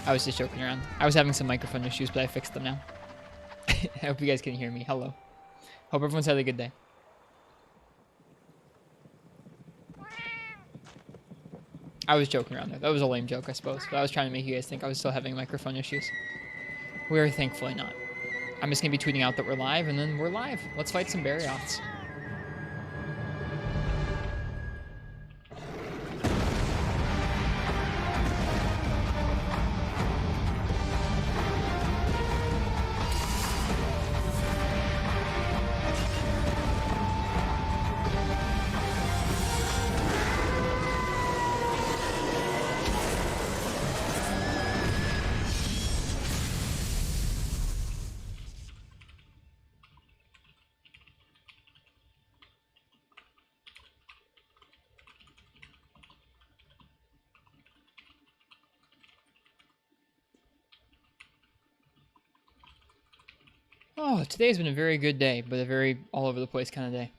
I was just joking around. I was having some microphone issues, but I fixed them now. I hope you guys can hear me. Hello. Hope everyone's had a good day. I was joking around there. That was a lame joke, I suppose. But I was trying to make you guys think I was still having microphone issues. We are thankfully not. I'm just going to be tweeting out that we're live, and then we're live. Let's fight some Barioths. Oh, today's been a very good day, but a very all over the place kind of day.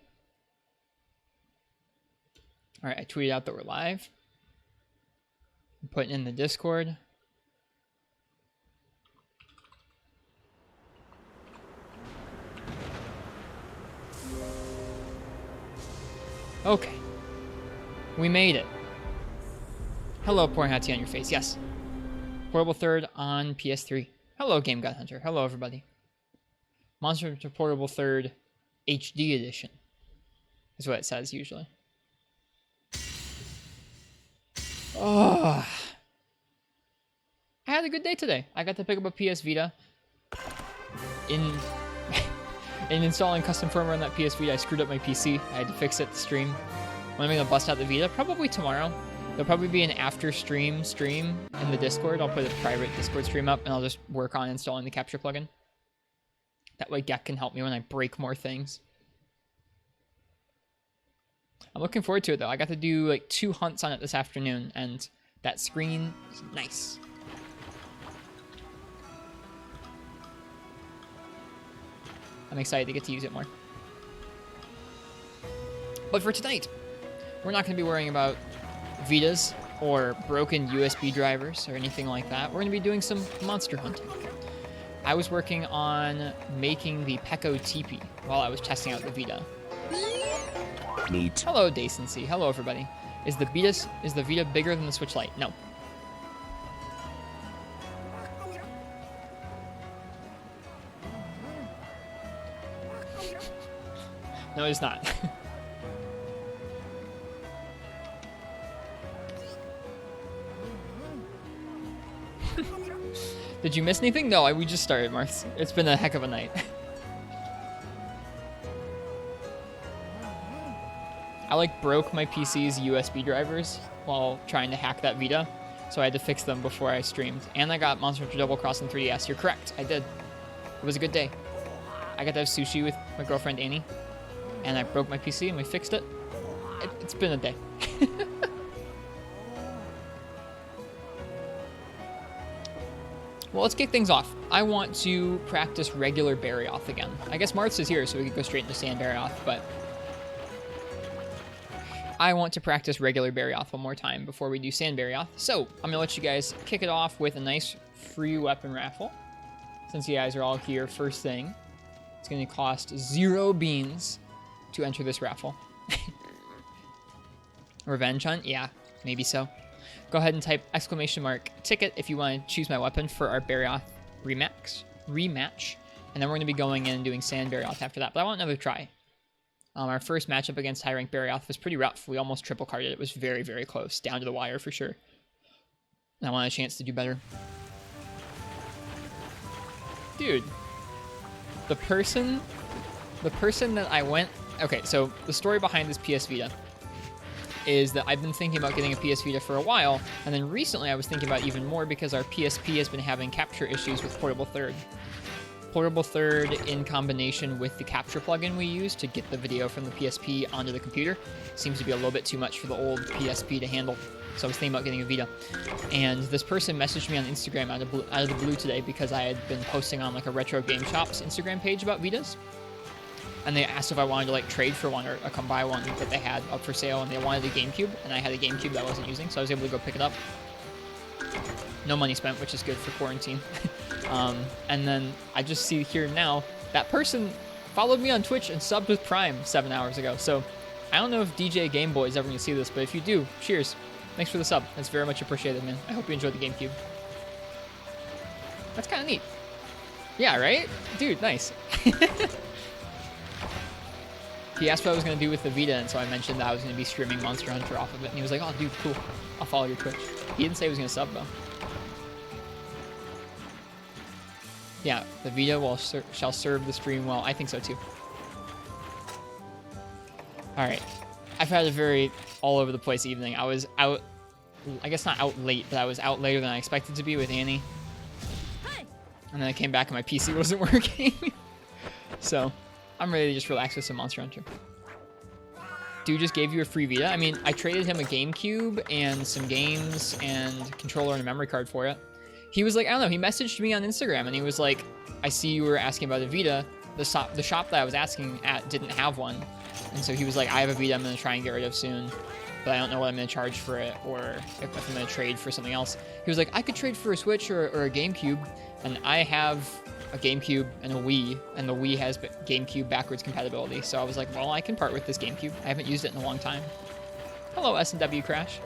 Alright, I tweeted out that we're live. I'm putting in the Discord. Okay. We made it. Hello, pouring hot tea on your face. Yes. Portable 3rd on PS3. Hello, Game God Hunter. Hello, everybody. Monster Hunter Portable 3rd HD Edition is what it says usually. Oh, I had a good day today. I got to pick up a PS Vita. In installing custom firmware on that PS Vita, I screwed up my PC. I had to fix it to stream. When I'm gonna bust out the Vita, probably tomorrow. There'll probably be an after stream in the Discord. I'll put a private Discord stream up, and I'll just work on installing the capture plugin. That way Gek can help me when I break more things. I'm looking forward to it, though. I got to do, like, 2 hunts on it this afternoon, and that screen is nice. I'm excited to get to use it more. But for tonight, we're not going to be worrying about Vitas or broken USB drivers or anything like that. We're going to be doing some monster hunting. I was working on making the Peko teepee while I was testing out the Vita. Neat. Hello, Decency. Hello, everybody. Is the Vita bigger than the Switch Lite? No. No, it's not. Did you miss anything? No, we just started, Marth. It's been a heck of a night. I like broke my PC's USB drivers while trying to hack that Vita, so I had to fix them before I streamed. And I got Monster Hunter Double Cross in 3DS. You're correct, I did. It was a good day. I got to have sushi with my girlfriend Annie, and I broke my PC and we fixed it. It's been a day. Well, let's kick things off. I want to practice regular Barioth again. I guess Marth is here, so we could go straight into Sand Barioth, but I want to practice regular Barioth one more time before we do Sand Barioth. So I'm gonna let you guys kick it off with a nice free weapon raffle. Since you guys are all here first thing, it's gonna cost 0 beans to enter this raffle. Revenge hunt? Yeah, maybe so. Go ahead and type !ticket if you want to choose my weapon for our Barioth rematch. And then we're going to be going in and doing Sand Barioth after that. But I want another try. Our first matchup against high rank Barioth was pretty rough. We almost triple carded. It was very, very close. Down to the wire for sure. And I want a chance to do better. Dude. The person that I went... Okay, so the story behind this PS Vita is that I've been thinking about getting a PS Vita for a while, and then recently I was thinking about even more because our PSP has been having capture issues with Portable 3rd. Portable 3rd in combination with the capture plugin we use to get the video from the PSP onto the computer seems to be a little bit too much for the old PSP to handle. So I was thinking about getting a Vita. And this person messaged me on Instagram out of the blue today because I had been posting on like a Retro Game Shop's Instagram page about Vitas. And they asked if I wanted to like trade for one or come buy one that they had up for sale, and they wanted a GameCube, and I had a GameCube that I wasn't using, so I was able to go pick it up. No money spent, which is good for quarantine. And then I just see here now, that person followed me on Twitch and subbed with Prime 7 hours ago. So I don't know if DJ Game Boy is ever going to see this, but if you do, cheers. Thanks for the sub. That's very much appreciated, man. I hope you enjoyed the GameCube. That's kind of neat. Yeah, right? Dude, nice. He asked what I was going to do with the Vita, and so I mentioned that I was going to be streaming Monster Hunter off of it. And he was like, oh, dude, cool. I'll follow your Twitch. He didn't say he was going to sub, though. Yeah, the Vita shall serve the stream well. I think so, too. All right. I've had a very all-over-the-place evening. I was out, I guess not out late, but I was out later than I expected to be with Annie. And then I came back and my PC wasn't working. So, I'm ready to just relax with some Monster Hunter. Dude just gave you a free Vita? I mean, I traded him a GameCube and some games and controller and a memory card for it. He was like, I don't know, he messaged me on Instagram and he was like, I see you were asking about a Vita. The shop that I was asking at didn't have one. And so he was like, I have a Vita I'm going to try and get rid of soon, but I don't know what I'm going to charge for it or if I'm going to trade for something else. He was like, I could trade for a Switch or a GameCube, and I have a GameCube and a Wii, and the Wii has GameCube backwards compatibility. So I was like, well, I can part with this GameCube. I haven't used it in a long time. Hello, S&W Crash.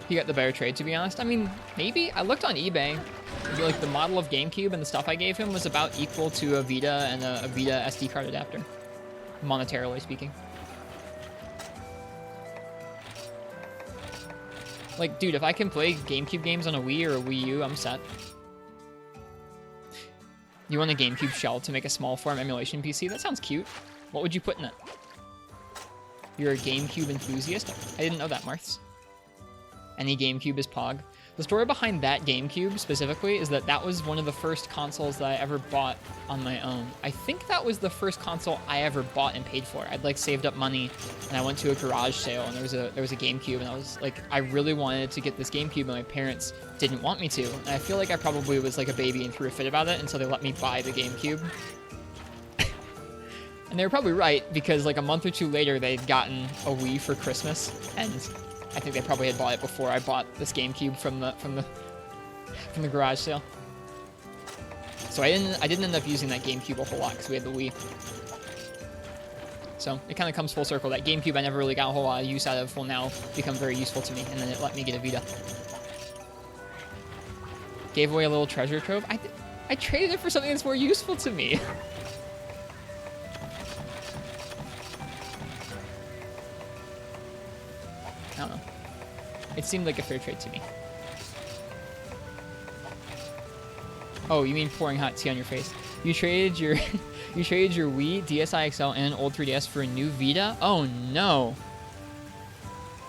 He got the better trade, to be honest. I mean, maybe. I looked on eBay. Like, the model of GameCube and the stuff I gave him was about equal to a Vita and a Vita SD card adapter, monetarily speaking. Like, dude, if I can play GameCube games on a Wii or a Wii U, I'm set. You want a GameCube shell to make a small form emulation PC? That sounds cute. What would you put in it? You're a GameCube enthusiast? I didn't know that, Marths. Any GameCube is Pog. The story behind that GameCube specifically is that that was one of the first consoles that I ever bought on my own. I think that was the first console I ever bought and paid for. I'd like saved up money and I went to a garage sale and there was a GameCube and I was like, I really wanted to get this GameCube and my parents didn't want me to. And I feel like I probably was like a baby and threw a fit about it, and so they let me buy the GameCube. And they were probably right, because like a month or two later they'd gotten a Wii for Christmas, and I think they probably had bought it before I bought this GameCube from the garage sale. So I didn't end up using that GameCube a whole lot because we had the Wii. So it kind of comes full circle. That GameCube I never really got a whole lot of use out of will now become very useful to me, and then it let me get a Vita. Gave away a little treasure trove. I traded it for something that's more useful to me. I don't know. It seemed like a fair trade to me. Oh, you mean pouring hot tea on your face? You traded your you traded your Wii, DSi XL, and an old 3DS for a new Vita? Oh no.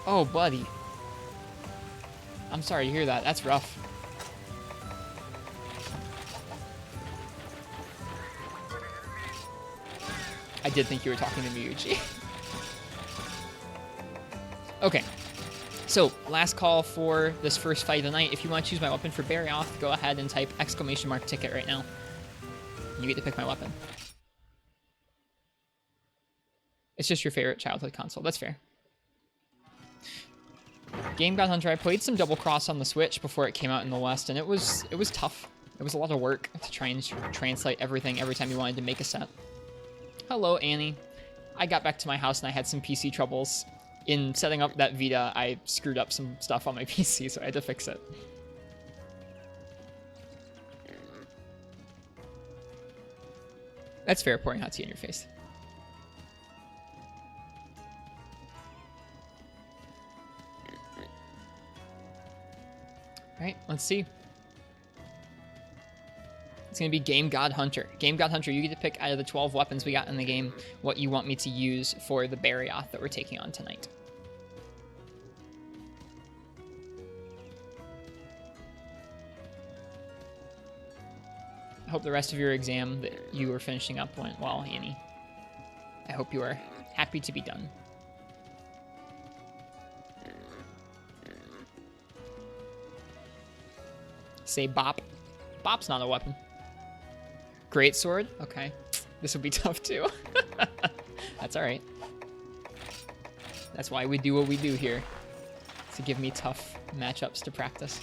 Oh, buddy. I'm sorry to hear that. That's rough. I did think you were talking to Miyuchi. Okay. So, last call for this first fight of the night. If you want to choose my weapon for Barryoth, go ahead and type !ticket right now. And you get to pick my weapon. It's just your favorite childhood console. That's fair. Game God Hunter, I played some Double Cross on the Switch before it came out in the West, and it was tough. It was a lot of work to try and translate everything every time you wanted to make a set. Hello, Annie. I got back to my house and I had some PC troubles. In setting up that Vita, I screwed up some stuff on my PC, so I had to fix it. That's fair, pouring hot tea in your face. Alright, let's see. It's going to be Game God Hunter. Game God Hunter, you get to pick out of the 12 weapons we got in the game what you want me to use for the Barryoth that we're taking on tonight. I hope the rest of your exam that you were finishing up went well, Annie. I hope you are happy to be done. Say bop. Bop's not a weapon. Great sword? Okay. This will be tough too. That's alright. That's why we do what we do here. to give me tough matchups to practice.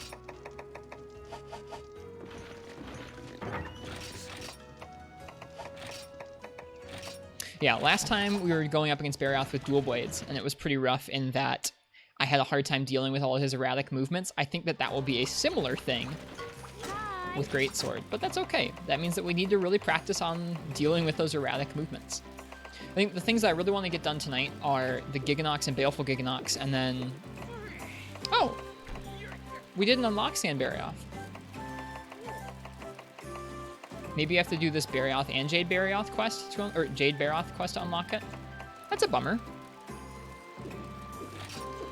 Yeah, last time we were going up against Barioth with dual blades, and it was pretty rough in that I had a hard time dealing with all of his erratic movements. I think that that will be a similar thing with Greatsword, but that's okay. That means that we need to really practice on dealing with those erratic movements. I think the things that I really want to get done tonight are the Giganox and Baleful Giganox, and then... Oh! We didn't unlock Sand Barioth. Maybe you have to do this Barioth and Jade Barioth quest, or Jade Barioth quest to unlock it. That's a bummer.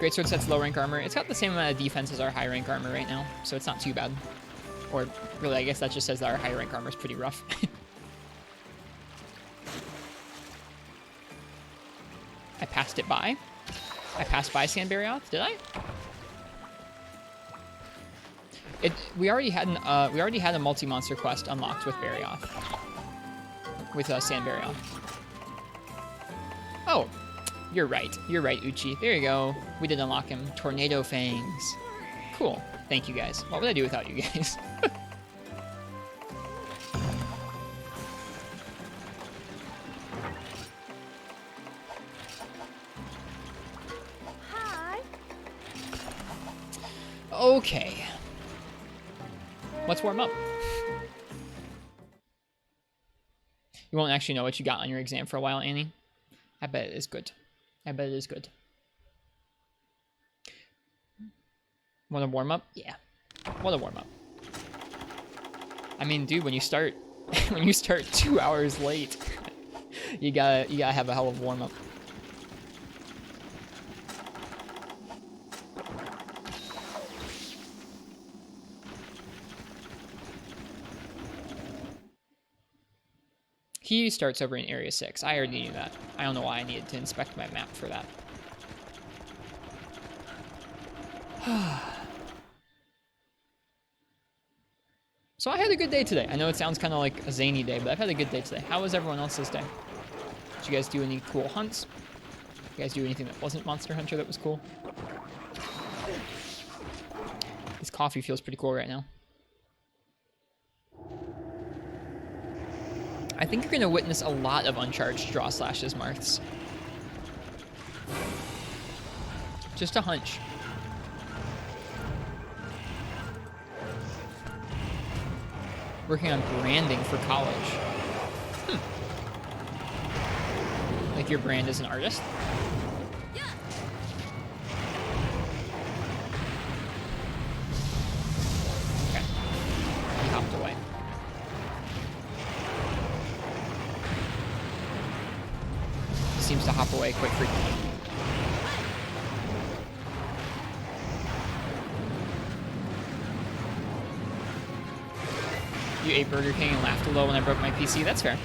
Greatsword sets low rank armor. It's got the same amount of defense as our high rank armor right now, so it's not too bad. Or really, I guess that just says that our high rank armor is pretty rough. I passed it by. I passed by Sand Barioth, did I? We already had a multi-monster quest unlocked with Barioth. With Sand Barioth. Oh, you're right. You're right, Uchi. There you go. We did unlock him. Tornado Fangs. Cool. Thank you guys. What would I do without you guys? Hi. Okay. Let's warm up. You won't actually know what you got on your exam for a while, Annie. I bet it is good. I bet it is good. Want to warm up? Yeah. Want to warm up. I mean, dude, when you start 2 hours late, you gotta have a hell of a warm up. He starts over in Area 6. I already knew that. I don't know why I needed to inspect my map for that. So I had a good day today. I know it sounds kind of like a zany day, but I've had a good day today. How was everyone else's day? Did you guys do any cool hunts? Did you guys do anything that wasn't Monster Hunter that was cool? This coffee feels pretty cool right now. I think you're going to witness a lot of uncharged draw slashes, Marths. Just a hunch. Working on branding for college. Like your brand as an artist? Okay. He hopped away. Seems to hop away quite frequently. You ate Burger King and laughed a little when I broke my PC. That's fair.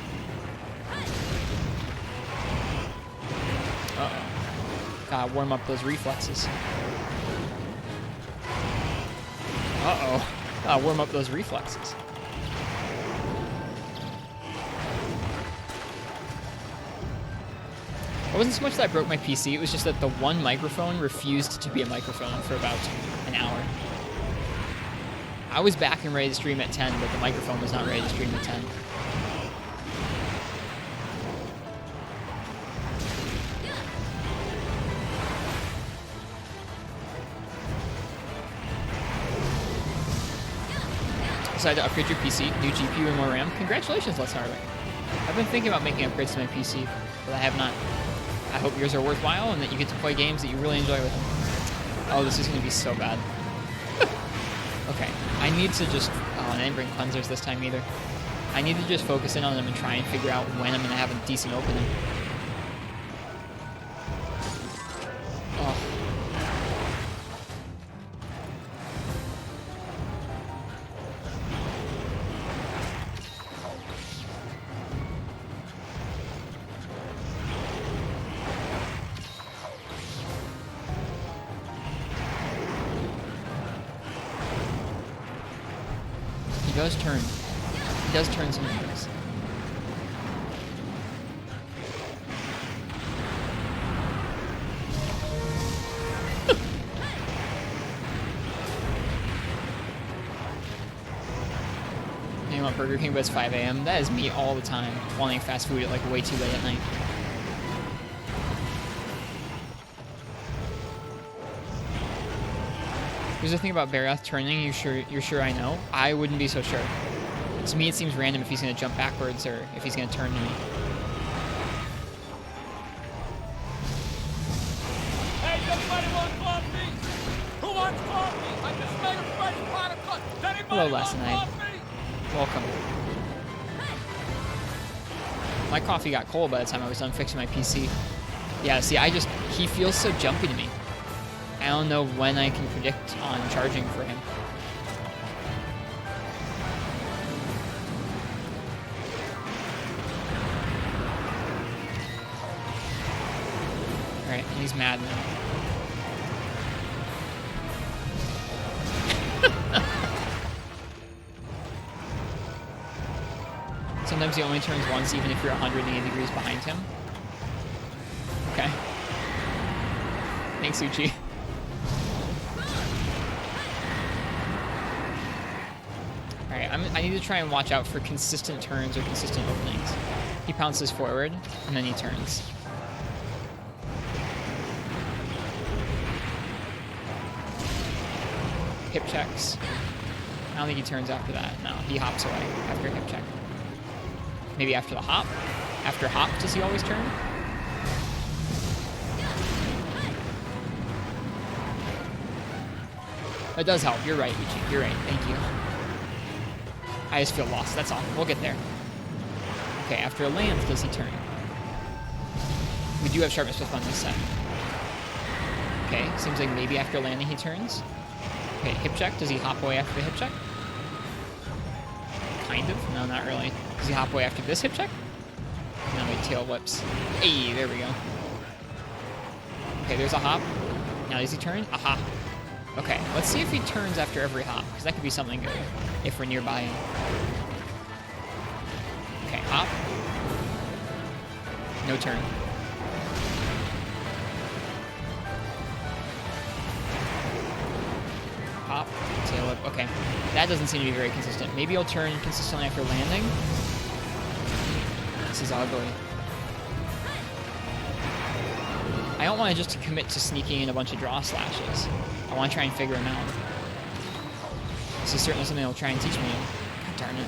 Uh-oh. Gotta warm up those reflexes. Uh-oh. Gotta warm up those reflexes. It wasn't so much that I broke my PC, it was just that the one microphone refused to be a microphone for about an hour. I was back and ready to stream at 10, but the microphone was not ready to stream at 10. Decided to upgrade your PC, new GPU and more RAM. Congratulations, Les Hardwick. I've been thinking about making upgrades to my PC, but I have not. I hope yours are worthwhile and that you get to play games that you really enjoy with them. Oh, this is going to be so bad. Okay, I need to just... Oh, and I didn't bring cleansers this time either. I need to just focus in on them and try and figure out when I'm going to have a decent opening. Oh. He does turn. He does turn sometimes. at Burger King, but it's 5 a.m. That is me all the time, wanting fast food at like way too late at night. Here's the thing about Barath turning. You're sure I know? I wouldn't be so sure. To me, it seems random if he's gonna jump backwards or if he's gonna turn to me. Hey, somebody want coffee? Who wants coffee? I just made a fresh pot of coffee. Does anybody Hello, want last night. coffee? Welcome. My coffee got cold by the time I was done fixing my PC. Yeah, see, he feels so jumpy to me. I don't know when I can predict on charging for him. Alright, he's mad now. Sometimes he only turns once even if you're 180 degrees behind him. Okay. Thanks, Uchi. Alright, I need to try and watch out for consistent turns or consistent openings. He pounces forward, and then he turns. Hip checks. I don't think he turns after that. No, he hops away after hip check. Maybe after the hop? After hop, does he always turn? That does help. You're right, Ichi. You're right. Thank you. I just feel lost. That's all. We'll get there. Okay, after a land, does he turn? We do have sharpness with fun this set. Okay, seems like maybe after landing he turns. Okay, hip check. Does he hop away after the hip check? Kind of. No, not really. Does he hop away after this hip check? No, he tail whips. Hey, there we go. Okay, there's a hop. Now does he turn? Aha. Okay, let's see if he turns after every hop, because that could be something good if we're nearby him. Okay, hop. No turn. Hop, tail whip. Okay, that doesn't seem to be very consistent. Maybe he'll turn consistently after landing. This is ugly. I don't want to just commit to sneaking in a bunch of draw slashes. I want to try and figure him out. This is certainly something he'll try and teach me. God darn it.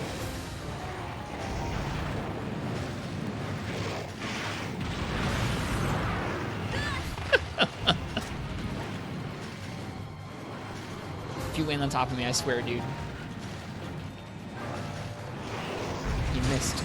If you land on top of me, I swear, dude. You missed.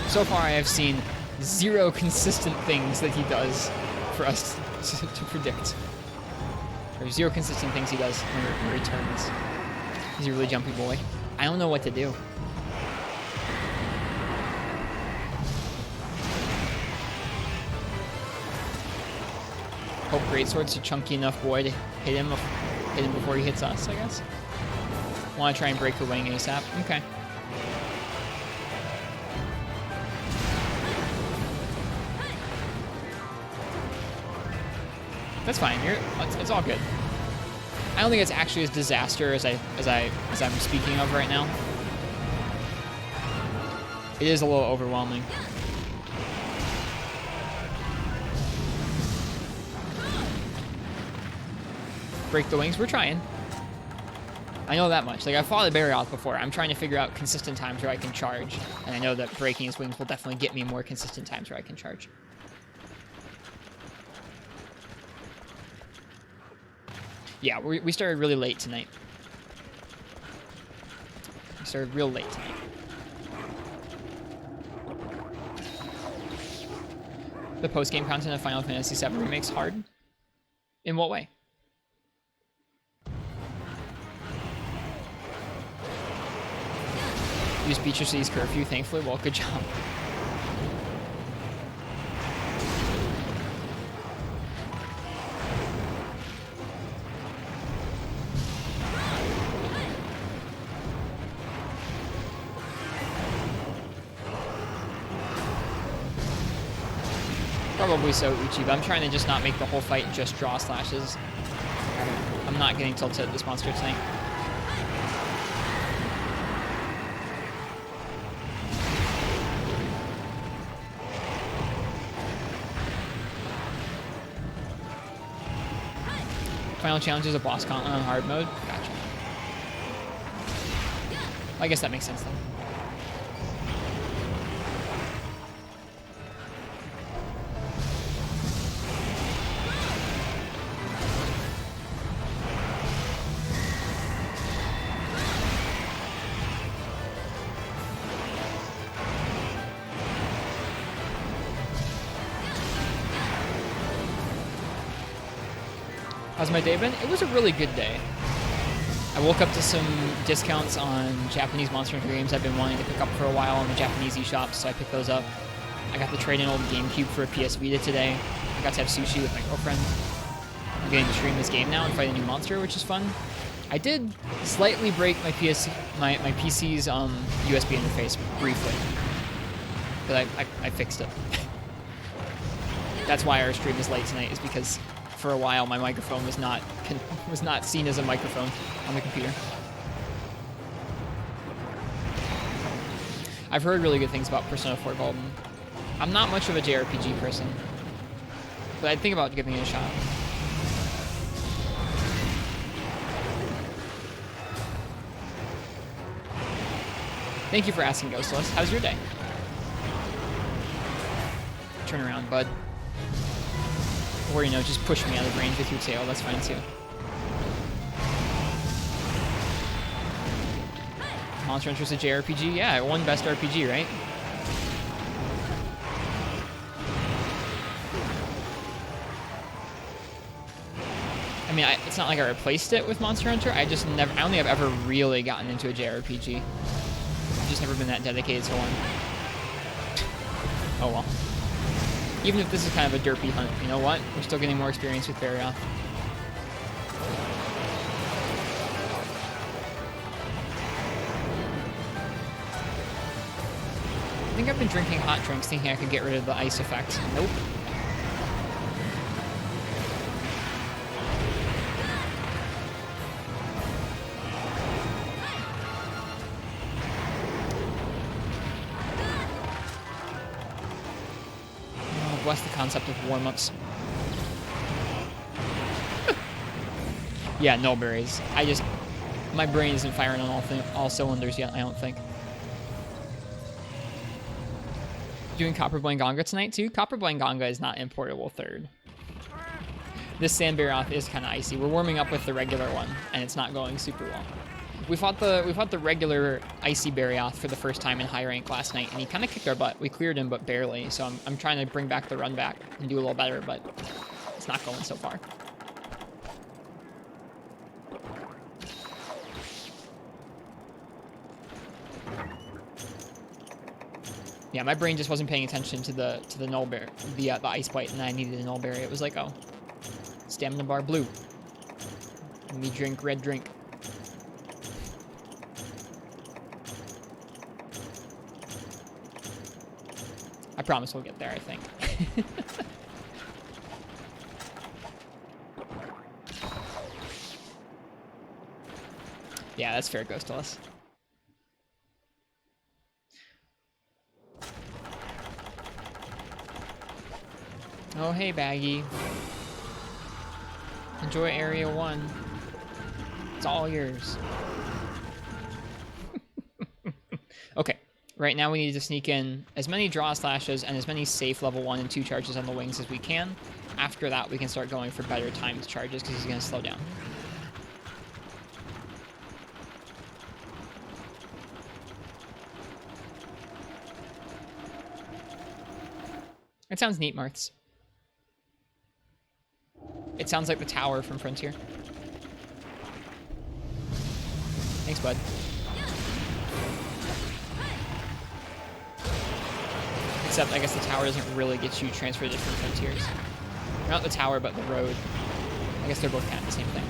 So far, I have seen 0 consistent things that he does for us to predict. Or 0 consistent things he does when he turns. He's a really jumpy boy. I don't know what to do. Hope Greatsword's a chunky enough boy to hit him before he hits us, I guess. Want to try and break her wing ASAP? Okay. That's fine. It's all good. I don't think it's actually as disaster as I'm speaking of right now. It is a little overwhelming. Break the wings. We're trying. I know that much. Like, I've fought a Barioth before. I'm trying to figure out consistent times where I can charge. And I know that breaking his wings will definitely get me more consistent times where I can charge. Yeah, we started really late tonight. We started real late tonight. The post-game content of Final Fantasy VII Remake's hard? In what way? You just beat your city's curfew, thankfully. Well, good job. Probably so, Uchi, but I'm trying to just not make the whole fight just draw slashes. I'm not getting tilted at this monster tonight. Final challenge is a boss con on hard mode. Gotcha. I guess that makes sense then. How's my day been? It was a really good day. I woke up to some discounts on Japanese Monster Hunter games I've been wanting to pick up for a while on the Japanese eShops, so I picked those up. I got to trade in old GameCube for a PS Vita today. I got to have sushi with my girlfriend. I'm getting to stream this game now and fight a new monster, which is fun. I did slightly break my PC's USB interface briefly, but I fixed it. That's why our stream is late tonight, is because for a while my microphone was not seen as a microphone on the computer. I've heard really good things about Persona 4 Golden. I'm not much of a JRPG person, but I'd think about giving it a shot. Thank you for asking, Ghostless. How's your day? Turn around, bud. Or, you know, just push me out of range with your tail. That's fine, too. Monster Hunter's a JRPG? Yeah, it won Best RPG, right? I mean, it's not like I replaced it with Monster Hunter. I don't think I've ever really gotten into a JRPG. I've just never been that dedicated to one. Oh well. Even if this is kind of a derpy hunt, you know what? We're still getting more experience with Barrioth. I think I've been drinking hot drinks thinking I could get rid of the ice effect. Nope. Bless the concept of warm-ups. Yeah, no berries. My brain isn't firing on all cylinders yet, I don't think. Doing Copper Blanganga tonight, too? Copper Blanganga is not importable third. This Sand Barioth is kind of icy. We're warming up with the regular one, and it's not going super well. We fought the regular icy Barioth for the first time in high rank last night, and he kind of kicked our butt. We cleared him, but barely. So I'm trying to bring back the run back and do a little better, but it's not going so far. Yeah, my brain just wasn't paying attention to the null berry, the ice bite, and I needed a null berry. It was like, oh, stamina bar blue. Let me drink red drink. I promise we'll get there, I think. Yeah, that's fair, Ghostless. Oh, hey, Baggy. Enjoy Area 1. It's all yours. Okay. Right now we need to sneak in as many draw slashes and as many safe level 1 and 2 charges on the wings as we can. After that, we can start going for better timed charges because he's going to slow down. It sounds neat, Marths. It sounds like the tower from Frontier. Thanks, bud. Except, I guess the tower doesn't really get you transferred to different frontiers. Not the tower, but the road. I guess they're both kind of the same thing.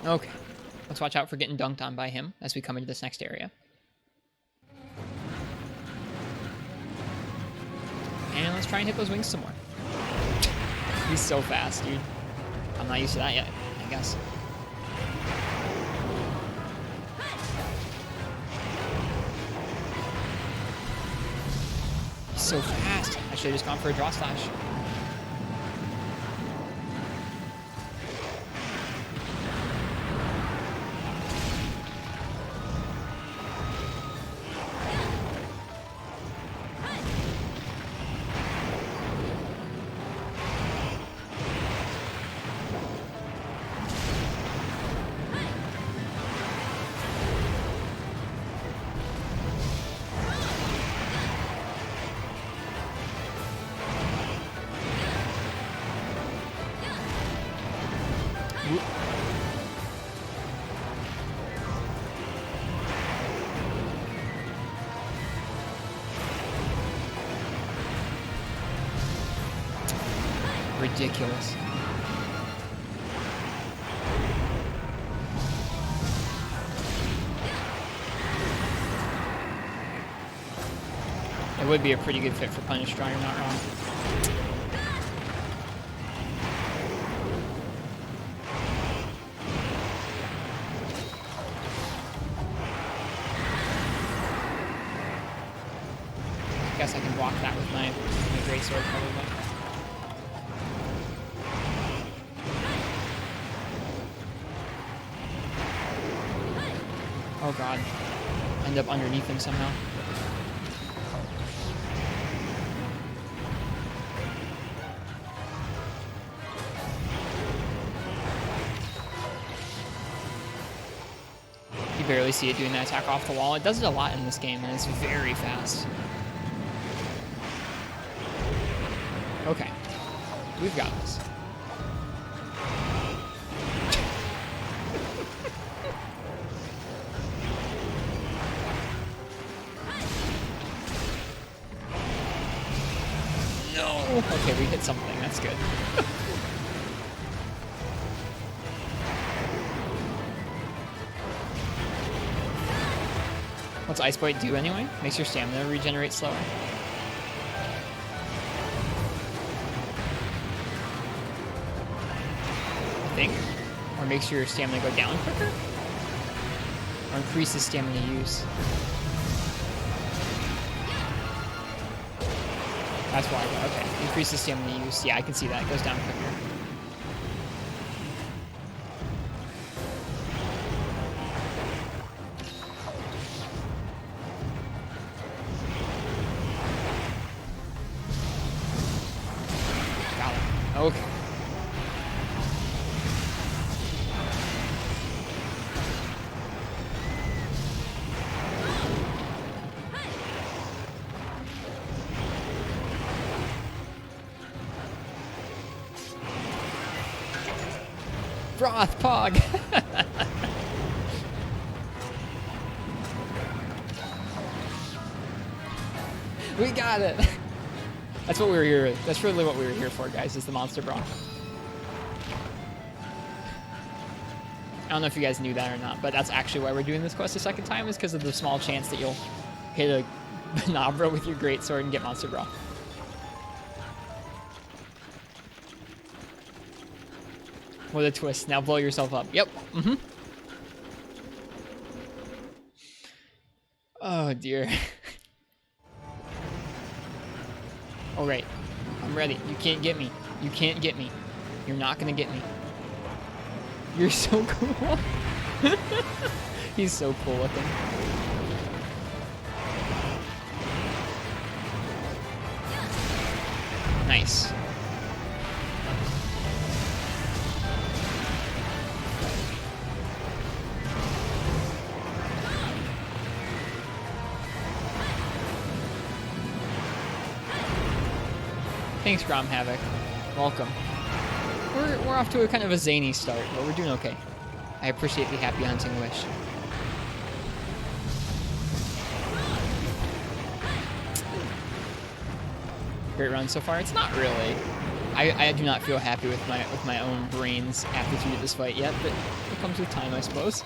Okay, let's watch out for getting dunked on by him as we come into this next area. And let's try and hit those wings some more. He's so fast, dude. I'm not used to that yet, I guess. He's so fast. I should have just gone for a draw slash. Ridiculous. It would be a pretty good fit for Punish Draw, you're not wrong. I guess I can block that with my greatsword probably. Oh god. End up underneath him somehow. You barely see it doing that attack off the wall. It does it a lot in this game, and it's very fast. Okay. We've got this. Okay, we hit something. That's good. What's Ice Bite do anyway? Makes your stamina regenerate slower. I think. Or makes your stamina go down quicker? Or increases stamina use. That's why, okay. Increases stamina use. Yeah, I can see that. It goes down quicker. Got it. Okay. Broth Pog! We got it! That's what we were here. That's really what we were here for, guys, is the monster broth. I don't know if you guys knew that or not, but that's actually why we're doing this quest a second time, is because of the small chance that you'll hit a Banabra with your greatsword and get monster broth. What a twist. Now blow yourself up. Yep. Mm-hmm. Oh, dear. All right. I'm ready. You can't get me. You can't get me. You're not going to get me. You're so cool. He's so cool looking. Nice. Thanks, Grom Havoc. Welcome. We're off to a kind of a zany start, but we're doing okay. I appreciate the happy hunting wish. Great run so far. It's not really. I do not feel happy with my own brain's aptitude at this fight yet, but it comes with time, I suppose.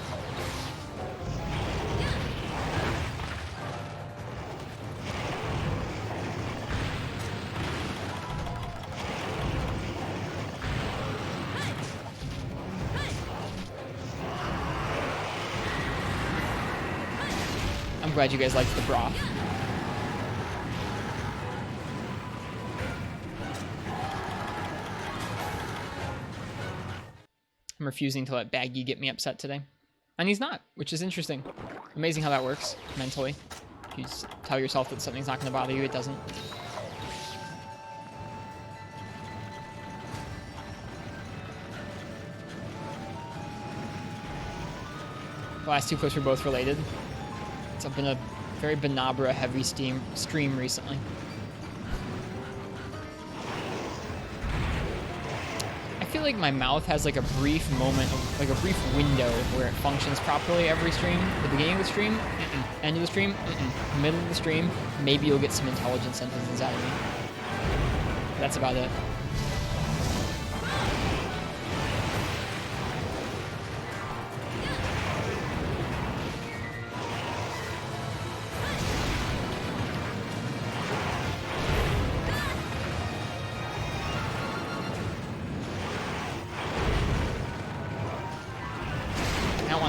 I'm glad you guys liked the broth. I'm refusing to let Baggy get me upset today. And he's not, which is interesting. Amazing how that works mentally. If you just tell yourself that something's not going to bother you, it doesn't. The last two clips were both related. It's been a very Benabra heavy stream recently. I feel like my mouth has like a brief moment, like a brief window where it functions properly every stream. The beginning of the stream, end of the stream, middle of the stream, maybe you'll get some intelligent sentences out of me. That's about it.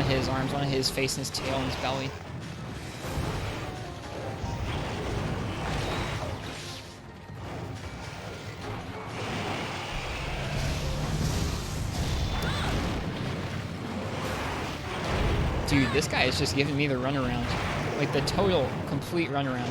His arms, one of his face and his tail and his belly. Dude, this guy is just giving me the runaround. Like the total, complete runaround.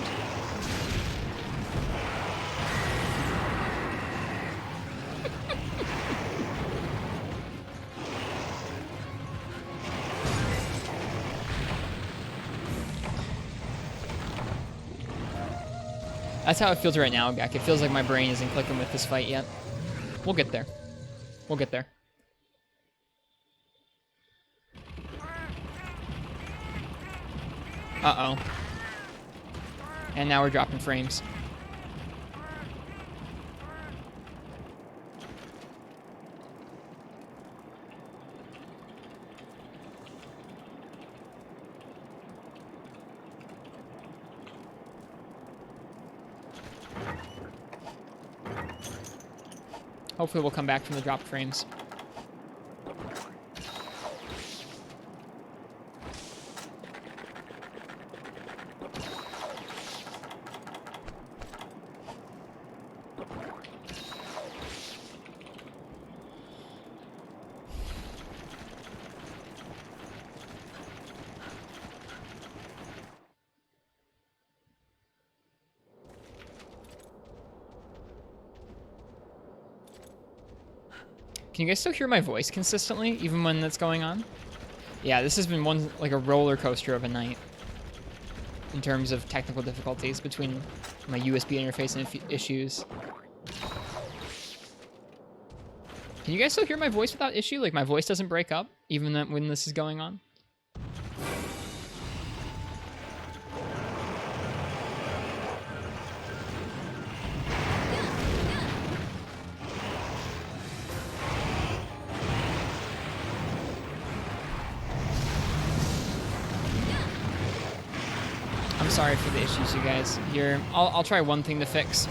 That's how it feels right now, Gak. It feels like my brain isn't clicking with this fight yet. We'll get there. We'll get there. Uh-oh. And now we're dropping frames. Hopefully we'll come back from the drop frames. Can you guys still hear my voice consistently, even when that's going on? Yeah, this has been one, like a roller coaster of a night in terms of technical difficulties between my USB interface and issues. Can you guys still hear my voice without issue? Like my voice doesn't break up, even when this is going on? Sorry for the issues, you guys. Here, I'll try one thing to fix.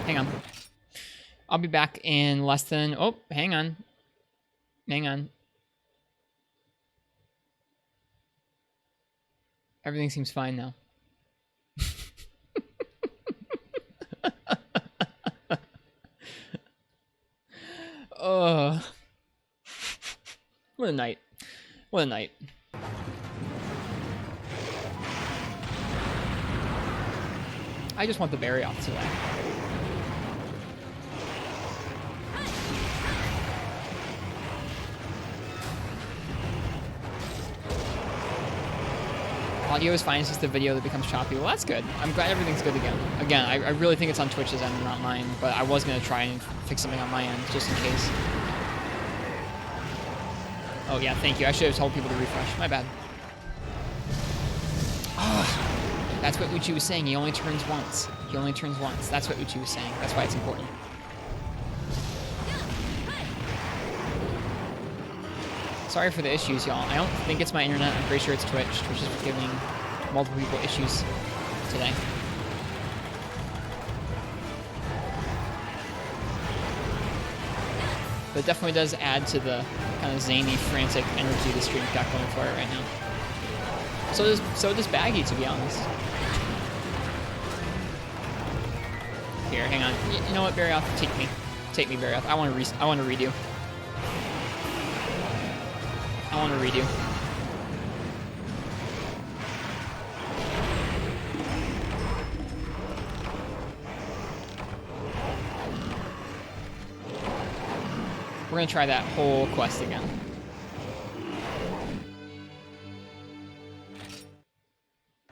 Hang on. I'll be back in less than... Oh, hang on. Hang on. Everything seems fine now. Oh. What a night. What a night. I just want the berry off today. Audio is fine, it's just the video that becomes choppy. Well, that's good. I'm glad everything's good again. Again, I really think it's on Twitch's end, not mine, but I was going to try and fix something on my end, just in case. Oh, yeah, thank you. I should have told people to refresh. My bad. Oh, that's what Uchi was saying. He only turns once. He only turns once. That's what Uchi was saying. That's why it's important. Sorry for the issues, y'all. I don't think it's my internet. I'm pretty sure it's Twitch. Twitch is giving multiple people issues today. But it definitely does add to the kind of zany, frantic energy the stream's got going for it right now. So does Baggy, to be honest. Here, hang on. You know what, Barryoth? Take me. Take me, Barryoth. I want to redo. I want to redo. We're going to try that whole quest again.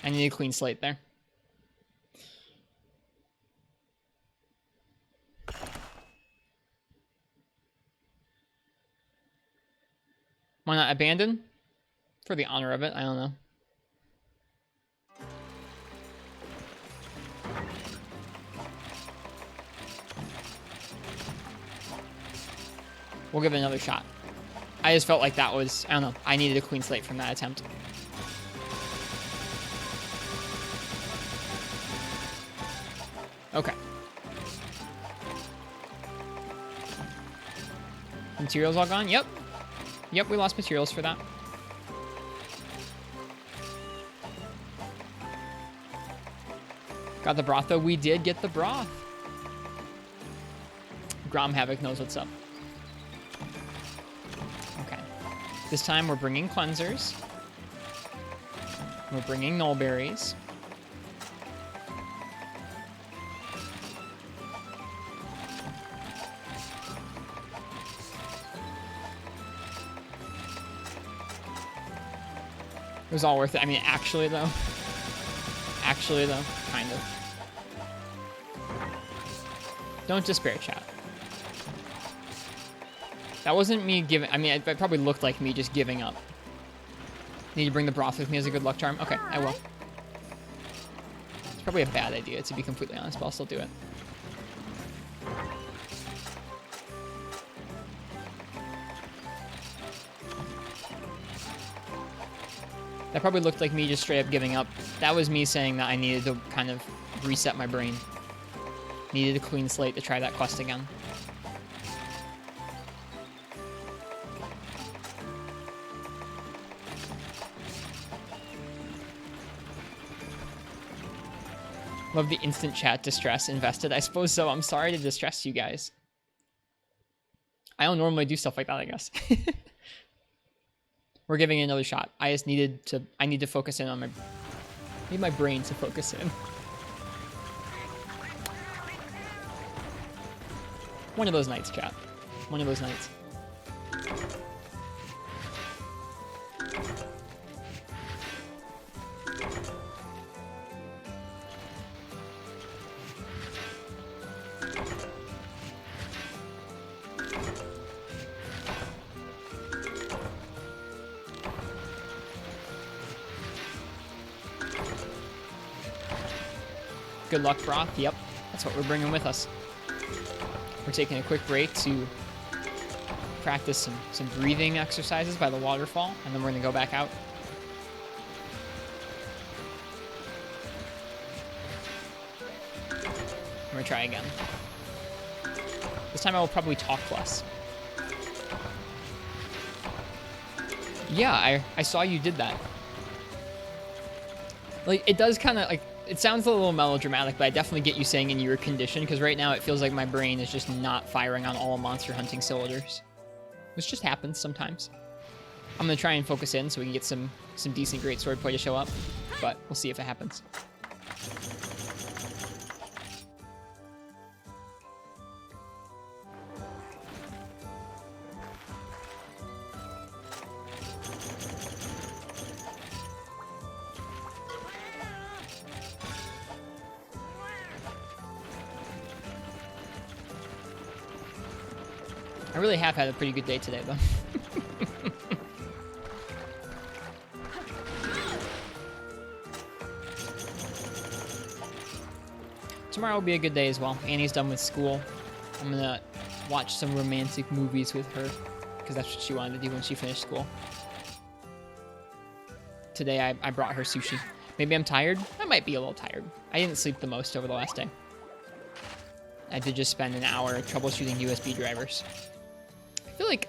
I need a clean slate there. Why not abandon? For the honor of it, I don't know. We'll give it another shot. I just felt like that was, I don't know, I needed a clean slate from that attempt. Okay. Materials all gone? Yep. Yep, we lost materials for that. Got the broth, though. We did get the broth. Grom Havoc knows what's up. Okay. This time we're bringing cleansers. We're bringing nullberries. It was all worth it. I mean, actually, though. Actually, though. Kind of. Don't despair, chat. That wasn't me giving... I mean, it probably looked like me just giving up. Need to bring the broth with me as a good luck charm? Okay, I will. It's probably a bad idea, to be completely honest, but I'll still do it. That probably looked like me just straight up giving up. That was me saying that I needed to kind of reset my brain. Needed a clean slate to try that quest again. Love the instant chat distress invested. I suppose so. I'm sorry to distress you guys. I don't normally do stuff like that, I guess. We're giving it another shot. I just needed to... I need to focus in on my... I need my brain to focus in. One of those nights, chat. One of those nights. Good luck, broth. Yep, that's what we're bringing with us. We're taking a quick break to practice some breathing exercises by the waterfall, and then we're going to go back out. I'm going to try again. This time I will probably talk less. Yeah, I saw you did that. Like, it does kind of, like, it sounds a little melodramatic, but I definitely get you saying in your condition, because right now it feels like my brain is just not firing on all monster hunting cylinders. Which just happens sometimes. I'm going to try and focus in so we can get some decent great swordplay to show up, but we'll see if it happens. I really have had a pretty good day today, though. Tomorrow will be a good day as well. Annie's done with school. I'm gonna watch some romantic movies with her because that's what she wanted to do when she finished school. Today I brought her sushi. Maybe I'm tired? I might be a little tired. I didn't sleep the most over the last day. I did just spend an hour troubleshooting USB drivers. I feel like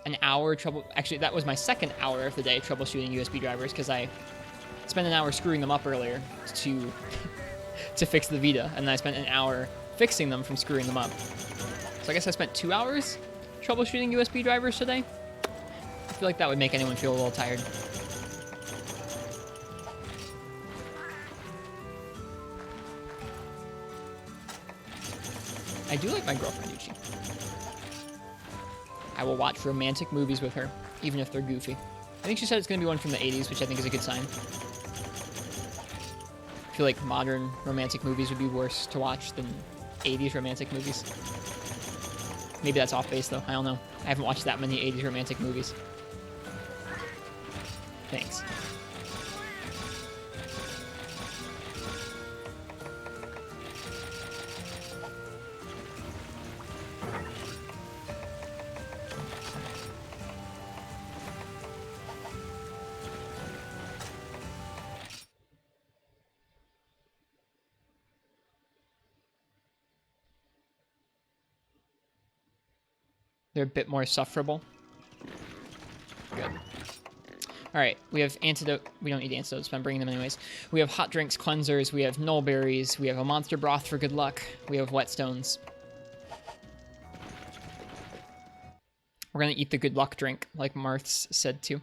an hour actually that was my second hour of the day troubleshooting USB drivers because I spent an hour screwing them up earlier to to fix the Vita, and then I spent an hour fixing them from screwing them up. So I guess I spent 2 hours troubleshooting USB drivers today. I feel like that would make anyone feel a little tired. I do like my girlfriend, Uchi. I will watch romantic movies with her, even if they're goofy. I think she said it's going to be one from the 80s, which I think is a good sign. I feel like modern romantic movies would be worse to watch than 80s romantic movies. Maybe that's off base, though. I don't know. I haven't watched that many 80s romantic movies. Thanks. They're a bit more sufferable. Good. Alright, we have antidote. We don't need antidotes, but I'm bringing them anyways. We have hot drinks, cleansers, we have null berries, we have a monster broth for good luck, we have whetstones. We're gonna eat the good luck drink, like Marth's said to.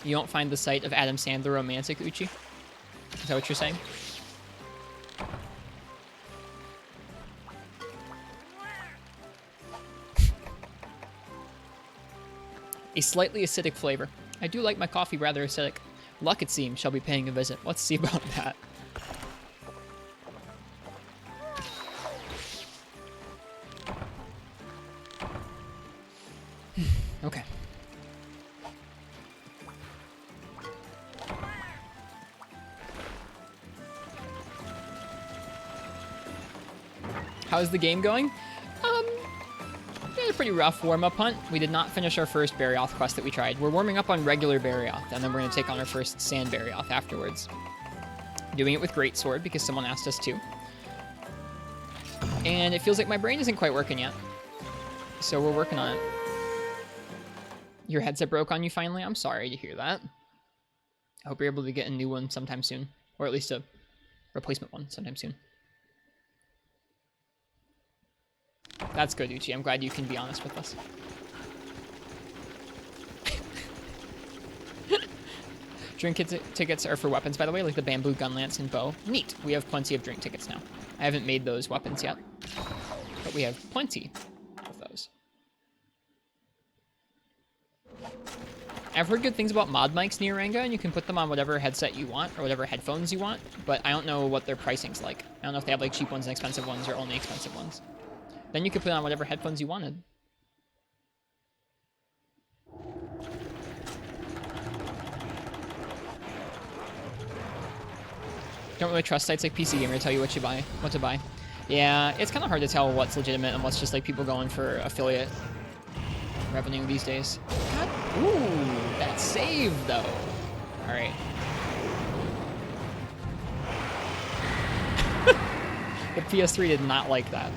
You don't find the site of Adam Sandler romantic, Uchi? Is that what you're saying? A slightly acidic flavor. I do like my coffee rather acidic. Luck, it seems, shall be paying a visit. Let's see about that. Okay. How's the game going? We had a pretty rough warm-up hunt. We did not finish our first Barioth quest that we tried. We're warming up on regular Barioth, and then we're going to take on our first Sand Barioth afterwards. Doing it with Greatsword because someone asked us to. And it feels like my brain isn't quite working yet. So we're working on it. Your headset broke on you finally? I'm sorry to hear that. I hope you're able to get a new one sometime soon. Or at least a replacement one sometime soon. That's good, Uchi. I'm glad you can be honest with us. Drink tickets are for weapons, by the way, like the bamboo gun lance and bow. Neat. We have plenty of drink tickets now. I haven't made those weapons yet, but we have plenty of those. I've heard good things about mod mics near Ranga, and you can put them on whatever headset you want or whatever headphones you want, but I don't know what their pricing's like. I don't know if they have like cheap ones and expensive ones or only expensive ones. Then you could put on whatever headphones you wanted. Don't really trust sites like PC Gamer to tell you what to buy. Yeah, it's kind of hard to tell what's legitimate and what's just like people going for affiliate revenue these days. God, ooh, that save though. All right. The PS3 did not like that.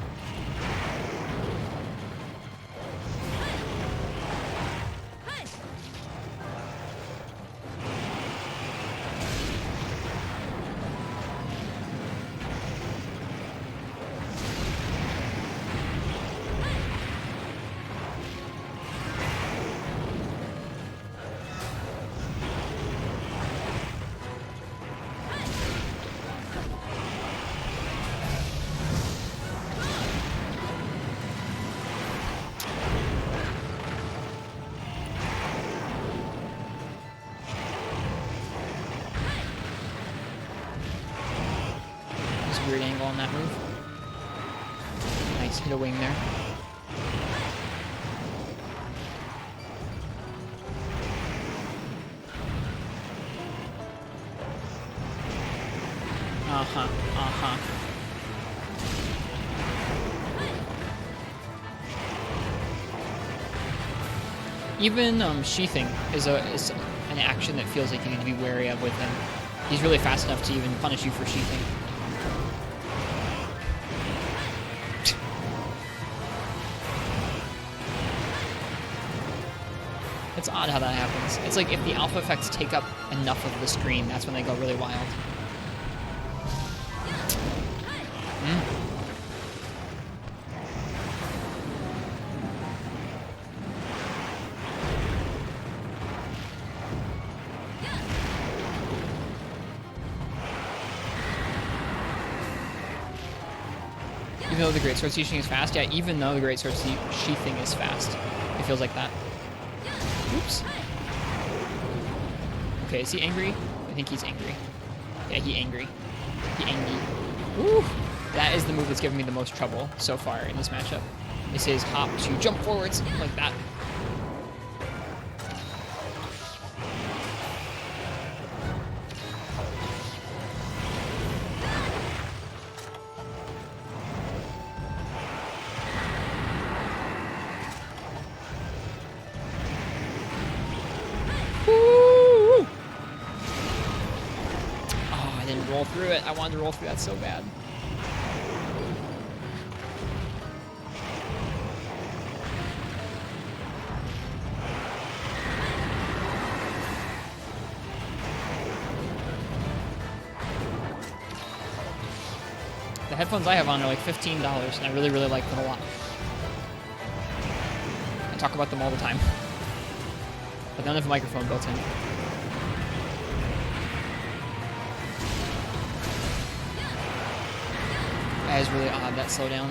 on that move. Nice, hit a wing there. Uh-huh, uh-huh. Even sheathing is an action that feels like you need to be wary of with him. He's really fast enough to even punish you for sheathing. It's odd how that happens. It's like if the alpha effects take up enough of the screen, that's when they go really wild. Even though the greatsword sheathing is fast, yeah, even though the greatsword sheathing is fast, it feels like that. Oops. Okay, is he angry? I think he's angry. Yeah, he angry. He angry. Woo! That is the move that's given me the most trouble so far in this matchup. Is his hop to jump forwards like that. Roll through it. I wanted to roll through that so bad. The headphones I have on are like $15, and I really, really like them a lot. I talk about them all the time. But none have a microphone built in. That is really odd, that slowdown.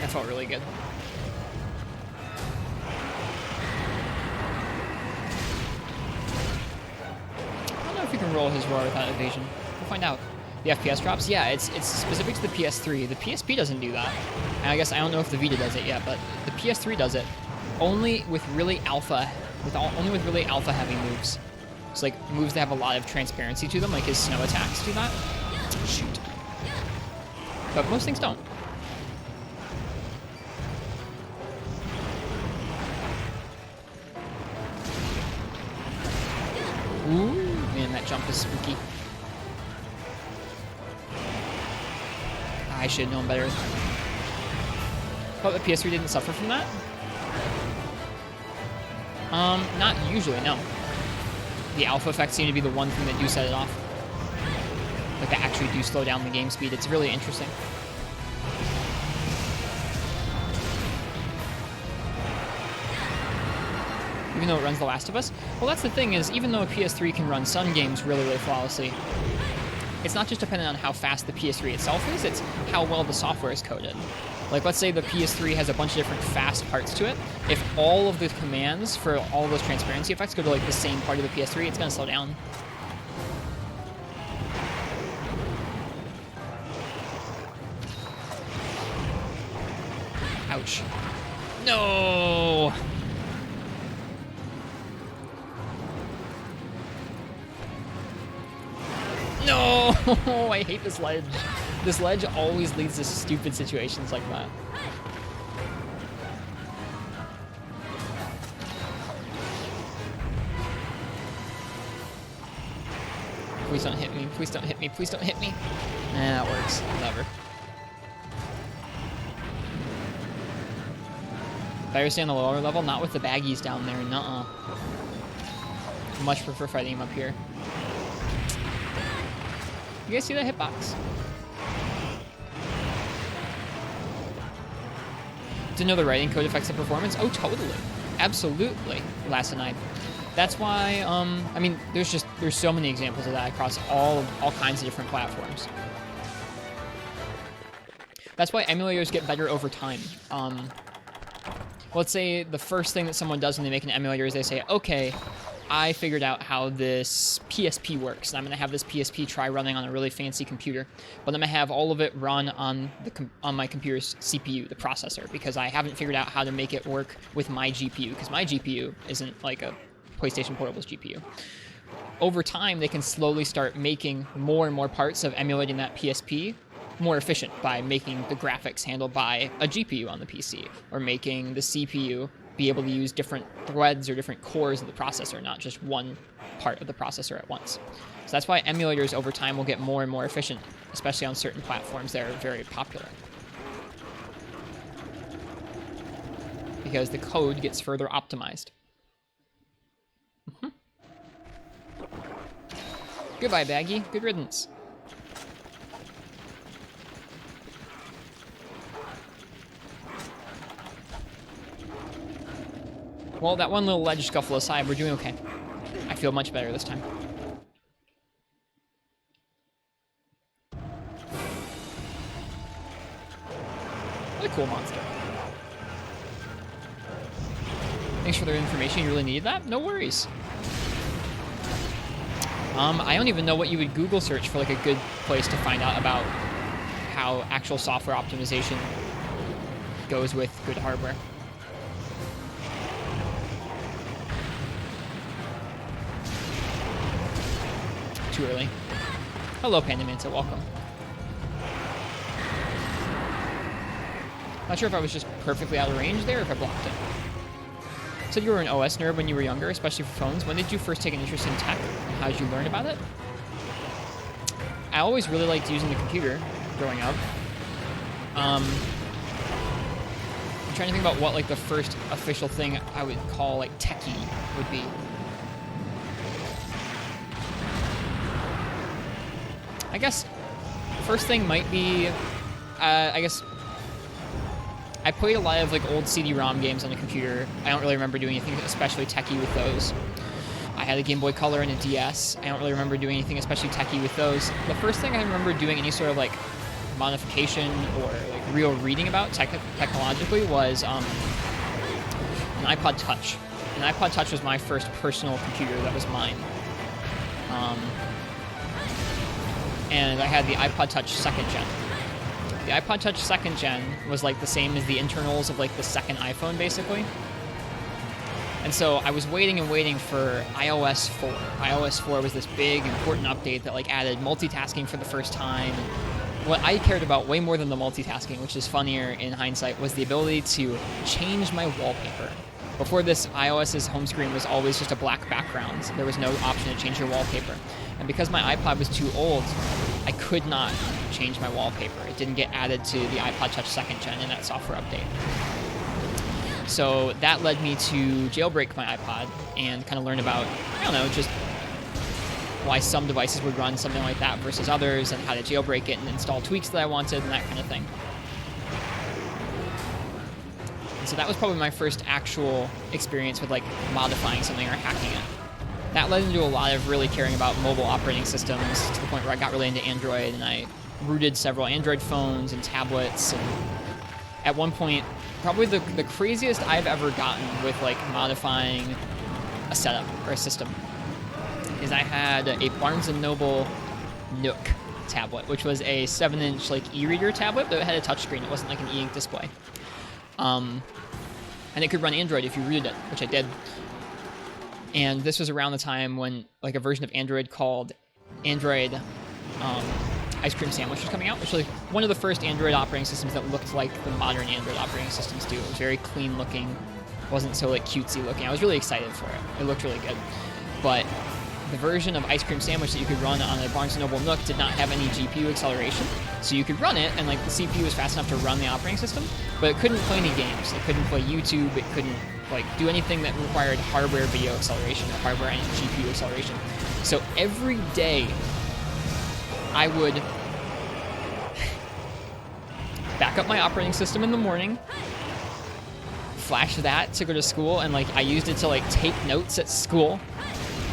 That felt really good. I don't know if you can roll his roar without evasion. We'll find out. The FPS drops? Yeah, it's specific to the PS3. The PSP doesn't do that. And I guess I don't know if the Vita does it yet, but the PS3 does it. Only with really alpha, only with really alpha heavy moves. It's like moves that have a lot of transparency to them, like his snow attacks do that. Shoot. But most things don't. Ooh, man, that jump is spooky. I should have known better. But the PS3 didn't suffer from that? Not usually, no. The alpha effects seem to be the one thing that do set it off. Like, they actually do slow down the game speed. It's really interesting. Even though it runs The Last of Us. Well, that's the thing is, even though a PS3 can run some games really, really flawlessly, it's not just dependent on how fast the PS3 itself is, it's how well the software is coded. Like, let's say the PS3 has a bunch of different fast parts to it. If all of the commands for all of those transparency effects go to, like, the same part of the PS3, it's going to slow down. Ouch. No! No! I hate this ledge. This ledge always leads to stupid situations like that. Please don't hit me. Please don't hit me. Please don't hit me. That works. Whatever. Better stay on the lower level, not with the baggies down there. Nuh-uh. much prefer fighting him up here. You guys see that hitbox? Didn't know the writing code affects the performance? Oh, totally. Absolutely, Lacinide. That's why, I mean, there's so many examples of that across all kinds of different platforms. That's why emulators get better over time. Let's say the first thing that someone does when they make an emulator is they say, okay, I figured out how this PSP works, and I'm going to have this PSP try running on a really fancy computer, but I'm going to have all of it run on my computer's CPU, the processor, because I haven't figured out how to make it work with my GPU, because my GPU isn't like a PlayStation Portable's GPU. Over time, they can slowly start making more and more parts of emulating that PSP more efficient by making the graphics handled by a GPU on the PC, or making the CPU be able to use different threads or different cores of the processor, not just one part of the processor at once. So that's why emulators over time will get more and more efficient, especially on certain platforms that are very popular. Because the code gets further optimized. Goodbye, Baggy. Good riddance. Well, that one little ledge scuffle aside, we're doing okay. I feel much better this time. What a cool monster. Thanks for the information. You really needed that? No worries. I don't even know what you would Google search for like a good place to find out about how actual software optimization goes with good hardware. Too early. Hello, Panda Manta. Welcome. Not sure if I was just perfectly out of range there or if I blocked it. Said you were an OS nerd when you were younger, especially for phones. When did you first take an interest in tech? And how did you learn about it? I always really liked using the computer growing up. I'm trying to think about what like the first official thing I would call like techie would be. I guess first thing might be, I guess I played a lot of like old CD-ROM games on the computer. I don't really remember doing anything especially techie with those. I had a Game Boy Color and a DS. I don't really remember doing anything especially techie with those. The first thing I remember doing any sort of like modification or like real reading about technologically was an iPod Touch. An iPod Touch was my first personal computer that was mine. And I had the iPod Touch 2nd Gen. The iPod Touch 2nd Gen was like the same as the internals of like the second iPhone, basically. And so I was waiting and waiting for iOS 4. iOS 4 was this big, important update that like added multitasking for the first time. What I cared about way more than the multitasking, which is funnier in hindsight, was the ability to change my wallpaper. Before this, iOS's home screen was always just a black background. There was no option to change your wallpaper. And because my iPod was too old, I could not change my wallpaper. It didn't get added to the iPod Touch 2nd Gen in that software update. So that led me to jailbreak my iPod and kind of learn about, I don't know, just why some devices would run something like that versus others, and how to jailbreak it and install tweaks that I wanted and that kind of thing. So that was probably my first actual experience with like modifying something or hacking it. That led into a lot of really caring about mobile operating systems to the point where I got really into Android, and I rooted several Android phones and tablets. And at one point, probably the craziest I've ever gotten with like modifying a setup or a system is I had a Barnes & Noble Nook tablet, which was a 7-inch like e-reader tablet, but it had a touchscreen. It wasn't like an e-ink display. And it could run Android if you rooted it, which I did. And this was around the time when like a version of Android called Android Ice Cream Sandwich was coming out, which was like one of the first Android operating systems that looked like the modern Android operating systems do. It was very clean looking, wasn't so like cutesy looking. I was really excited for it. It looked really good. But the version of Ice Cream Sandwich that you could run on a Barnes & Noble Nook did not have any GPU acceleration. So you could run it, and like the CPU was fast enough to run the operating system, but it couldn't play any games. It couldn't play YouTube. It couldn't like do anything that required hardware video acceleration or hardware and GPU acceleration. So every day I would back up my operating system in the morning, flash that to go to school, and like I used it to like take notes at school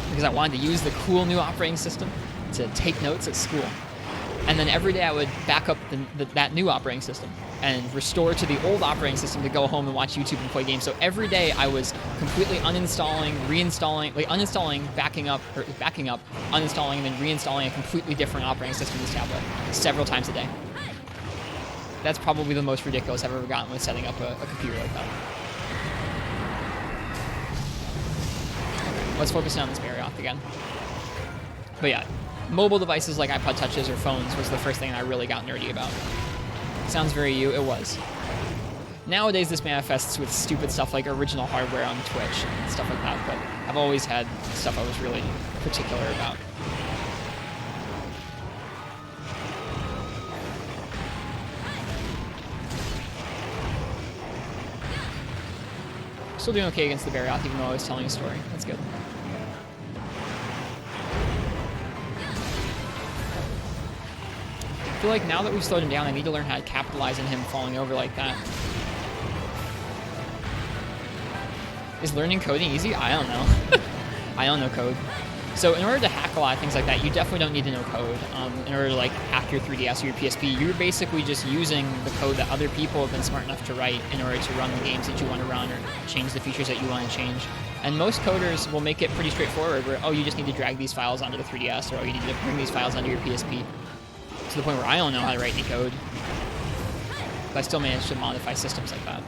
because I wanted to use the cool new operating system to take notes at school. And then every day I would back up that new operating system and restore to the old operating system to go home and watch YouTube and play games. So every day I was completely uninstalling, reinstalling, like uninstalling, backing up, uninstalling, and then reinstalling a completely different operating system to this tablet several times a day. That's probably the most ridiculous I've ever gotten with setting up a computer like that. Okay, let's focus in on this Marriott again. But yeah, mobile devices like iPod Touches or phones was the first thing I really got nerdy about. Sounds very you, it was. Nowadays this manifests with stupid stuff like original hardware on Twitch and stuff like that, but I've always had stuff I was really particular about. Still doing okay against the Barioth, even though I was telling a story. That's good. I feel like now that we've slowed him down, I need to learn how to capitalize on him falling over like that. Is learning coding easy? I don't know. I don't know code. So in order to hack a lot of things like that, you definitely don't need to know code. In order to like hack your 3DS or your PSP, you're basically just using the code that other people have been smart enough to write in order to run the games that you want to run or change the features that you want to change. And most coders will make it pretty straightforward where, oh, you just need to drag these files onto the 3DS, or oh, you need to bring these files onto your PSP. To the point where I don't know how to write any code. But I still manage to modify systems like that.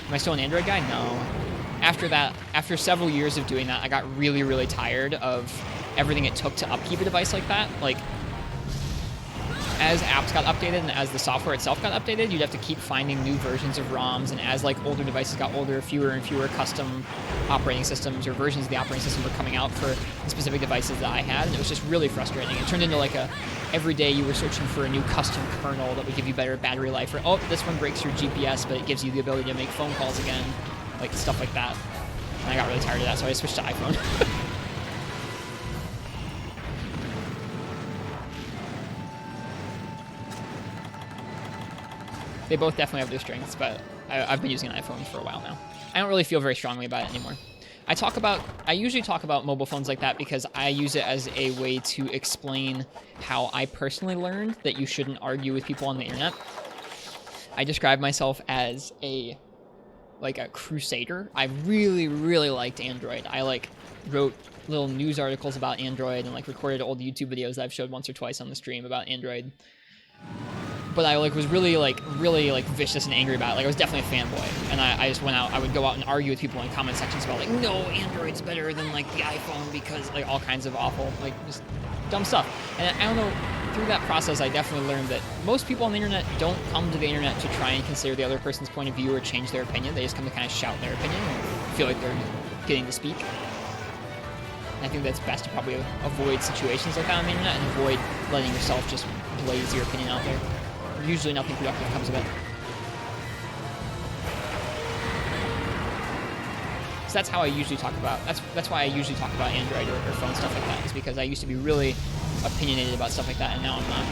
Am I still an Android guy? No. After that, after several years of doing that, I got really, really tired of everything it took to upkeep a device like that. Like, as apps got updated and as the software itself got updated, you'd have to keep finding new versions of ROMs, and as like older devices got older, fewer and fewer custom operating systems or versions of the operating system were coming out for the specific devices that I had, and it was just really frustrating. It turned into like every day you were searching for a new custom kernel that would give you better battery life, or oh, this one breaks your GPS, but it gives you the ability to make phone calls again, like stuff like that. And I got really tired of that, so I switched to iPhone. They both definitely have their strengths, but I've been using an iPhone for a while now. I don't really feel very strongly about it anymore. I usually talk about mobile phones like that because I use it as a way to explain how I personally learned that you shouldn't argue with people on the internet. I describe myself as a crusader. I really, really liked Android. I wrote little news articles about Android and recorded old YouTube videos that I've showed once or twice on the stream about Android. But I was really vicious and angry about it. I was definitely a fanboy, and I just went out. I would go out and argue with people in comment sections about no, Android's better than the iPhone because all kinds of awful just dumb stuff. And I don't know. Through that process, I definitely learned that most people on the internet don't come to the internet to try and consider the other person's point of view or change their opinion. They just come to kind of shout their opinion and feel like they're getting to speak. And I think that's best to probably avoid situations like that on the internet and avoid letting yourself just blaze your opinion out there. Usually nothing productive comes of it. So that's how I usually talk about, that's why I usually talk about Android or phone stuff like that, is because I used to be really opinionated about stuff like that, and now I'm not.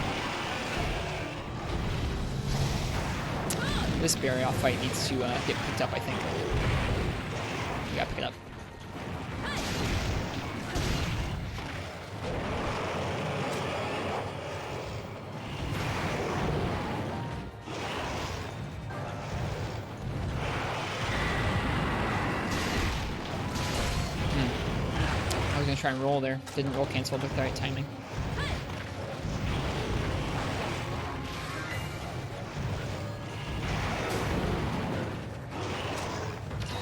This Barioth fight needs to get picked up, I think. We gotta pick it up. Try and roll there. Didn't roll cancel with the right timing.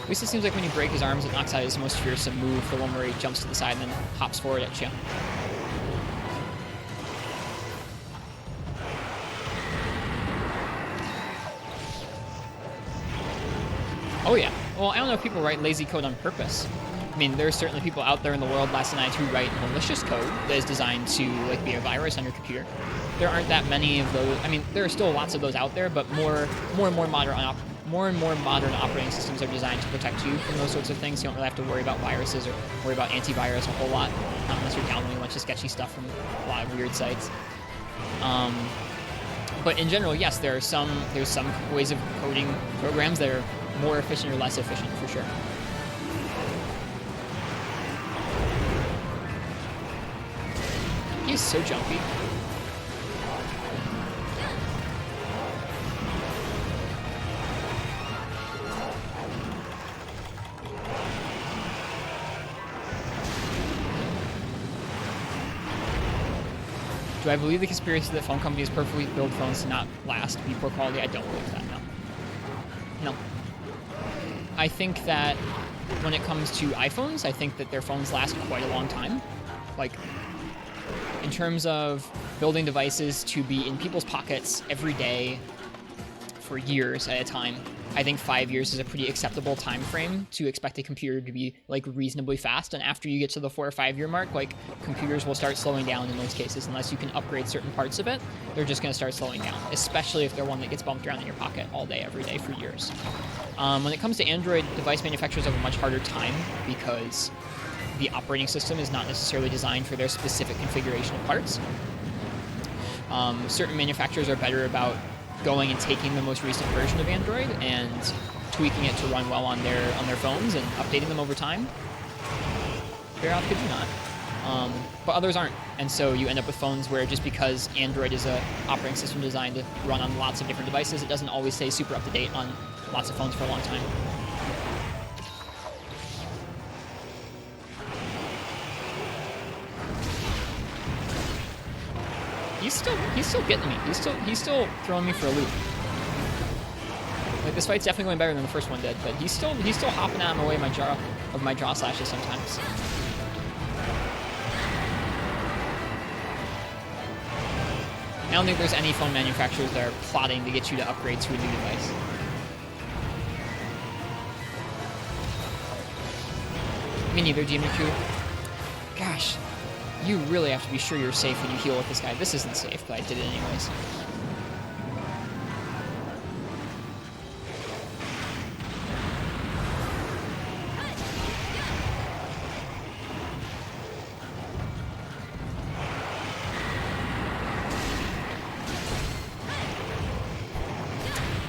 At least it seems like when you break his arms, it knocks out his most fearsome move, the one where he jumps to the side and then hops forward at you. Oh yeah. Well, I don't know if people write lazy code on purpose. mean, there are certainly people out there in the world last night who write malicious code that is designed to like be a virus on your computer. There aren't that many of those. I mean, there are still lots of those out there, but more and more modern operating systems are designed to protect you from those sorts of things. You don't really have to worry about viruses or worry about antivirus a whole lot, not unless you're downloading a bunch of sketchy stuff from a lot of weird sites. But in general, yes, there's some ways of coding programs that are more efficient or less efficient, for sure. He's so jumpy. Do I believe the conspiracy that phone companies perfectly build phones to not last, be poor quality? I don't believe that, no. No. I think that when it comes to iPhones, I think that their phones last quite a long time. Like, in terms of building devices to be in people's pockets every day for years at a time, I think 5 years is a pretty acceptable time frame to expect a computer to be like reasonably fast. And after you get to the 4 or 5 year mark, like computers will start slowing down in most cases unless you can upgrade certain parts of it. They're just going to start slowing down, especially if they're one that gets bumped around in your pocket all day, every day for years. When it comes to Android, device manufacturers have a much harder time because the operating system is not necessarily designed for their specific configuration of parts. Certain manufacturers are better about going and taking the most recent version of Android and tweaking it to run well on their phones and updating them over time. Very often do not. But others aren't. And so you end up with phones where just because Android is a operating system designed to run on lots of different devices, it doesn't always stay super up to date on lots of phones for a long time. He's still getting me. He's still throwing me for a loop. Like, this fight's definitely going better than the first one did, but he's still hopping out of my way of my draw slashes sometimes. I don't think there's any phone manufacturers that are plotting to get you to upgrade to a new device. Me neither, GMQ. Gosh. You really have to be sure you're safe when you heal with this guy. This isn't safe, but I did it anyways.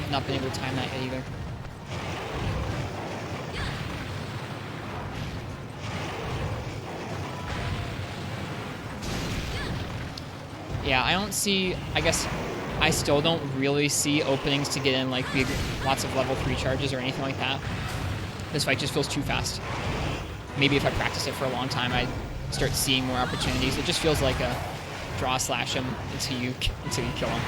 I've not been able to time that yet either. Yeah, I don't see, I guess, I still don't really see openings to get in, like, lots of level 3 charges or anything like that. This fight just feels too fast. Maybe if I practice it for a long time, I'd start seeing more opportunities. It just feels like a draw slash him until you kill him.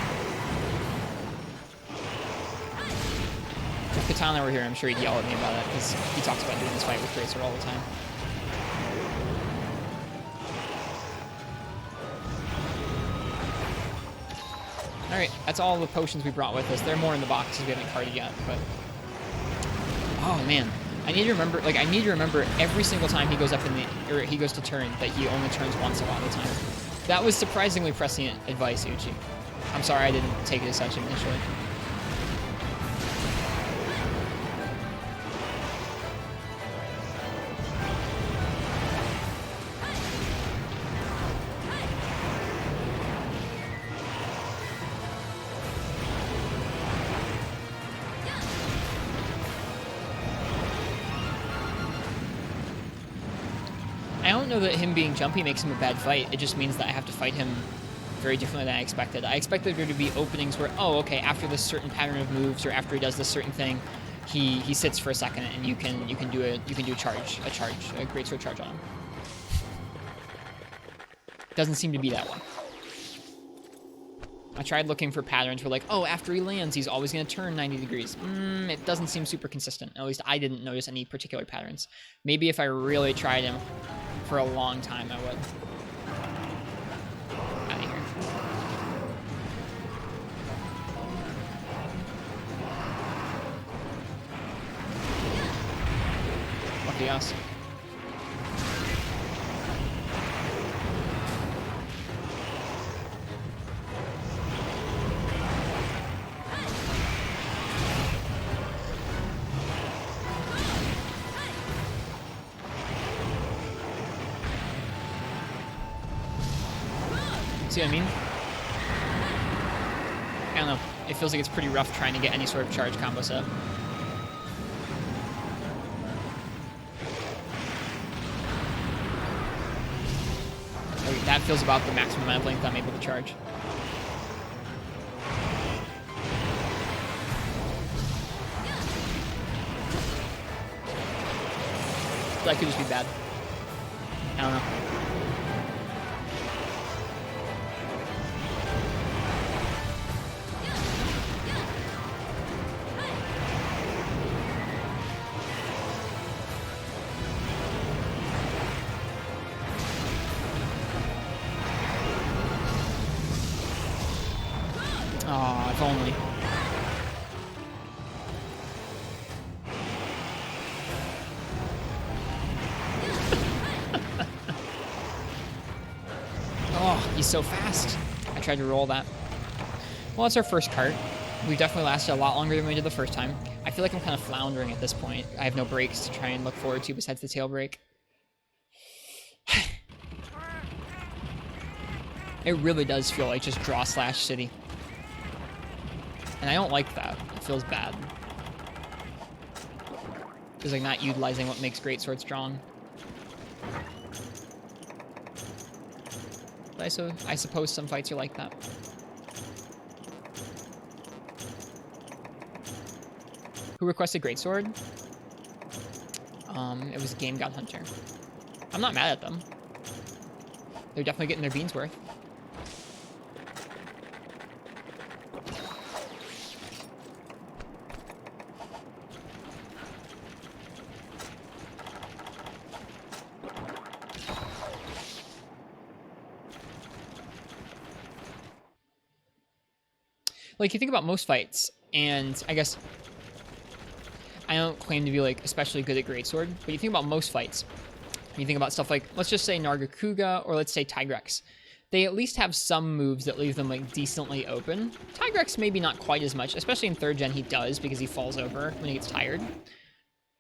If Katana were here, I'm sure he'd yell at me about it, because he talks about doing this fight with Tracer all the time. Alright, that's all the potions we brought with us. There are more in the boxes we haven't carded yet, but... Oh, man. I need to remember every single time he goes up he goes to turn, that he only turns once a lot of the time. That was surprisingly prescient advice, Uchi. I'm sorry I didn't take it as such initially. I don't know that him being jumpy makes him a bad fight. It just means that I have to fight him very differently than I expected. I expected there to be openings where, oh, okay, after this certain pattern of moves or after he does this certain thing, he sits for a second and you can do a greatsword charge on him. Doesn't seem to be that one. I tried looking for patterns where, like, oh, after he lands, he's always going to turn 90 degrees. It doesn't seem super consistent. At least I didn't notice any particular patterns. Maybe if I really tried him for a long time, I would. Out of here. Lucky us. See what I mean? I don't know. It feels like it's pretty rough trying to get any sort of charge combo set up. Okay, that feels about the maximum amount of length I'm able to charge. That could just be bad. I don't know. Aw, if only. Oh, he's so fast. I tried to roll that. Well, it's our first cart. We've definitely lasted a lot longer than we did the first time. I feel like I'm kind of floundering at this point. I have no brakes to try and look forward to besides the tail brake. It really does feel like just draw slash city. And I don't like that. It feels bad. It's like not utilizing what makes greatsword strong. But I suppose some fights are like that. Who requested greatsword? It was Game God Hunter. I'm not mad at them. They're definitely getting their beans worth. Like, you think about most fights, and I guess I don't claim to be, like, especially good at greatsword, but you think about most fights, you think about stuff like, let's just say Nargacuga, or let's say Tigrex. They at least have some moves that leave them, like, decently open. Tigrex maybe not quite as much, especially in 3rd gen he does, because he falls over when he gets tired.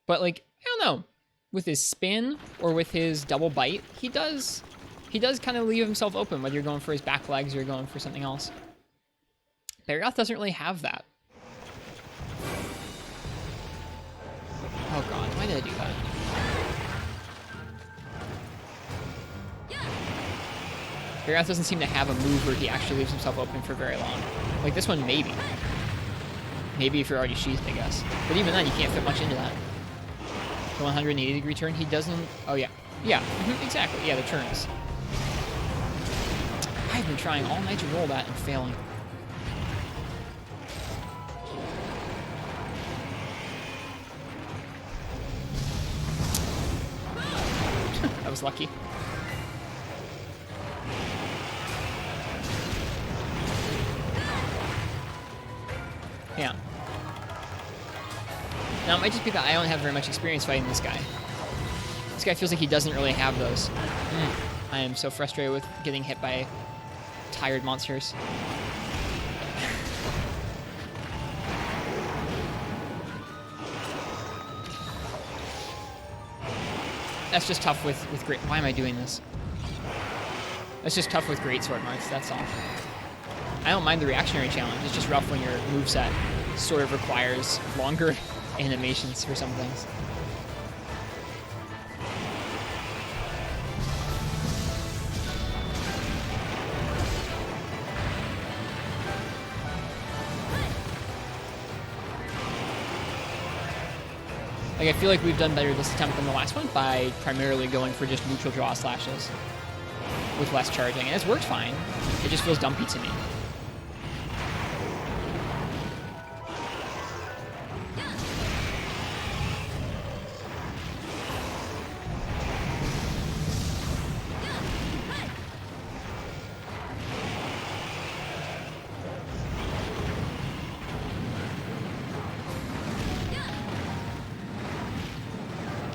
But, like, I don't know, with his spin, or with his double bite, he does kind of leave himself open, whether you're going for his back legs or you're going for something else. Barioth doesn't really have that. Oh god, why did I do that? Barioth doesn't seem to have a move where he actually leaves himself open for very long. Like this one, maybe. Maybe if you're already sheathed, I guess. But even then, you can't fit much into that. The 180-degree turn, he doesn't... Oh, yeah. Yeah, exactly. Yeah, the turns. I've been trying all night to roll that and failing. That was lucky. Yeah. Now, it might just be that I don't have very much experience fighting this guy. This guy feels like he doesn't really have those. I am so frustrated with getting hit by tired monsters. That's just tough with great... Why am I doing this? That's just tough with great sword marks, that's all. I don't mind the reactionary challenge. It's just rough when your moveset sort of requires longer animations for some things. Like, I feel like we've done better this attempt than the last one by primarily going for just neutral draw slashes with less charging, and it's worked fine. It just feels dumpy to me.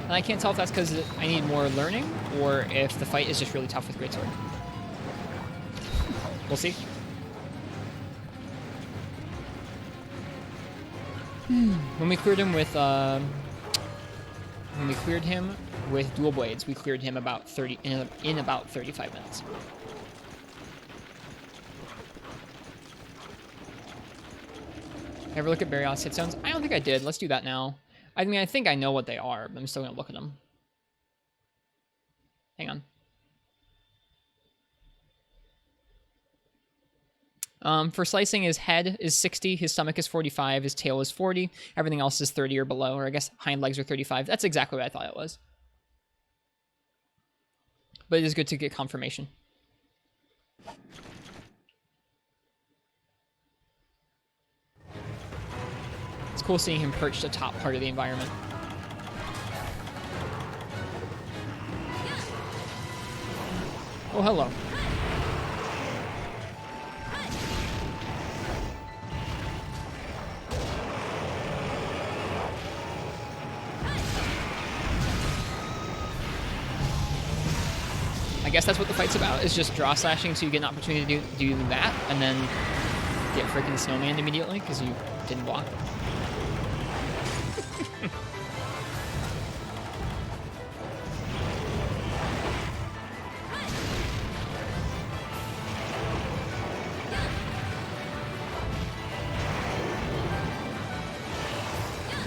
And I can't tell if that's because I need more learning, or if the fight is just really tough with greatsword. We'll see. When we cleared him with dual blades, we cleared him about 30 in about 35 minutes. Ever look at Barriott's hit zones? I don't think I did. Let's do that now. I mean, I think I know what they are, but I'm still going to look at them. Hang on. For slicing, his head is 60, his stomach is 45, his tail is 40, everything else is 30 or below, or I guess hind legs are 35. That's exactly what I thought it was. But it is good to get confirmation. It's cool seeing him perched atop part of the environment. Oh, hello. I guess that's what the fight's about, is just draw slashing so you get an opportunity to do that, and then get freaking snowman immediately, because you didn't block.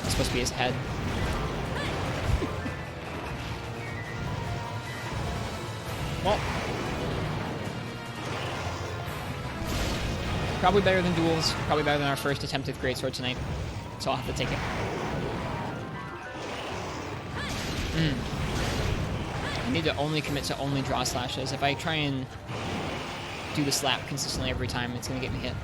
It's supposed to be his head. Well, probably better than duels, probably better than our first attempt at Greatsword tonight, so I'll have to take it. I need to only commit to only draw slashes. If I try and do the slap consistently every time, it's going to get me hit.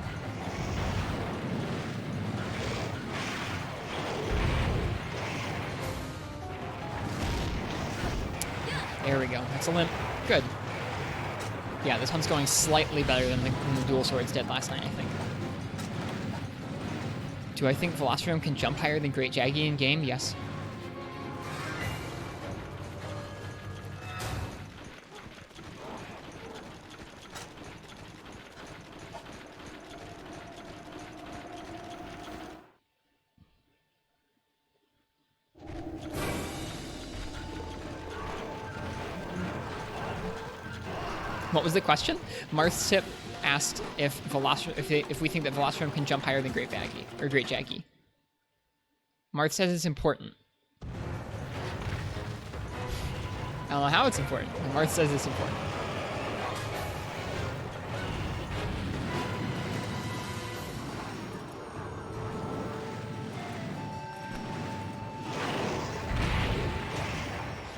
There we go. That's a limp. Good. Yeah, this one's going slightly better than the dual swords did last night, I think. Do I think Velociraptor can jump higher than Great Jaggy in game? Yes. What was the question? Marth's tip asked if we think that Velociraptor can jump higher than Great Jaggy. Marth says it's important. I don't know how it's important, but Marth says it's important.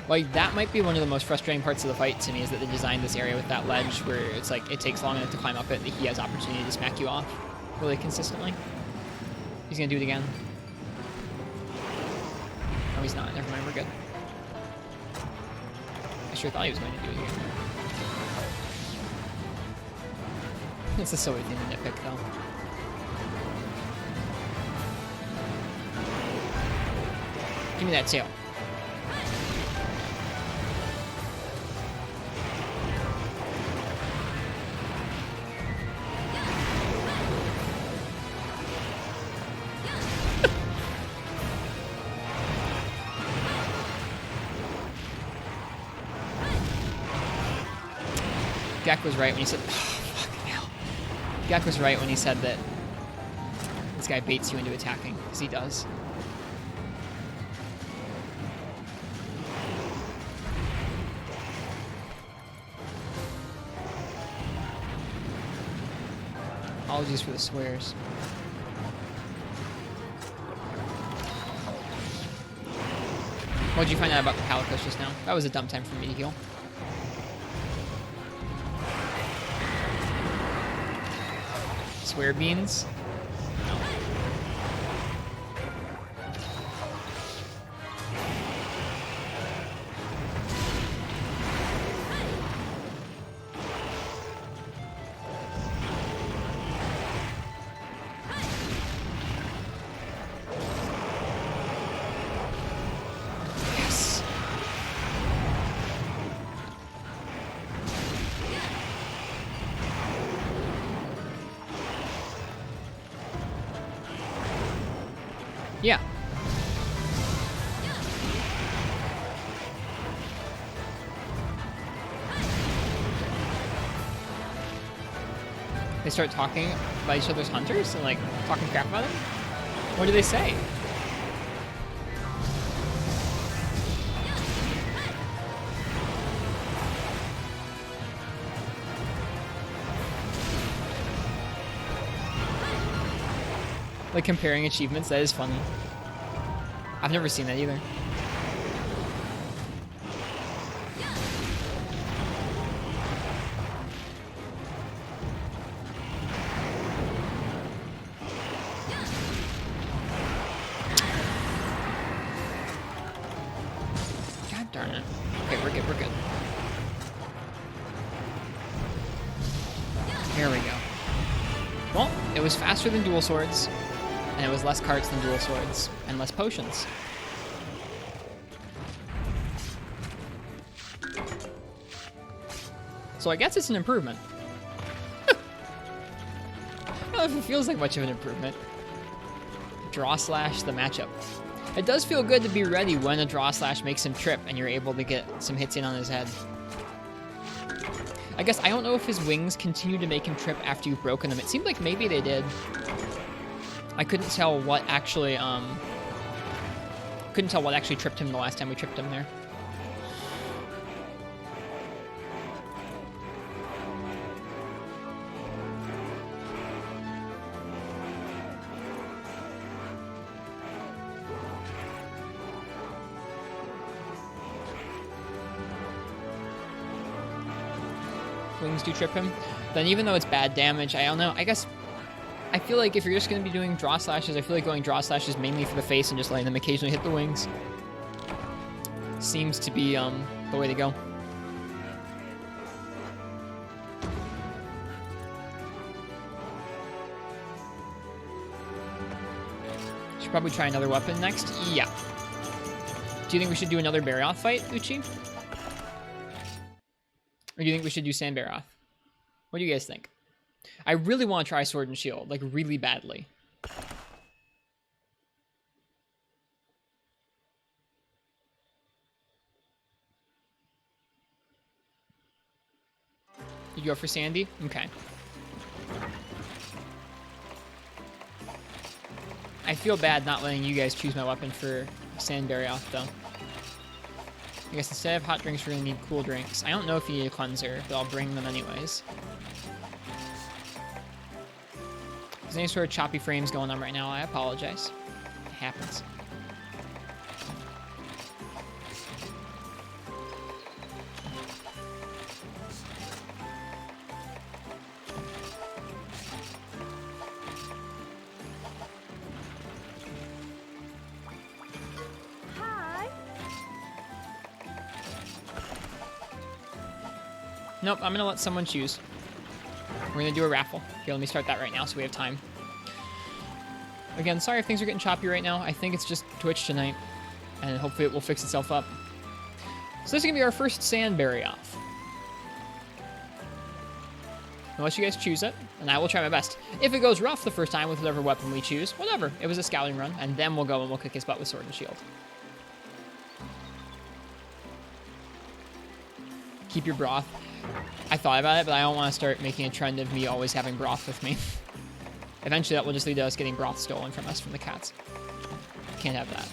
Like, that might be one of the most frustrating parts of the fight to me, is that they designed this area with that ledge where it's like it takes long enough to climb up it that he has opportunity to smack you off really consistently. He's gonna do it again. No, he's not. Never mind, we're good. I sure thought he was going to do it again. It's a silly thing to nitpick, though. Give me that tail. Gek was right when he said, oh, fucking hell. Gek was right when he said that this guy baits you into attacking, because he does. Apologies for the swears. What did you find out about the Calicos just now? That was a dumb time for me to heal. Swear beans? No. Yes. Yeah. They start talking about each other's hunters and like talking crap about them. What do they say? Like comparing achievements, that is funny. I've never seen that either. God darn it. Okay, we're good, we're good. There we go. Well, it was faster than dual swords. And it was less carts than dual swords, and less potions. So I guess it's an improvement. I don't know if it feels like much of an improvement. Draw slash the matchup. It does feel good to be ready when a draw slash makes him trip and you're able to get some hits in on his head. I guess I don't know if his wings continue to make him trip after you've broken them. It seemed like maybe they did. I couldn't tell what actually tripped him the last time we tripped him there. Wings do trip him. Then even though it's bad damage, I don't know. I guess I feel like if you're just going to be doing draw slashes, I feel like going draw slashes mainly for the face and just letting them occasionally hit the wings seems to be the way to go. Should probably try another weapon next. Yeah. Do you think we should do another Barioth fight, Uchi? Or do you think we should do Sand Barioth? What do you guys think? I really want to try Sword and Shield, like really badly. You go for Sandy? Okay. I feel bad not letting you guys choose my weapon for Sand Barioth, though. I guess instead of hot drinks, we're going to need cool drinks. I don't know if you need a cleanser, but I'll bring them anyways. There's any sort of choppy frames going on right now, I apologize. It happens. Nope, I'm gonna let someone choose. We're gonna do a raffle. Here, let me start that right now so we have time. Again, sorry if things are getting choppy right now. I think it's just Twitch tonight, and hopefully it will fix itself up. So this is gonna be our first Sand Barioth. Unless you guys choose it, and I will try my best. If it goes rough the first time with whatever weapon we choose, whatever. It was a scouting run, and then we'll go and we'll kick his butt with Sword and Shield. Keep your broth. I thought about it, but I don't want to start making a trend of me always having broth with me. Eventually, that will just lead to us getting broth stolen from us from the cats. Can't have that.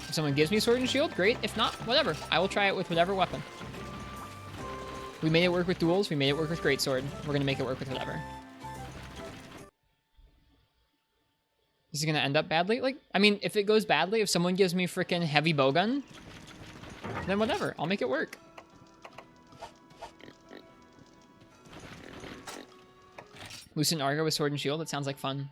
If someone gives me Sword and Shield, great. If not, whatever. I will try it with whatever weapon. We made it work with duels. We made it work with Greatsword. We're going to make it work with whatever. Is it going to end up badly? Like, I mean, if it goes badly, if someone gives me freaking heavy bowgun, then whatever. I'll make it work. Lucent Argo with Sword and Shield. That sounds like fun.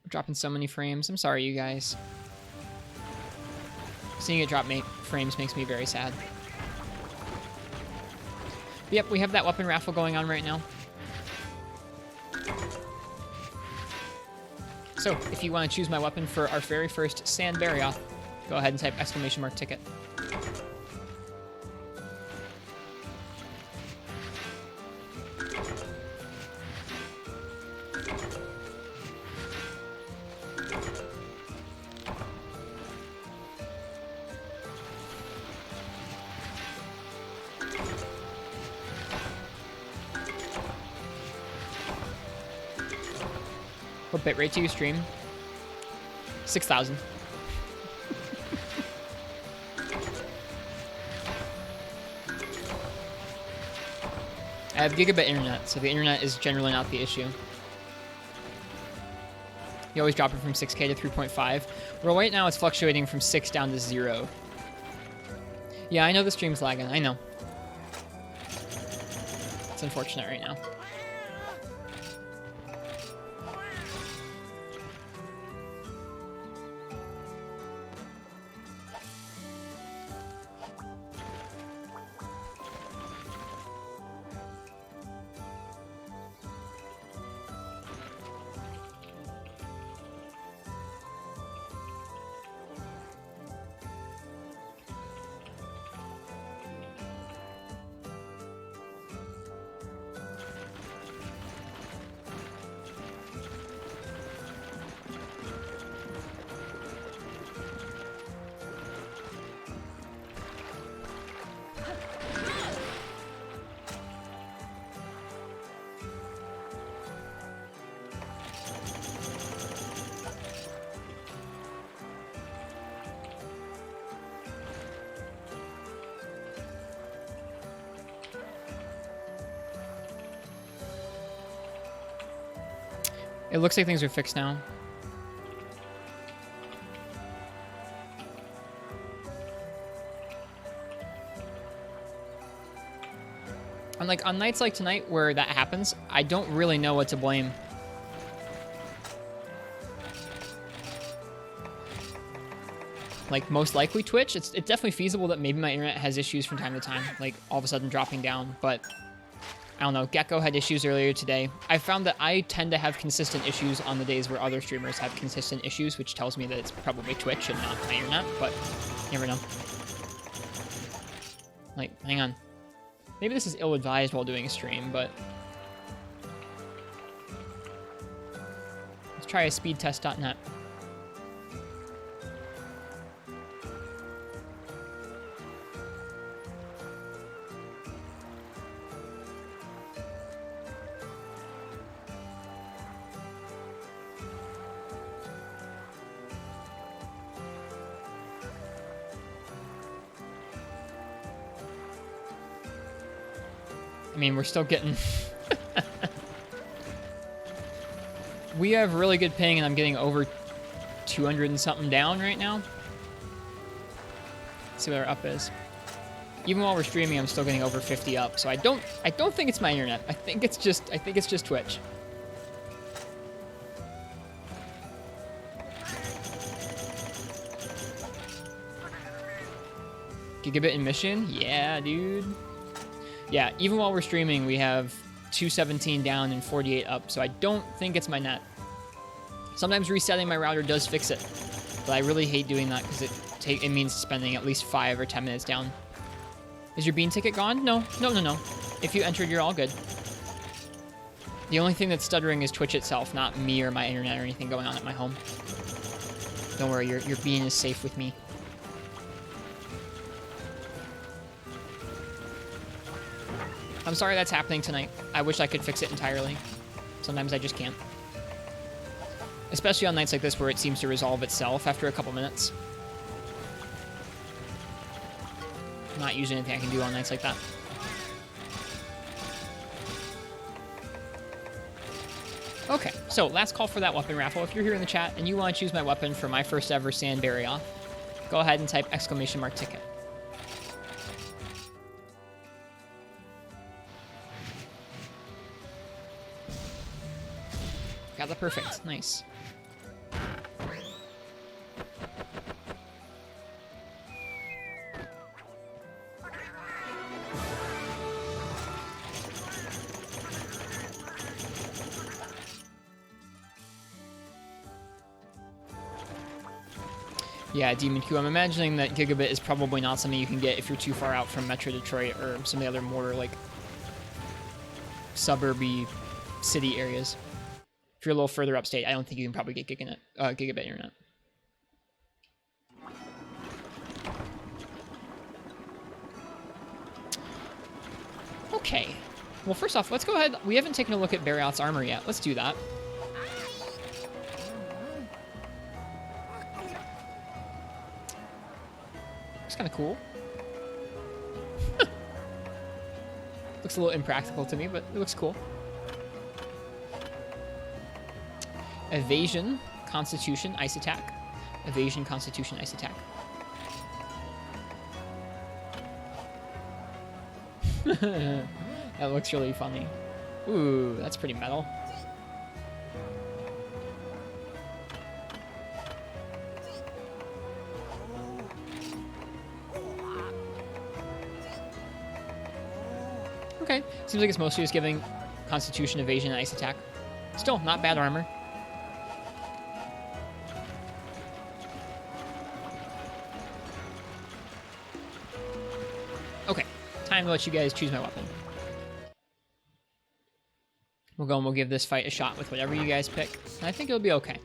We're dropping so many frames. I'm sorry, you guys. Seeing it drop frames makes me very sad. But yep, we have that weapon raffle going on right now. So, if you want to choose my weapon for our very first Sand Barioth, go ahead and type !ticket. What bitrate do you stream? 6,000. I have gigabit internet, so the internet is generally not the issue. You always drop it from 6K to 3.5. Well, right now it's fluctuating from 6 down to 0. Yeah, I know the stream's lagging. I know. It's unfortunate right now. It looks like things are fixed now. And like on nights like tonight where that happens, I don't really know what to blame. Like most likely Twitch. It's definitely feasible that maybe my internet has issues from time to time, like all of a sudden dropping down, but I don't know. Gecko had issues earlier today. I found that I tend to have consistent issues on the days where other streamers have consistent issues, which tells me that it's probably Twitch and not my internet, but you never know. Like, hang on. Maybe this is ill-advised while doing a stream, but let's try a speedtest.net. I mean, we're still getting... We have really good ping, and I'm getting over 200 and something down right now. Let's see what our up is. Even while we're streaming, I'm still getting over 50 up, so I don't think it's my internet. I think it's just Twitch. Gigabit in mission? Yeah, dude. Yeah, even while we're streaming, we have 217 down and 48 up, so I don't think it's my net. Sometimes resetting my router does fix it, but I really hate doing that because it means spending at least 5 or 10 minutes down. Is your bean ticket gone? No. If you entered, you're all good. The only thing that's stuttering is Twitch itself, not me or my internet or anything going on at my home. Don't worry, your bean is safe with me. I'm sorry that's happening tonight. I wish I could fix it entirely. Sometimes I just can't. Especially on nights like this where it seems to resolve itself after a couple minutes. Not usually anything I can do on nights like that. Okay, so last call for that weapon raffle. If you're here in the chat and you want to choose my weapon for my first ever sand bury-off, go ahead and type !ticket. Got the perfect. Nice. Yeah, Demon Q, I'm imagining that gigabit is probably not something you can get if you're too far out from Metro Detroit or some of the other more, like, suburby city areas. If you're a little further upstate, I don't think you can probably get gigabit internet. Okay. Well, first off, let's go ahead. We haven't taken a look at Barriot's armor yet. Let's do that. It's kind of cool. Looks a little impractical to me, but it looks cool. Evasion, Constitution, Ice Attack. Evasion, Constitution, Ice Attack. That looks really funny. Ooh, that's pretty metal. Okay, seems like it's mostly just giving Constitution, Evasion, and Ice Attack. Still, not bad armor. Okay, time to let you guys choose my weapon. We'll go and we'll give this fight a shot with whatever you guys pick. And I think it'll be okay.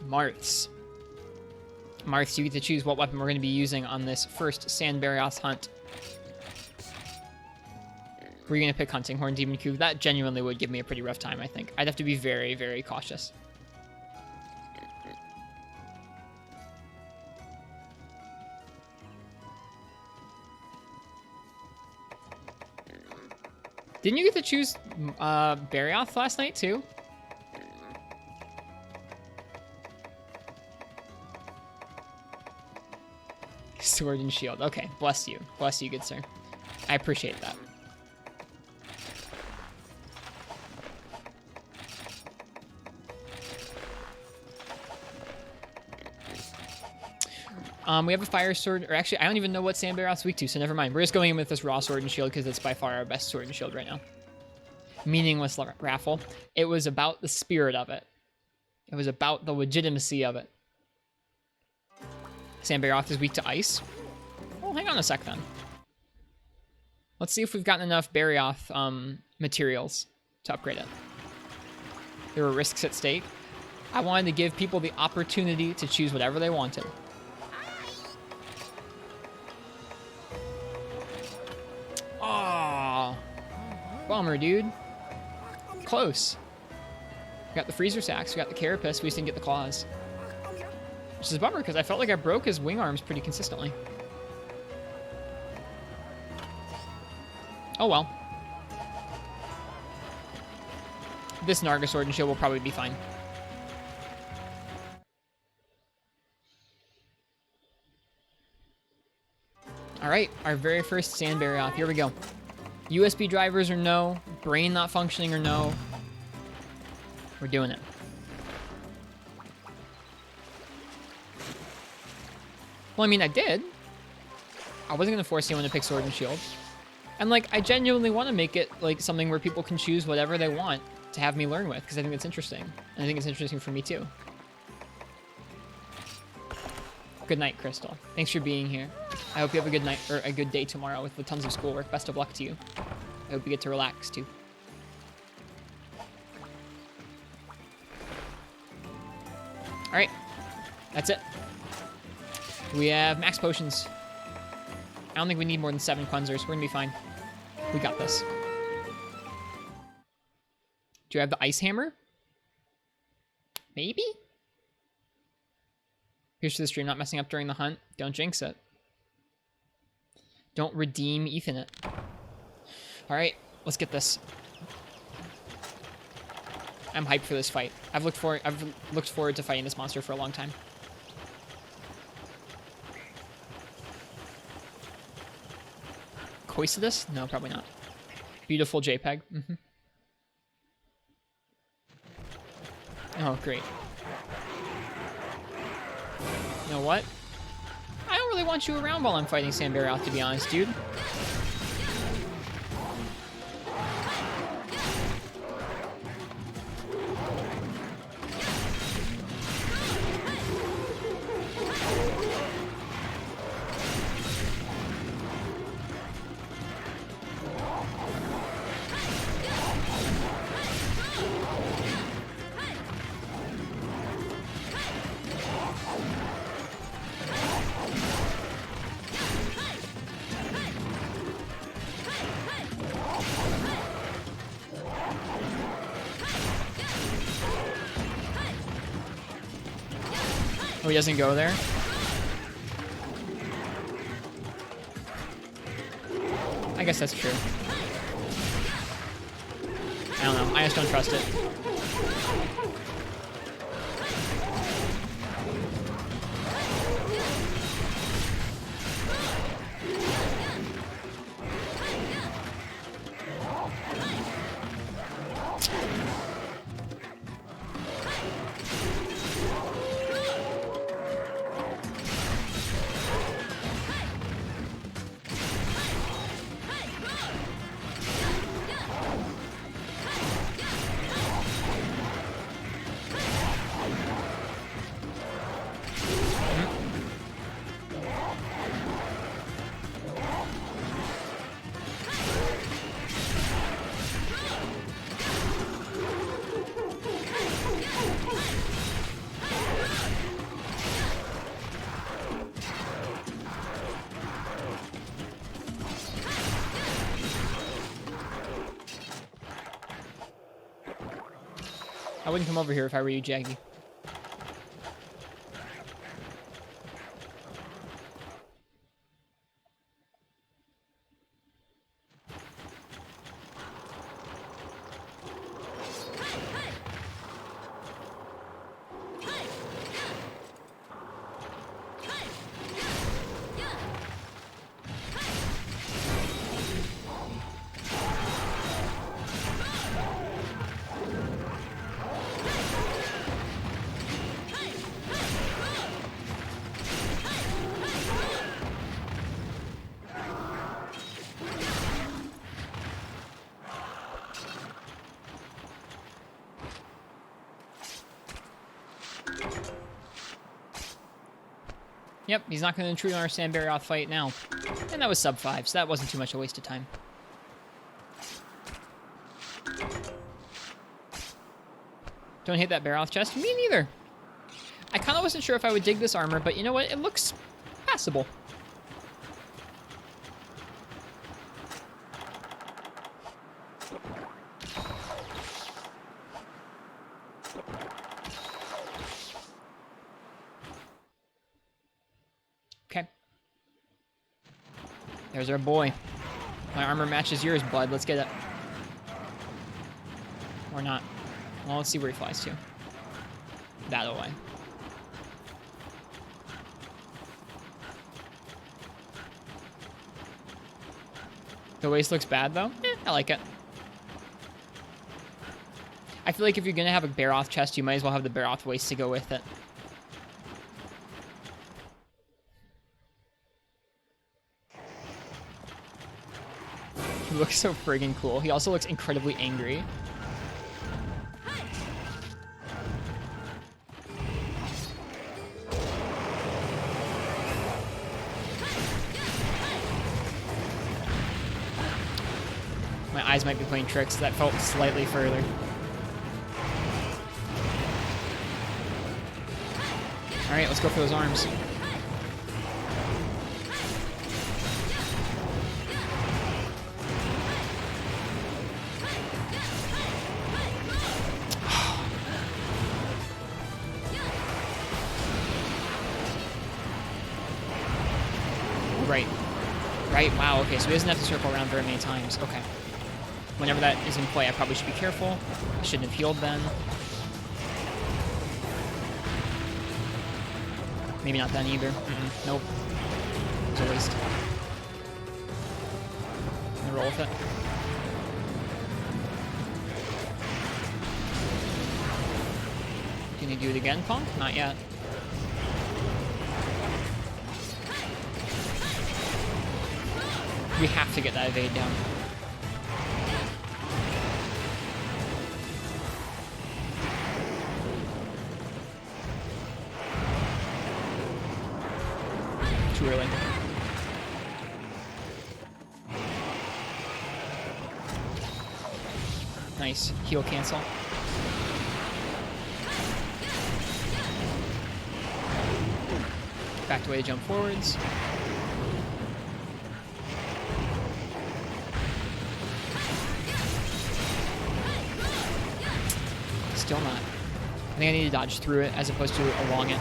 Marths. Marths, you get to choose what weapon we're going to be using on this first Sandbarioth hunt. We're going to pick Hunting Horn Demon Cube. That genuinely would give me a pretty rough time, I think. I'd have to be very, very cautious. Didn't you get to choose Barioth last night, too? Sword and shield. Okay, bless you. Bless you, good sir. I appreciate that. We have a fire sword, or actually, I don't even know what Sandbarioth's weak to, so never mind. We're just going in with this raw sword and shield because it's by far our best sword and shield right now. Meaningless raffle. It was about the spirit of it. It was about the legitimacy of it. Sandbarioth is weak to ice. Well, hang on a sec then. Let's see if we've gotten enough Barioth materials to upgrade it. There were risks at stake. I wanted to give people the opportunity to choose whatever they wanted. Aww. Bummer, dude. Close. We got the freezer sacks, we got the carapace, we just didn't get the claws. Which is a bummer, because I felt like I broke his wing arms pretty consistently. Oh well. This Narga Sword and Shield will probably be fine. Alright, our very first Sandbarioth. Here we go. USB drivers or no, brain not functioning or no. We're doing it. Well, I mean, I did. I wasn't going to force anyone to pick Sword and Shield. And, like, I genuinely want to make it, like, something where people can choose whatever they want to have me learn with, because I think it's interesting. And I think it's interesting for me, too. Good night, Crystal. Thanks for being here. I hope you have a good night, or a good day tomorrow with tons of schoolwork. Best of luck to you. I hope you get to relax, too. Alright. That's it. We have max potions. I don't think we need more than 7 cleansers. We're gonna be fine. We got this. Do you have the ice hammer? Maybe? Here's to the stream not messing up during the hunt. Don't jinx it. Don't redeem Ethan it. Alright, let's get this. I'm hyped for this fight. I've looked forward to fighting this monster for a long time. Coicidus? No, probably not. Beautiful JPEG. Mm-hmm. Oh, great. You know what? I don't really want you around while I'm fighting Sandbarioth, to be honest, dude. Oh, he doesn't go there? I guess that's true. I don't know. I just don't trust it. I wouldn't come over here if I were you, Jaggy. Yep, he's not going to intrude on our Sambarioth fight now. And that was sub 5, so that wasn't too much a waste of time. Don't hit that Barroth chest? Me neither. I kind of wasn't sure if I would dig this armor, but you know what? It looks passable. Okay. There's our boy. My armor matches yours, bud. Let's get it. Or not. Well, let's see where he flies to. That away. The waist looks bad, though. I like it. I feel like if you're going to have a Barroth chest, you might as well have the Barroth waist to go with it. He looks so friggin' cool. He also looks incredibly angry. My eyes might be playing tricks. That felt slightly further. Alright, let's go for those arms. Right. Right, wow, okay, so he doesn't have to circle around very many times. Okay. Whenever that is in play, I probably should be careful. I shouldn't have healed then. Maybe not then either. Nope. It was a waste. I'm gonna roll with it. Can you do it again, Punk? Not yet. We have to get that evade down. Too early. Nice. Heal cancel. Backed away to jump forwards. Still not. I think I need to dodge through it as opposed to along it.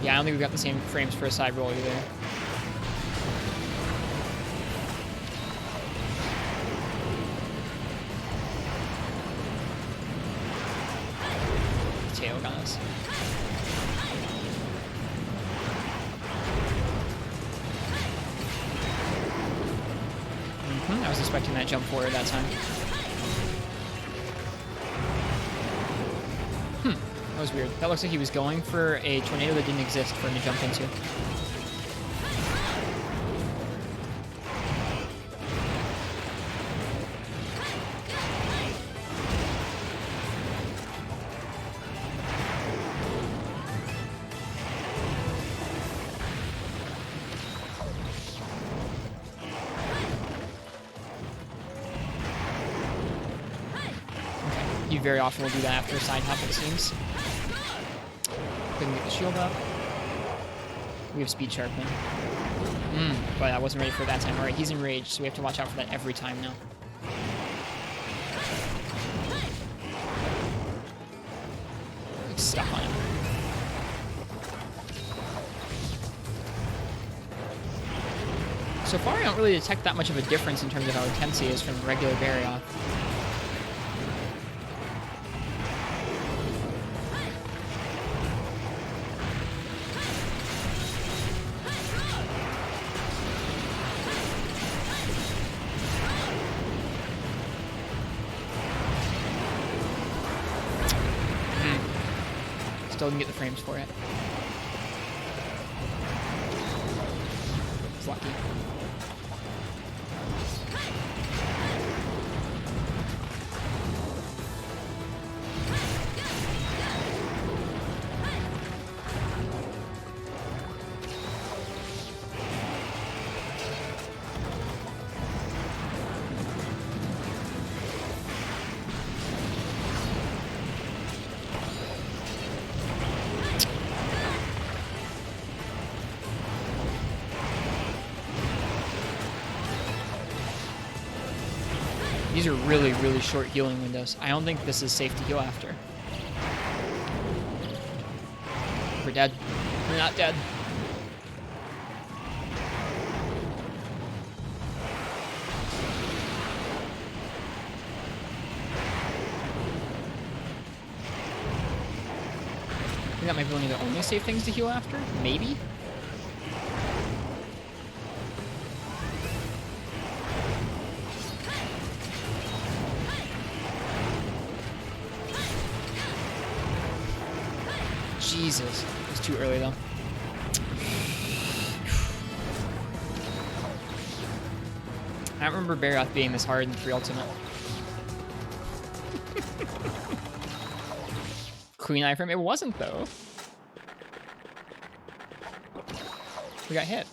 Yeah, I don't think we got the same frames for a side roll either. Tail got us. I was expecting that jump forward that time. That was weird. That looks like he was going for a tornado that didn't exist for him to jump into. You very often will do that after a side hop, it seems. Couldn't get the shield up. We have speed sharpen. But I wasn't ready for that time. Alright, he's enraged, so we have to watch out for that every time now. Like stuck on him. So far, I don't really detect that much of a difference in terms of how intense he is from regular Barrioth. Still didn't get the frames for it. It's lucky. These are really, really short healing windows. I don't think this is safe to heal after. We're dead. We're not dead. I think that might be one of the only safe things to heal after. Maybe? Jesus. It was too early, though. I don't remember Barrioth being this hard in 3 Ultimate. Queen Eye frame? It wasn't, though. We got hit.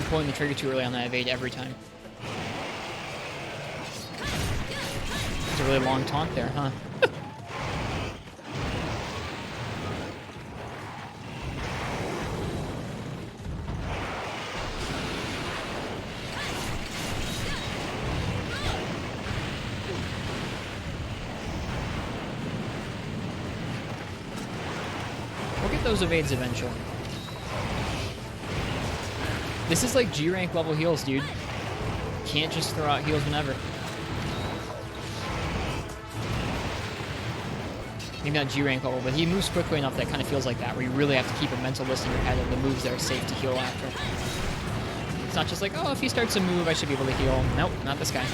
Pulling the trigger too early on that evade every time. It's a really long taunt there, huh? We'll get those evades eventually. This is like G rank level heals, dude. Can't just throw out heals whenever. Maybe not G rank level, but he moves quickly enough that it kind of feels like that, where you really have to keep a mental list in your head of the moves that are safe to heal after. It's not just like, oh, if he starts a move, I should be able to heal. Nope, not this guy.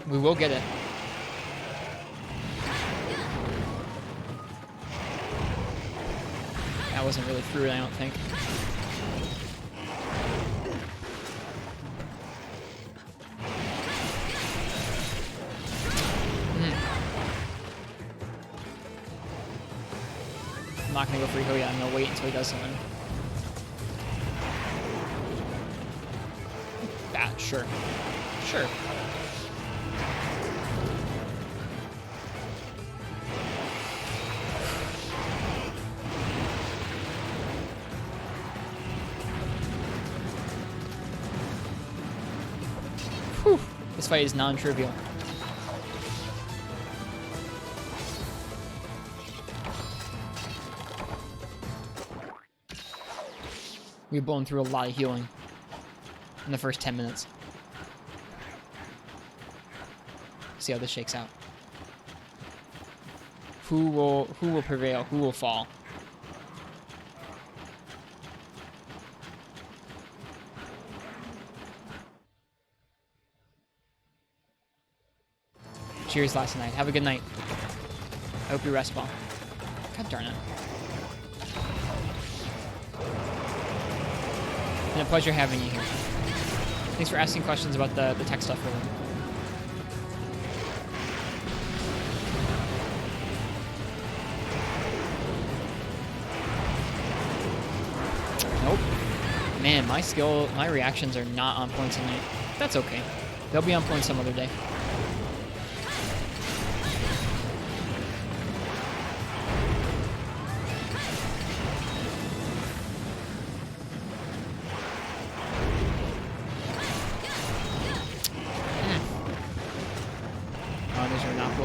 We will get it. That wasn't really through it, I don't think. I'm not gonna go for Rico yet. I'm gonna wait until he does something. That, sure. Sure. Whew. This fight is non-trivial. We've blown through a lot of healing in the first 10 minutes. See how this shakes out. Who will prevail? Who will fall? Cheers last night. Have a good night. I hope you rest well. God darn it. It's been a pleasure having you here. Thanks for asking questions about the tech stuff earlier. Nope. Man, my reactions are not on point tonight. That's okay. They'll be on point some other day.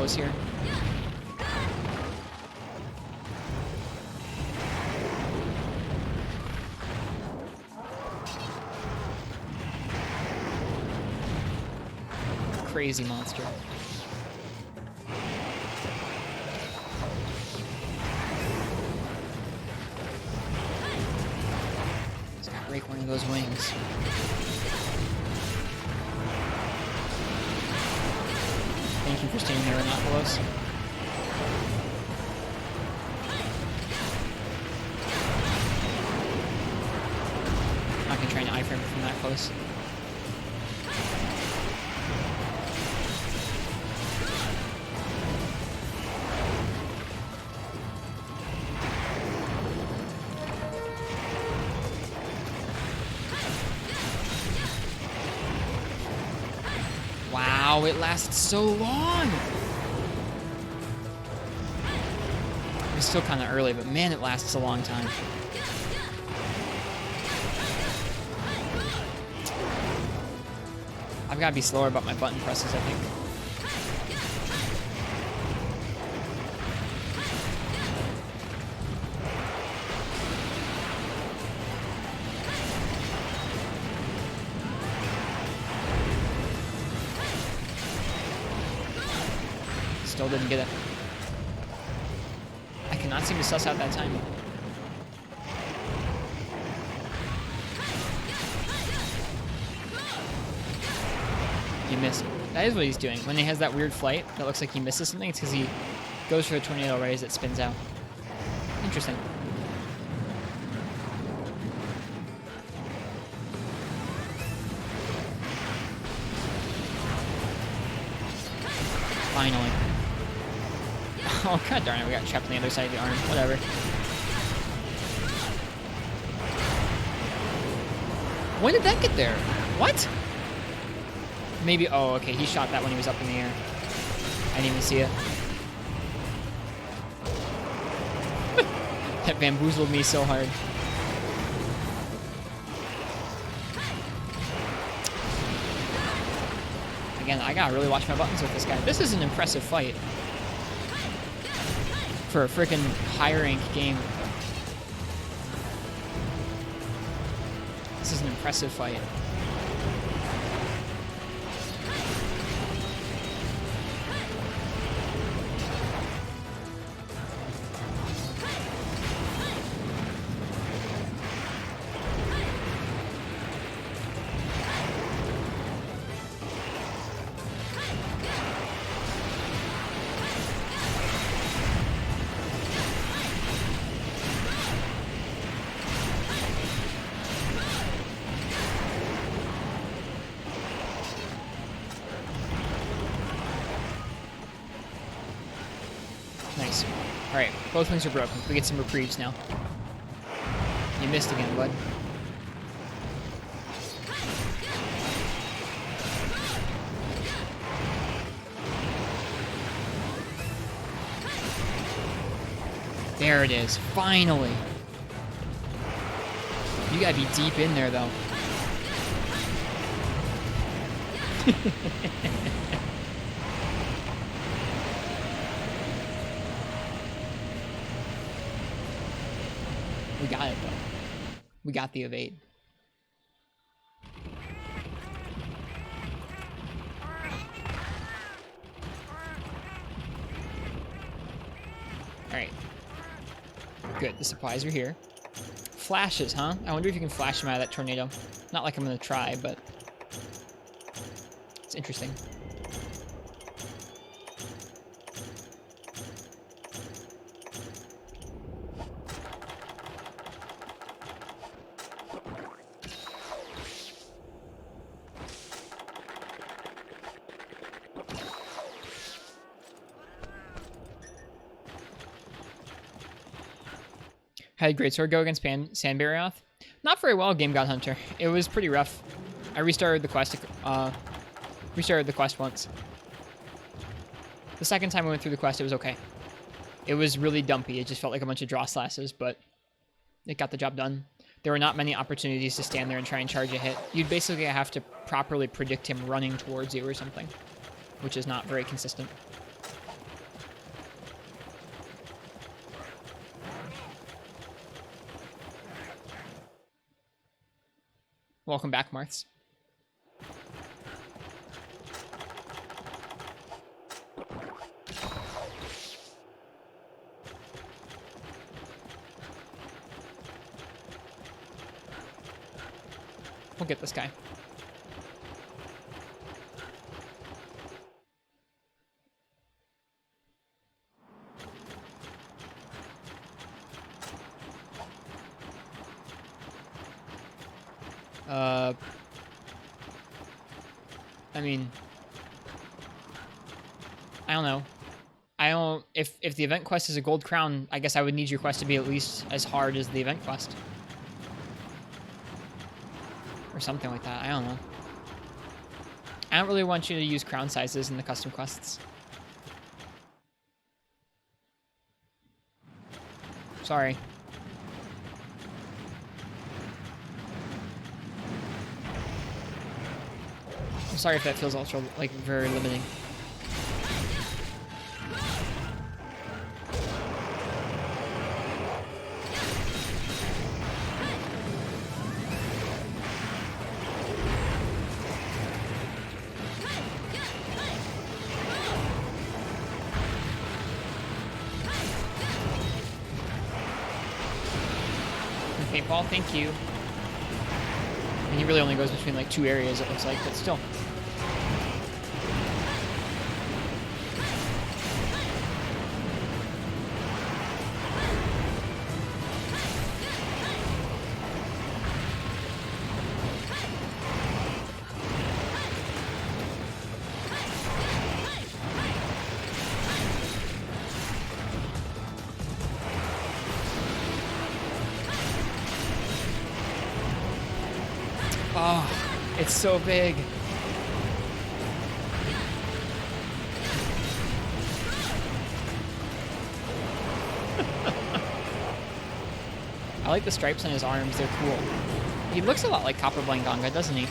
Here. Crazy monster. He's gotta break one of those wings. Thank you for staying there, Anopoulos. I'm not gonna try and iframe it from that close. Wow, it lasts so long! It's still kind of early, but man, it lasts a long time. I've got to be slower about my button presses, I think. Still didn't get it. I cannot seem to suss out that timing. You missed. That is what he's doing. When he has that weird flight that looks like he misses something, it's because he goes for a tornado right as it spins out. Interesting. Finally. Oh, god darn it, we got trapped on the other side of the arm. Whatever. When did that get there? What? Maybe, oh, okay, he shot that when he was up in the air. I didn't even see it. That bamboozled me so hard. Again, I gotta really watch my buttons with this guy. This is an impressive fight. For a freaking high rank game. This is an impressive fight. Nice. Alright, both wings are broken. We get some reprieves now. You missed again, bud. There it is. Finally. You gotta be deep in there, though. We got it, though. We got the evade. Alright. Good, the supplies are here. Flashes, huh? I wonder if you can flash them out of that tornado. Not like I'm gonna try, but... it's interesting. How did Greatsword go against Sandbarrioth? Not very well, Game God Hunter. It was pretty rough. I restarted the quest. Once. The second time I went through the quest, it was okay. It was really dumpy. It just felt like a bunch of draw slashes, but it got the job done. There were not many opportunities to stand there and try and charge a hit. You'd basically have to properly predict him running towards you or something, which is not very consistent. Welcome back, Marths. We'll get this guy. I mean, I don't know. If the event quest is a gold crown, I guess I would need your quest to be at least as hard as the event quest. Or something like that, I don't know. I don't really want you to use crown sizes in the custom quests. Sorry. I'm sorry if that feels ultra, like, very limiting. Paintball, thank you. And he really only goes between like 2 areas, it looks like, but still. Oh, it's so big. I like the stripes on his arms. They're cool. He looks a lot like Copper Blanganga, doesn't he?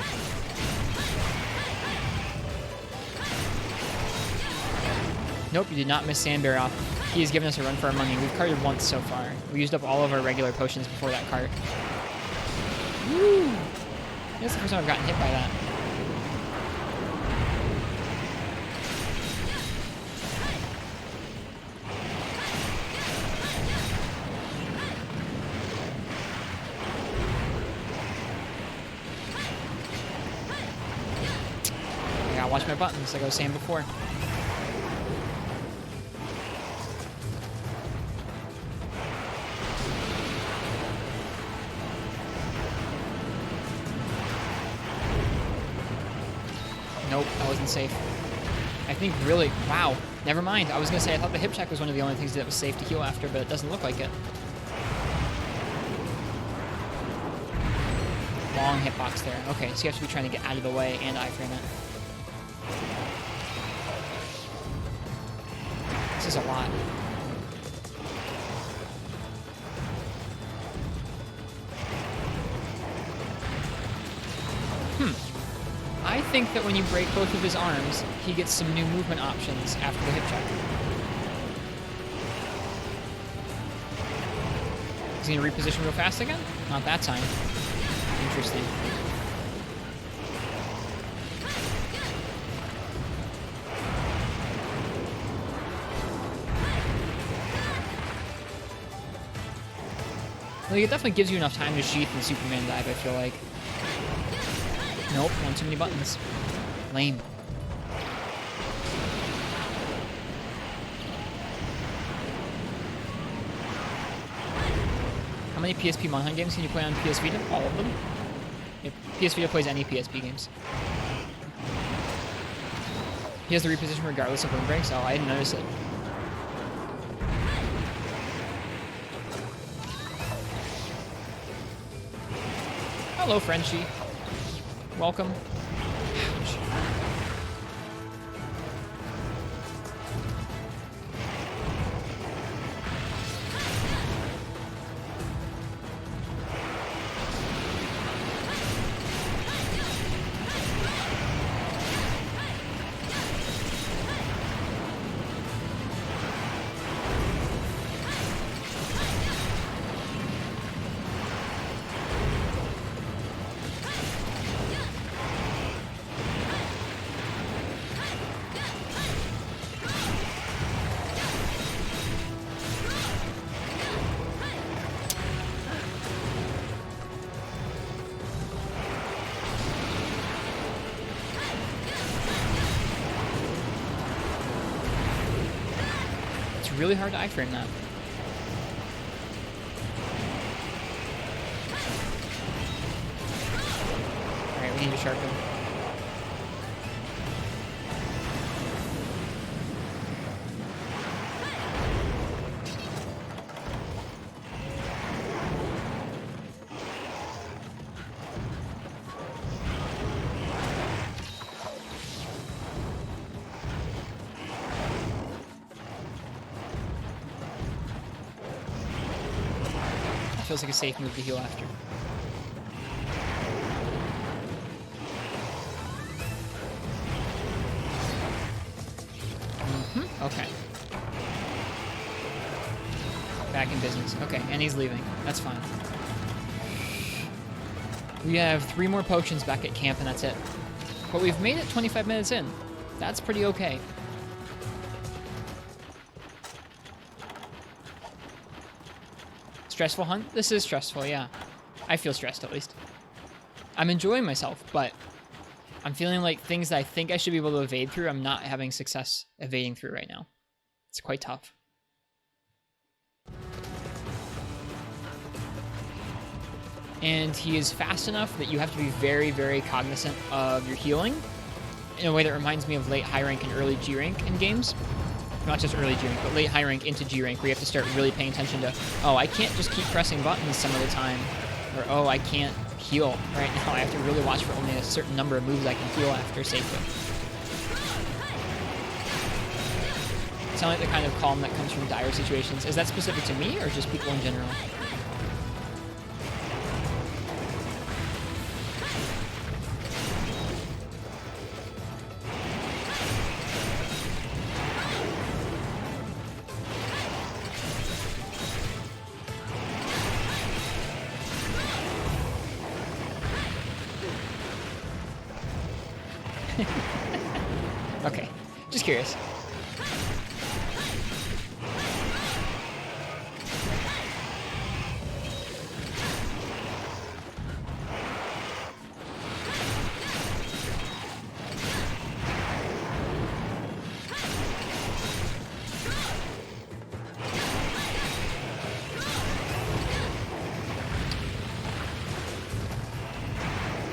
Nope, you did not miss Sandbear off. He has given us a run for our money. We've carted once so far. We used up all of our regular potions before that cart. Woo! That's the first time I've gotten hit by that. I gotta watch my buttons, like I was saying before. Nope, that wasn't safe. I think really, wow, never mind. I was gonna say, I thought the hip check was one of the only things that was safe to heal after, but it doesn't look like it. Long hitbox there. Okay, so you have to be trying to get out of the way and iframe it. This is a lot. I think that when you break both of his arms, he gets some new movement options after the hip check. Is he gonna reposition real fast again? Not that time. Interesting. Like, it definitely gives you enough time to sheath and Superman dive, I feel like. Nope, one too many buttons. Lame. How many PSP Monhan games can you play on PS Vita? All of them? Yeah, PS Vita plays any PSP games. He has the reposition regardless of wind breaks? Oh, I didn't notice it. Hello, Frenchie. Welcome. Ouch. Really hard to iframe that. Alright, we need to sharpen. Feels like a safe move to heal after. Okay. Back in business. Okay, and he's leaving. That's fine. We have 3 more potions back at camp, and that's it. But we've made it 25 minutes in. That's pretty okay. Stressful hunt? This is stressful, yeah. I feel stressed, at least. I'm enjoying myself, but I'm feeling like things that I think I should be able to evade through, I'm not having success evading through right now. It's quite tough. And he is fast enough that you have to be very, very cognizant of your healing in a way that reminds me of late high rank and early G rank in games. Not just early G rank, but late high rank into G rank, where you have to start really paying attention to, oh, I can't just keep pressing buttons some of the time, or oh, I can't heal right now. I have to really watch for only a certain number of moves I can heal after safely. Sound like the kind of calm that comes from dire situations. Is that specific to me or just people in general? Okay, just curious.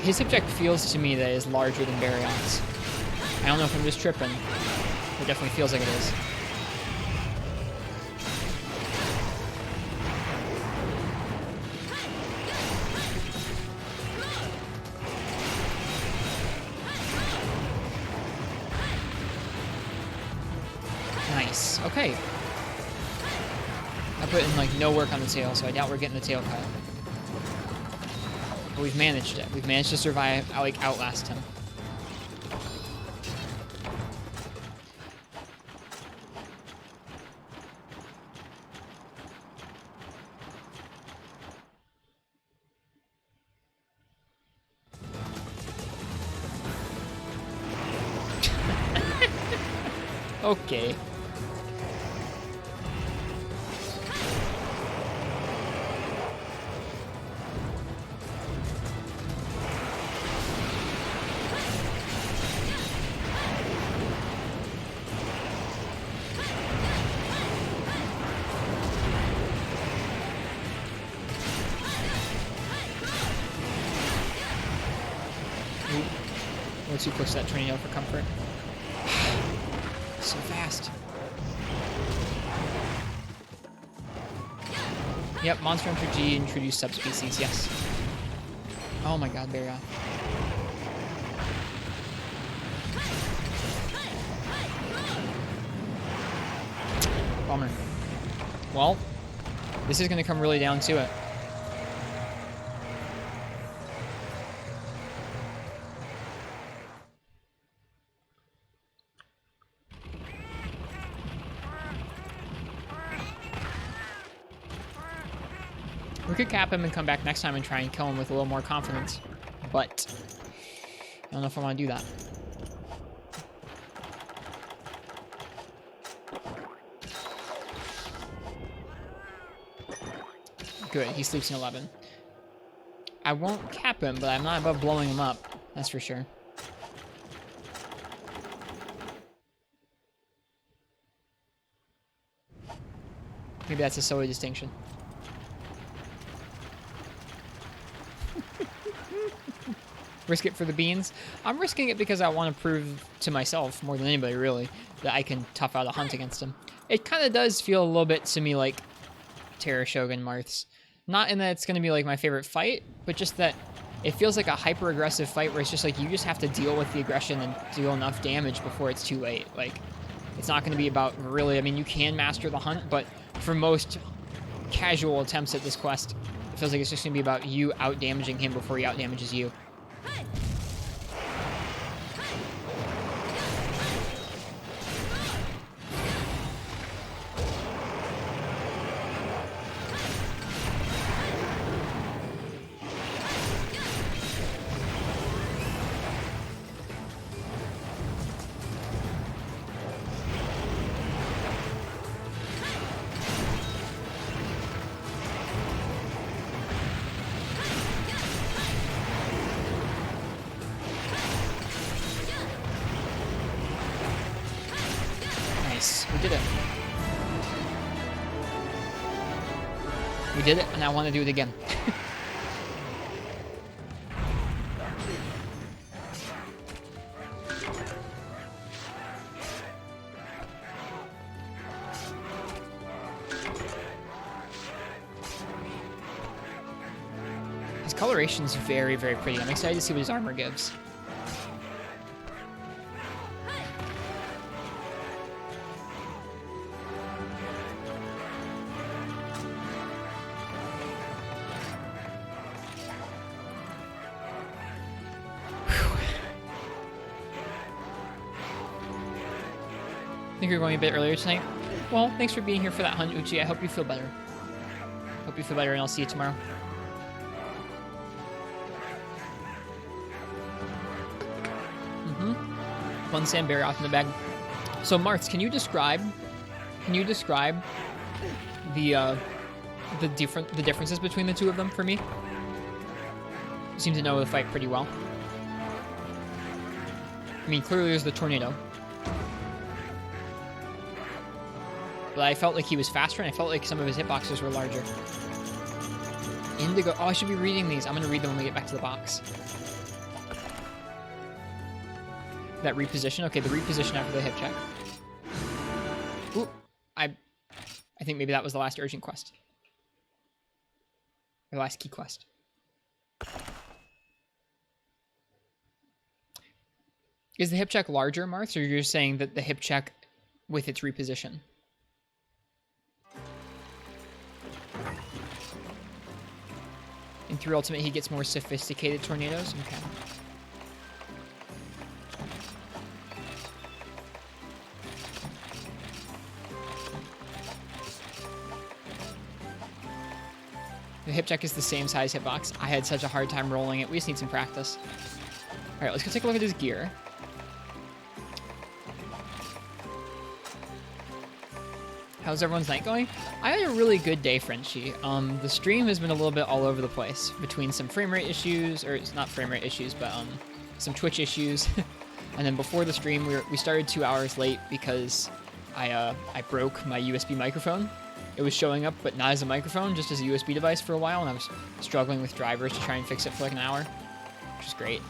His object feels to me that it is larger than Baryon's. I don't know if I'm just tripping. It definitely feels like it is. Nice. Okay. I put in like no work on the tail, so I doubt we're getting the tail cut. But we've managed it. We've managed to survive, like, outlast him. Okay. Once you push that tornado for comfort. So fast. Yep, Monster Hunter G introduced subspecies, yes. Oh my god, Baryon. Bummer. Well, this is gonna come really down to it. We could cap him and come back next time and try and kill him with a little more confidence, but I don't know if I want to do that. Good, he sleeps in 11. I won't cap him, but I'm not above blowing him up, that's for sure. Maybe that's a silly distinction. Risk it for the beans? I'm risking it because I want to prove to myself, more than anybody really, that I can tough out a hunt against him. It kind of does feel a little bit to me like Terra Shogun Marths. Not in that it's going to be like my favorite fight, but just that it feels like a hyper-aggressive fight where it's just like you just have to deal with the aggression and deal enough damage before it's too late. Like, it's not going to be about really, I mean, you can master the hunt, but for most casual attempts at this quest, it feels like it's just going to be about you out-damaging him before he out-damages you. We did it. We did it, and I want to do it again. coloration's very, very pretty. I'm excited to see what his armor gives. Think you're going a bit earlier tonight? Well, thanks for being here for that hunt, Uchi. I hope you feel better. Hope you feel better, and I'll see you tomorrow. One sandberry off in the bag. So, Martz, can you describe the differences between the two of them for me? You seem to know the fight pretty well. I mean, clearly there's the tornado. But I felt like he was faster, and I felt like some of his hitboxes were larger. Indigo. Oh, I should be reading these. I'm going to read them when we get back to the box. That reposition. Okay, the reposition after the hip check. Ooh, I think maybe that was the last urgent quest. Or the last key quest. Is the hip check larger, Marth, or you're just saying that the hip check with its reposition? In 3 Ultimate, he gets more sophisticated tornadoes? Okay. The hip check is the same size hitbox. I had such a hard time rolling it. We just need some practice. Alright, let's go take a look at his gear. How's everyone's night going? I had a really good day, Frenchie. The stream has been a little bit all over the place between some frame rate issues, or it's not frame rate issues, but some Twitch issues. And then before the stream, we started 2 hours late because I broke my USB microphone. It was showing up, but not as a microphone, just as a USB device for a while, and I was struggling with drivers to try and fix it for like an hour, which is great.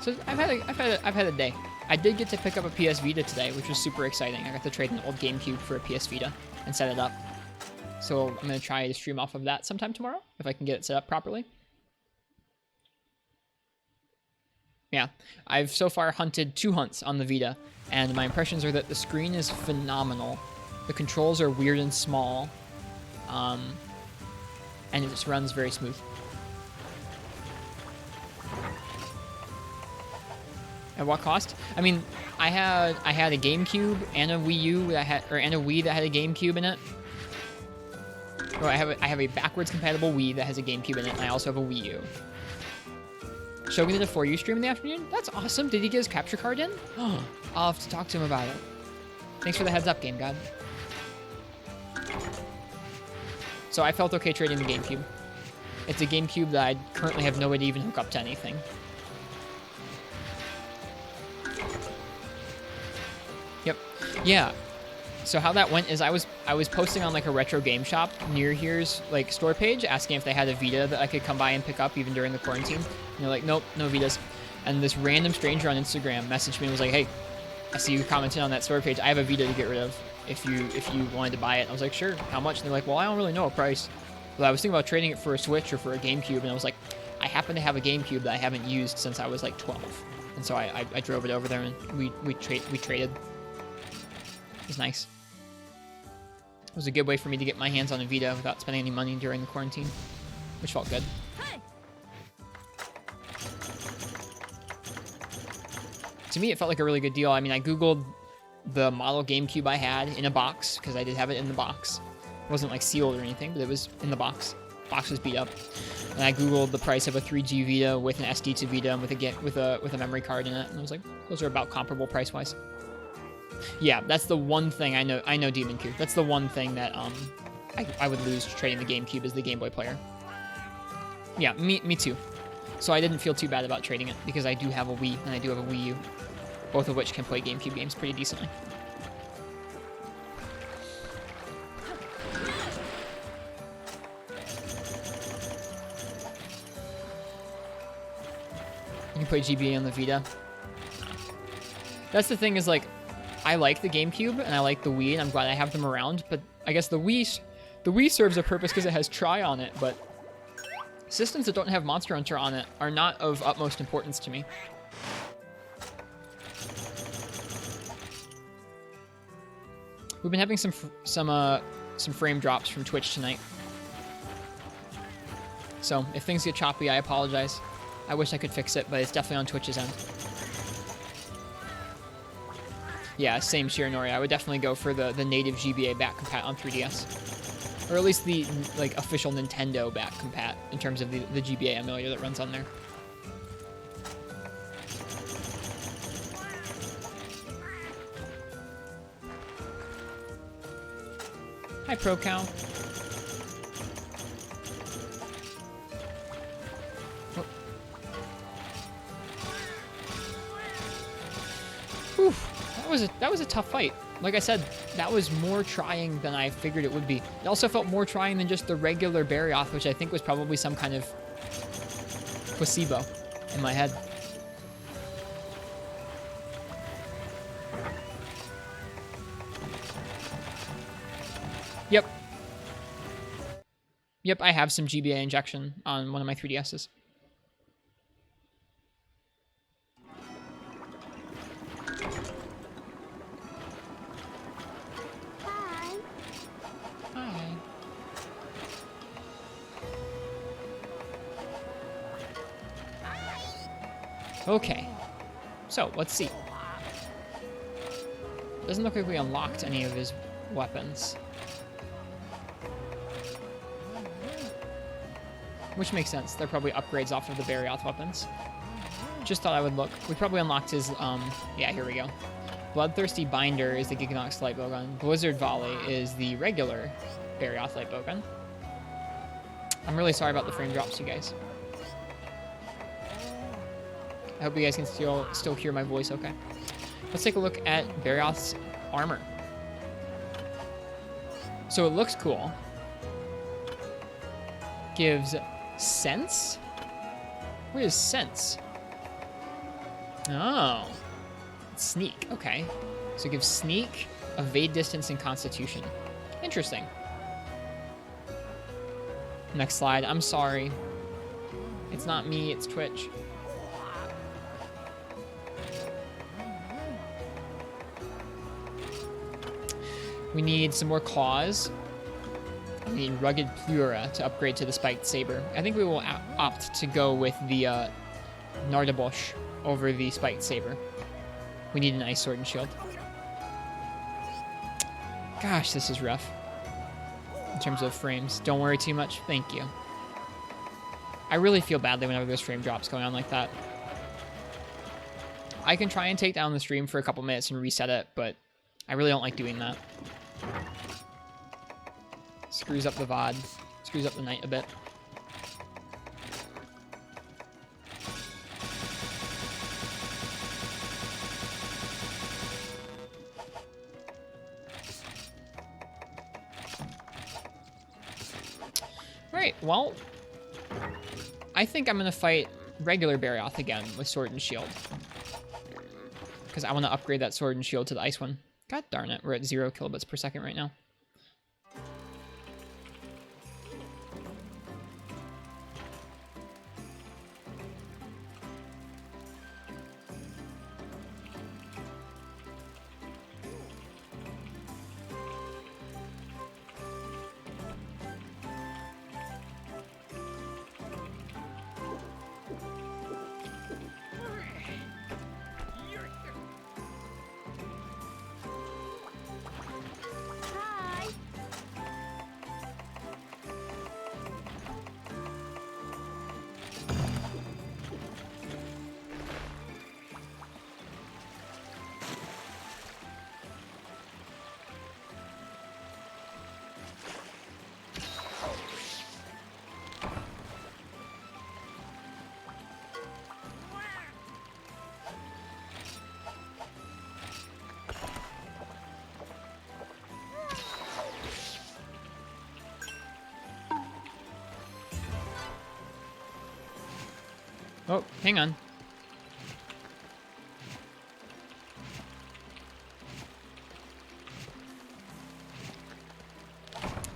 So I've had a day. I did get to pick up a PS Vita today, which was super exciting. I got to trade an old GameCube for a PS Vita and set it up. So I'm going to try to stream off of that sometime tomorrow, if I can get it set up properly. Yeah, I've so far hunted 2 hunts on the Vita, and my impressions are that the screen is phenomenal. The controls are weird and small, and it just runs very smooth. At what cost? I mean, I had a GameCube and a Wii U and a Wii that had a GameCube in it. Oh, I have a backwards compatible Wii that has a GameCube in it, and I also have a Wii U. Shogun did a 4U stream in the afternoon? That's awesome. Did he get his capture card in? Oh, I'll have to talk to him about it. Thanks for the heads up, Game God. So I felt okay trading the GameCube. It's a GameCube that I currently have no way to even hook up to anything. Yep. Yeah. So how that went is I was posting on like a retro game shop near here's like store page asking if they had a Vita that I could come by and pick up even during the quarantine. And they're like, nope, no Vitas. And this random stranger on Instagram messaged me and was like, hey, I see you commented on that store page. I have a Vita to get rid of if you wanted to buy it. And I was like, sure, how much? And they're like, well, I don't really know a price. But I was thinking about trading it for a Switch or for a GameCube. And I was like, I happen to have a GameCube that I haven't used since I was like 12. And so I drove it over there and we traded. It was nice. It was a good way for me to get my hands on a Vita without spending any money during the quarantine, which felt good. Hey. To me, it felt like a really good deal. I mean, I Googled the model GameCube I had in a box, because I did have it in the box. It wasn't like sealed or anything, but it was in the box. Box was beat up. And I Googled the price of a 3G Vita with an SD to Vita and with a memory card in it, and I was like, those are about comparable price-wise. Yeah, that's the one thing I know Demon Cube. That's the one thing that I would lose trading the GameCube as the Game Boy player. Yeah, me too. So I didn't feel too bad about trading it because I do have a Wii and I do have a Wii U, both of which can play GameCube games pretty decently. You can play GBA on the Vita. That's the thing is like, I like the GameCube and I like the Wii, and I'm glad I have them around, but I guess the Wii The Wii serves a purpose because it has Try on it, but systems that don't have Monster Hunter on it are not of utmost importance to me. We've been having some frame drops from Twitch tonight. So if things get choppy, I apologize. I wish I could fix it, but it's definitely on Twitch's end. Yeah, same Shiranori. I would definitely go for the native GBA back compat on 3DS. Or at least the like official Nintendo back compat in terms of the GBA emulator that runs on there. Hi, Pro Cow. Whew, that was a tough fight. Like I said, that was more trying than I figured it would be. It also felt more trying than just the regular Barioth, which I think was probably some kind of placebo in my head. Yep. Yep, I have some GBA injection on one of my 3DSs. Okay, so let's see. Doesn't look like we unlocked any of his weapons. Which makes sense. They're probably upgrades off of the Barioth weapons. Just thought I would look. We probably unlocked his, yeah, here we go. Bloodthirsty Binder is the Giganox light bowgun. Blizzard Volley is the regular Barioth light bowgun. I'm really sorry about the frame drops, you guys. I hope you guys can still hear my voice okay. Let's take a look at Barioth's armor. So it looks cool. Gives sense? What is sense? Oh. It's sneak. Okay. So it gives sneak, evade distance, and constitution. Interesting. Next slide. I'm sorry. It's not me, it's Twitch. We need some more claws. We need Rugged Plura to upgrade to the Spiked Saber. I think we will opt to go with the Nardabosh over the Spiked Saber. We need an Ice Sword and Shield. Gosh, this is rough. In terms of frames. Don't worry too much. Thank you. I really feel badly whenever there's frame drops going on like that. I can try and take down the stream for a couple minutes and reset it, but I really don't like doing that. Screws up the VOD. Screws up the night a bit. Alright, well, I think I'm going to fight regular Barioth again with Sword and Shield. Because I want to upgrade that Sword and Shield to the Ice one. God darn it, we're at 0 kilobits per second right now. Oh, hang on.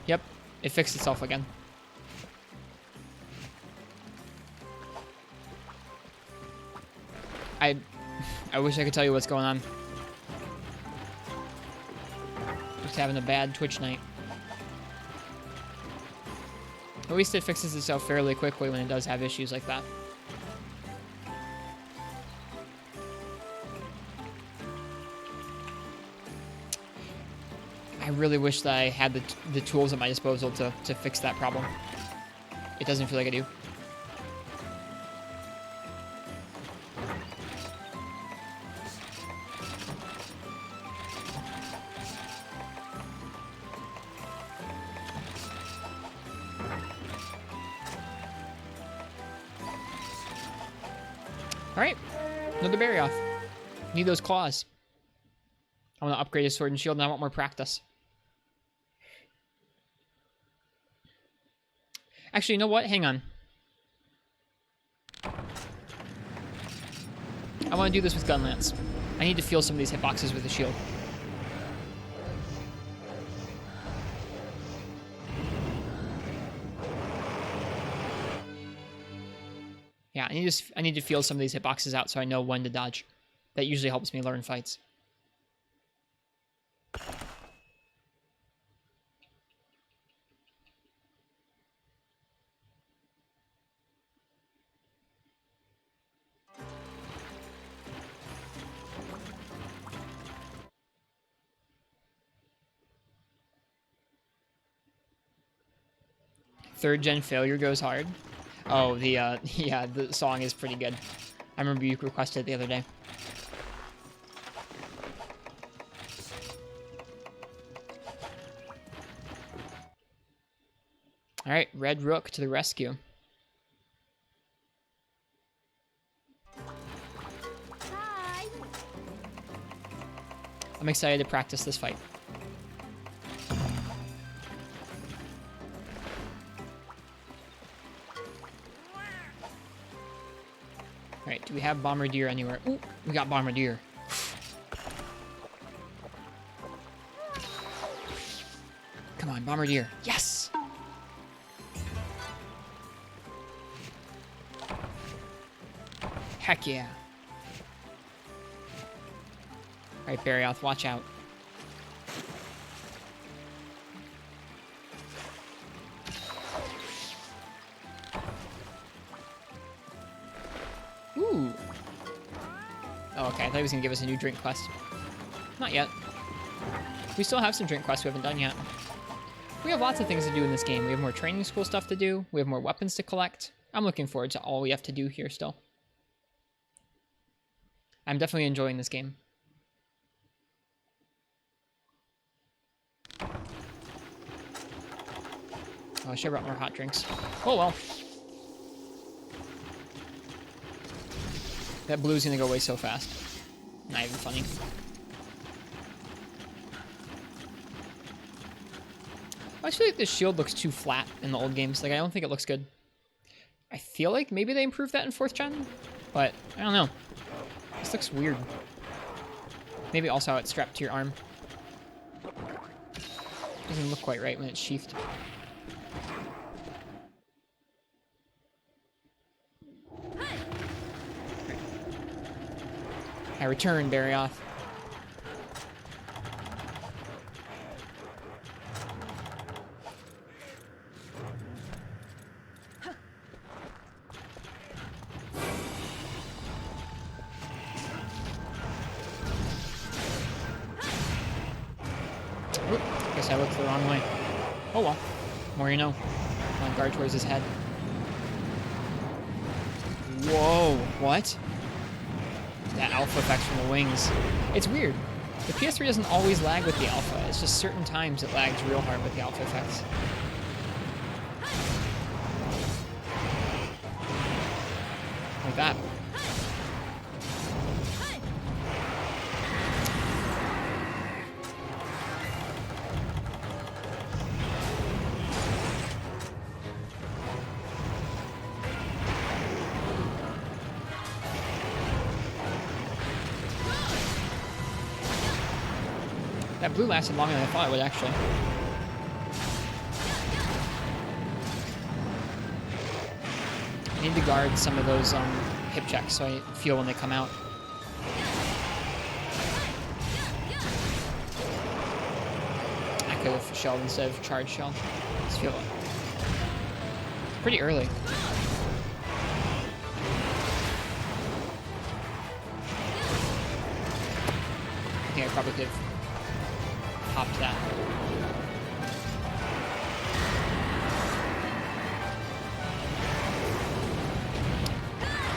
Yep, It fixed itself again. I wish I could tell you what's going on. Just having a bad Twitch night. At least it fixes itself fairly quickly when it does have issues like that. I really wish that I had the tools at my disposal to fix that problem. It doesn't feel like I do. Alright, another berry off. Need those claws. I want to upgrade his sword and shield and I want more practice. Actually, you know what? Hang on. I want to do this with Gun Lance. I need to feel some of these hitboxes with the shield. Yeah, I need to feel some of these hitboxes out so I know when to dodge. That usually helps me learn fights. Third gen failure goes hard. Oh, yeah, the song is pretty good. I remember you requested it the other day. All right, Red Rook to the rescue. Hi. I'm excited to practice this fight. Alright, do we have Bombardier anywhere? Ooh, we got Bombardier. Come on, Bombardier. Yes! Heck yeah. Alright, Barryoth, watch out. Ooh. Oh, okay. I thought he was going to give us a new drink quest. Not yet. We still have some drink quests we haven't done yet. We have lots of things to do in this game. We have more training school stuff to do. We have more weapons to collect. I'm looking forward to all we have to do here still. I'm definitely enjoying this game. Oh, I should have brought more hot drinks. Oh, well. That blue's gonna go away so fast. Not even funny. I actually think this shield looks too flat in the old games. Like, I don't think it looks good. I feel like maybe they improved that in 4th gen, but I don't know. This looks weird. Maybe also how it's strapped to your arm. Doesn't look quite right when it's sheathed. I return, Barryoth. Oop, guess I looked the wrong way. Oh well. More you know. On guard towards his head. Whoa, what? That alpha effect from the wings. It's weird. The PS3 doesn't always lag with the alpha. It's just certain times it lags real hard with the alpha effects. Like that. That blue lasted longer than I thought it would, actually. I need to guard some of those hip checks so I feel when they come out. I could have shelled instead of charge shelled. Let's feel it. Pretty early. I think I probably could have popped that.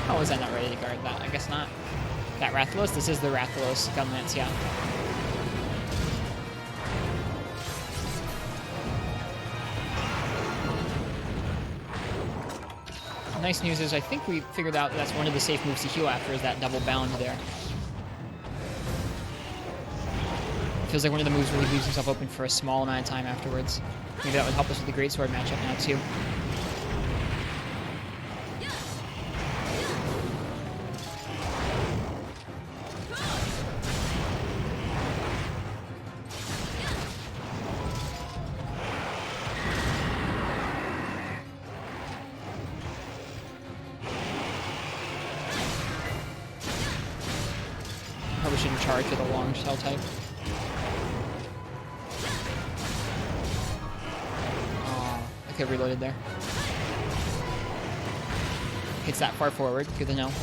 Oh, was I not ready to guard that? I guess not. That Rathalos? This is the Rathalos Gunlance, yeah. Nice news is I think we figured out that's one of the safe moves to heal after is that double bound there. Feels like one of the moves where he leaves himself open for a small amount of time afterwards. Maybe that would help us with the Greatsword matchup now too. Probably shouldn't charge with a long shell type. I could have reloaded there. Hits that far forward. Good to know. If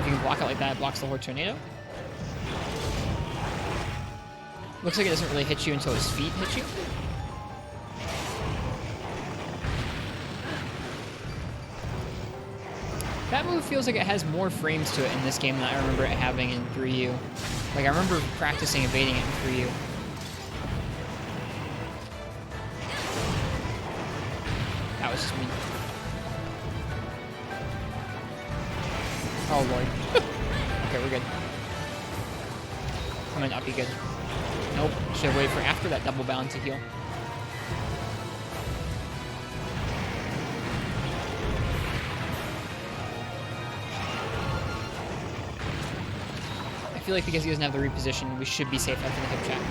you can block it like that, it blocks the Horde Tornado. Looks like it doesn't really hit you until his feet hit you. That move feels like it has more frames to it in this game than I remember it having in 3U. Like, I remember practicing evading it in 3U. That was just me. Oh, Lord. Okay, we're good. I might not be good. Nope. Should have waited for after that double bound to heal. I feel like because he doesn't have the reposition, we should be safe after the hip check.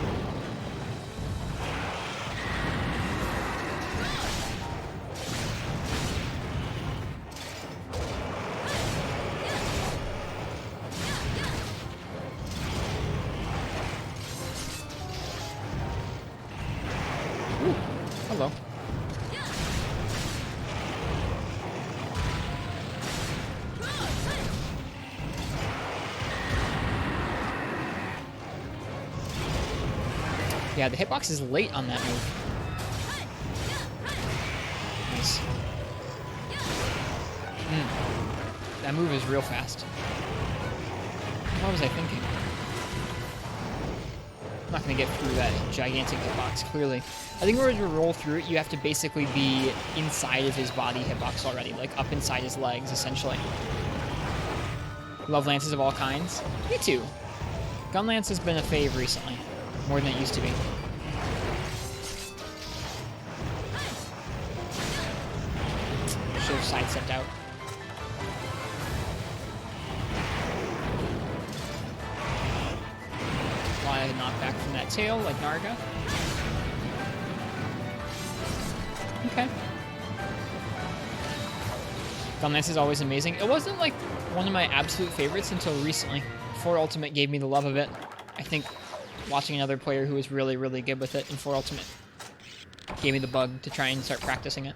Ooh, hello. Yeah, the hitbox is late on that move. Nice. That move is real fast. What was I thinking? I'm not going to get through that gigantic hitbox, clearly. I think in order to roll through it, you have to basically be inside of his body hitbox already, like up inside his legs, essentially. Love lances of all kinds. Me too. Gun lance has been a fave recently. More than it used to be. Should have sidestepped out. A lot of knockback from that tail, like Narga. Okay. Gunlance is always amazing. It wasn't like one of my absolute favorites until recently. 4 Ultimate gave me the love of it. I think watching another player who was really, really good with it in 4 Ultimate gave me the bug to try and start practicing it.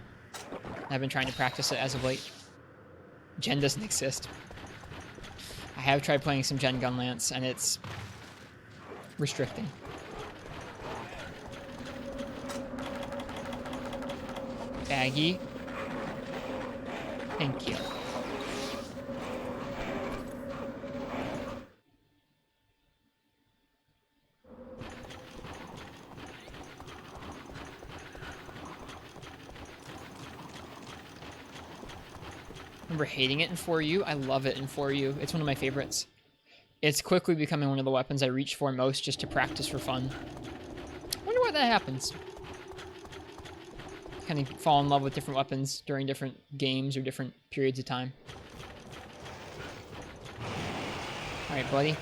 I've been trying to practice it as of late. Gen doesn't exist. I have tried playing some Gen Gunlance, and it's restricting. Baggy. Thank you. Remember hating it in 4U? I love it in 4U. It's one of my favorites. It's quickly becoming one of the weapons I reach for most just to practice for fun. Wonder why that happens. Kind of fall in love with different weapons during different games or different periods of time. Alright, buddy.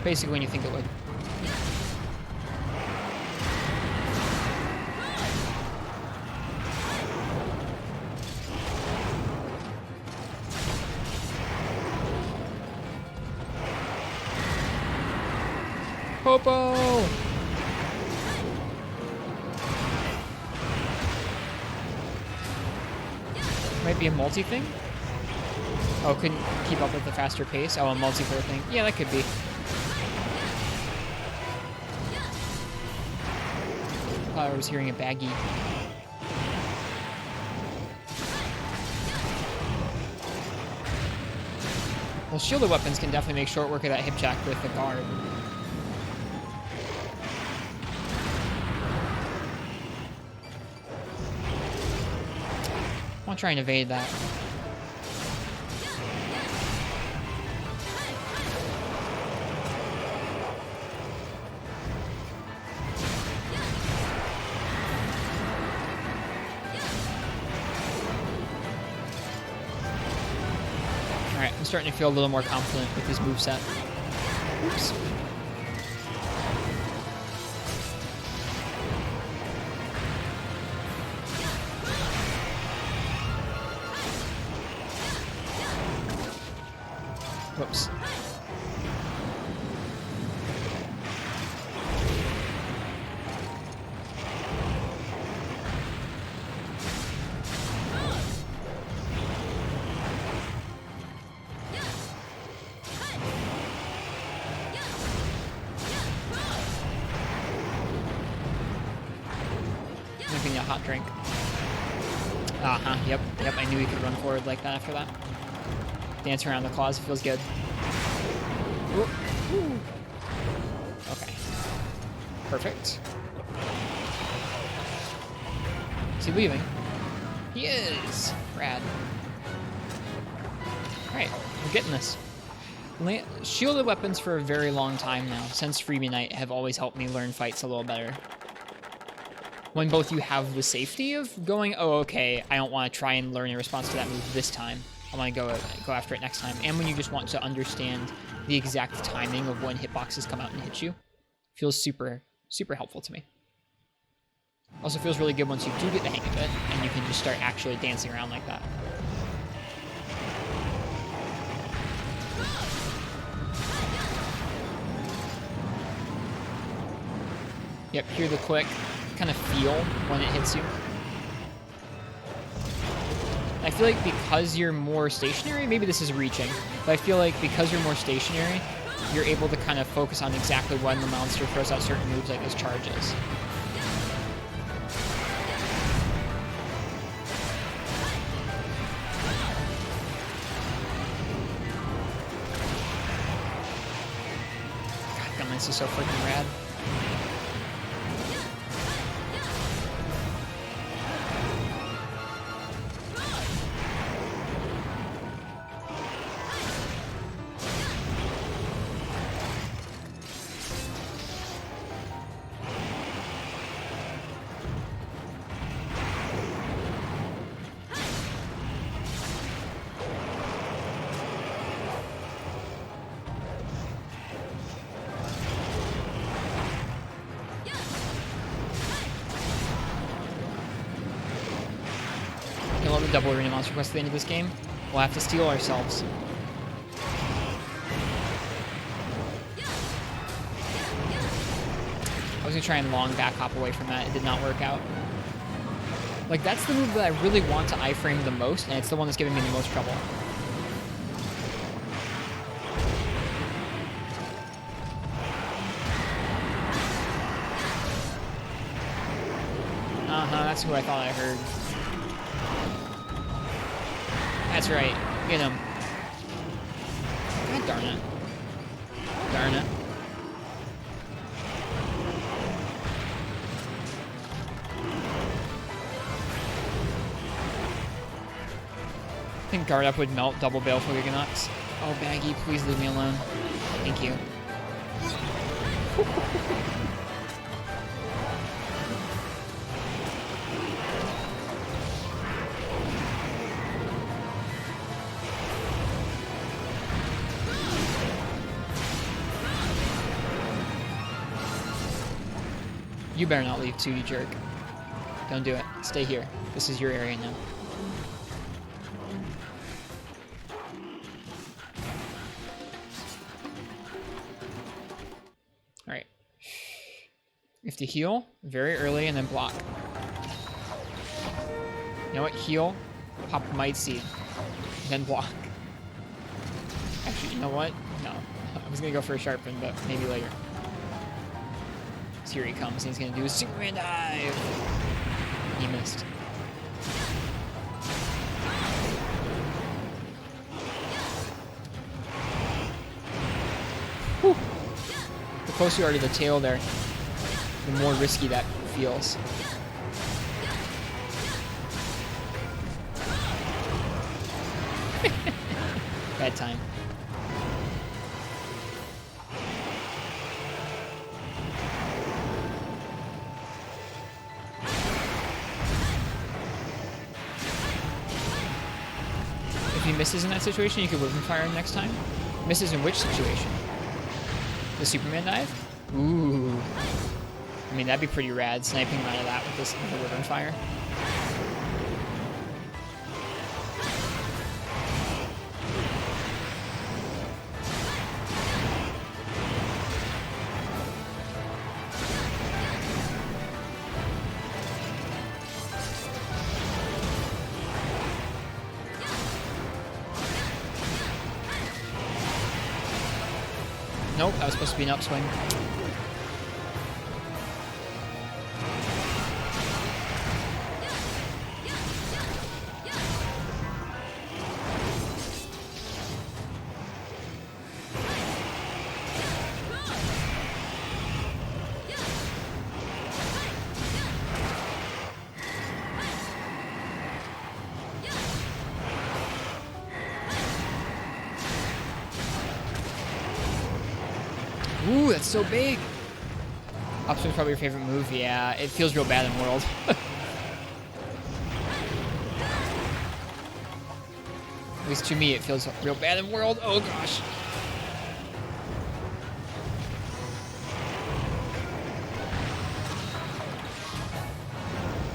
Basically when you think it would. Popo! Might be a multi thing? Oh, couldn't keep up with the faster pace? Oh, a multiplayer thing. Yeah, that could be. Thought I was hearing a baggie. Well, shielded weapons can definitely make short work of that hip check with the guard. I'll try and evade that. Alright, I'm starting to feel a little more confident with this moveset. Oops. Whoops. Making a hot drink. Uh-huh, yep, I knew he could run forward like that after that. Dance around the claws, feels good. Ooh. Ooh. Okay. Perfect. Is he leaving? He is! Rad. Alright, we're getting this. Shielded weapons for a very long time now, since Freebie Night, have always helped me learn fights a little better. When both you have the safety of going, oh, okay, I don't want to try and learn a response to that move this time. I want to go after it next time. And when you just want to understand the exact timing of when hitboxes come out and hit you. Feels super, super helpful to me. Also feels really good once you do get the hang of it, and you can just start actually dancing around like that. Yep, hear the click, kind of feel when it hits you. I feel like because you're more stationary, maybe this is reaching, but I feel like because you're more stationary, you're able to kind of focus on exactly when the monster throws out certain moves like his charges. God, this is so freaking rad. Double arena monster quest at the end of this game. We'll have to steal ourselves. I was gonna try and long back hop away from that. It did not work out. Like, that's the move that I really want to iframe the most, and it's the one that's giving me the most trouble. Uh-huh, that's who I thought I heard. That's right. Get him. God darn it. Darn it. I think guard up would melt double baleful Giganox. Oh, Baggy, please leave me alone. Thank you. You better not leave too, you jerk. Don't do it. Stay here. This is your area now. Alright. You have to heal very early and then block. You know what? Heal, pop Might Seed, then block. Actually, you know what? No. I was gonna go for a Sharpen, but maybe later. So here he comes, and he's gonna do a Superman dive! He missed. Whew. The closer you are to the tail there, the more risky that feels. Bad time. If he misses in that situation, you could whip and fire him next time. Misses in which situation? The Superman dive? Ooh. I mean, that'd be pretty rad, sniping him out of that with this whip and fire. Nope, that was supposed to be an upswing. Ooh, that's so big. Upswing's probably your favorite move. Yeah, it feels real bad in World. At least to me, it feels real bad in World. Oh gosh.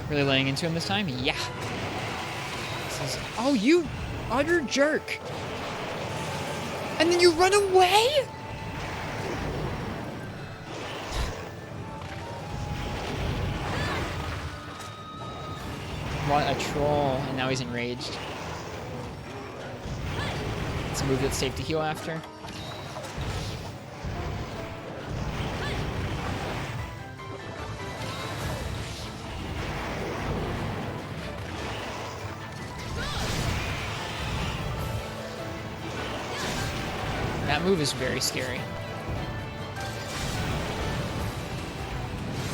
Really laying into him this time? Yeah. This is, oh, you utter jerk. And then you run away? What a troll, and now he's enraged. It's a move that's safe to heal after. That move is very scary.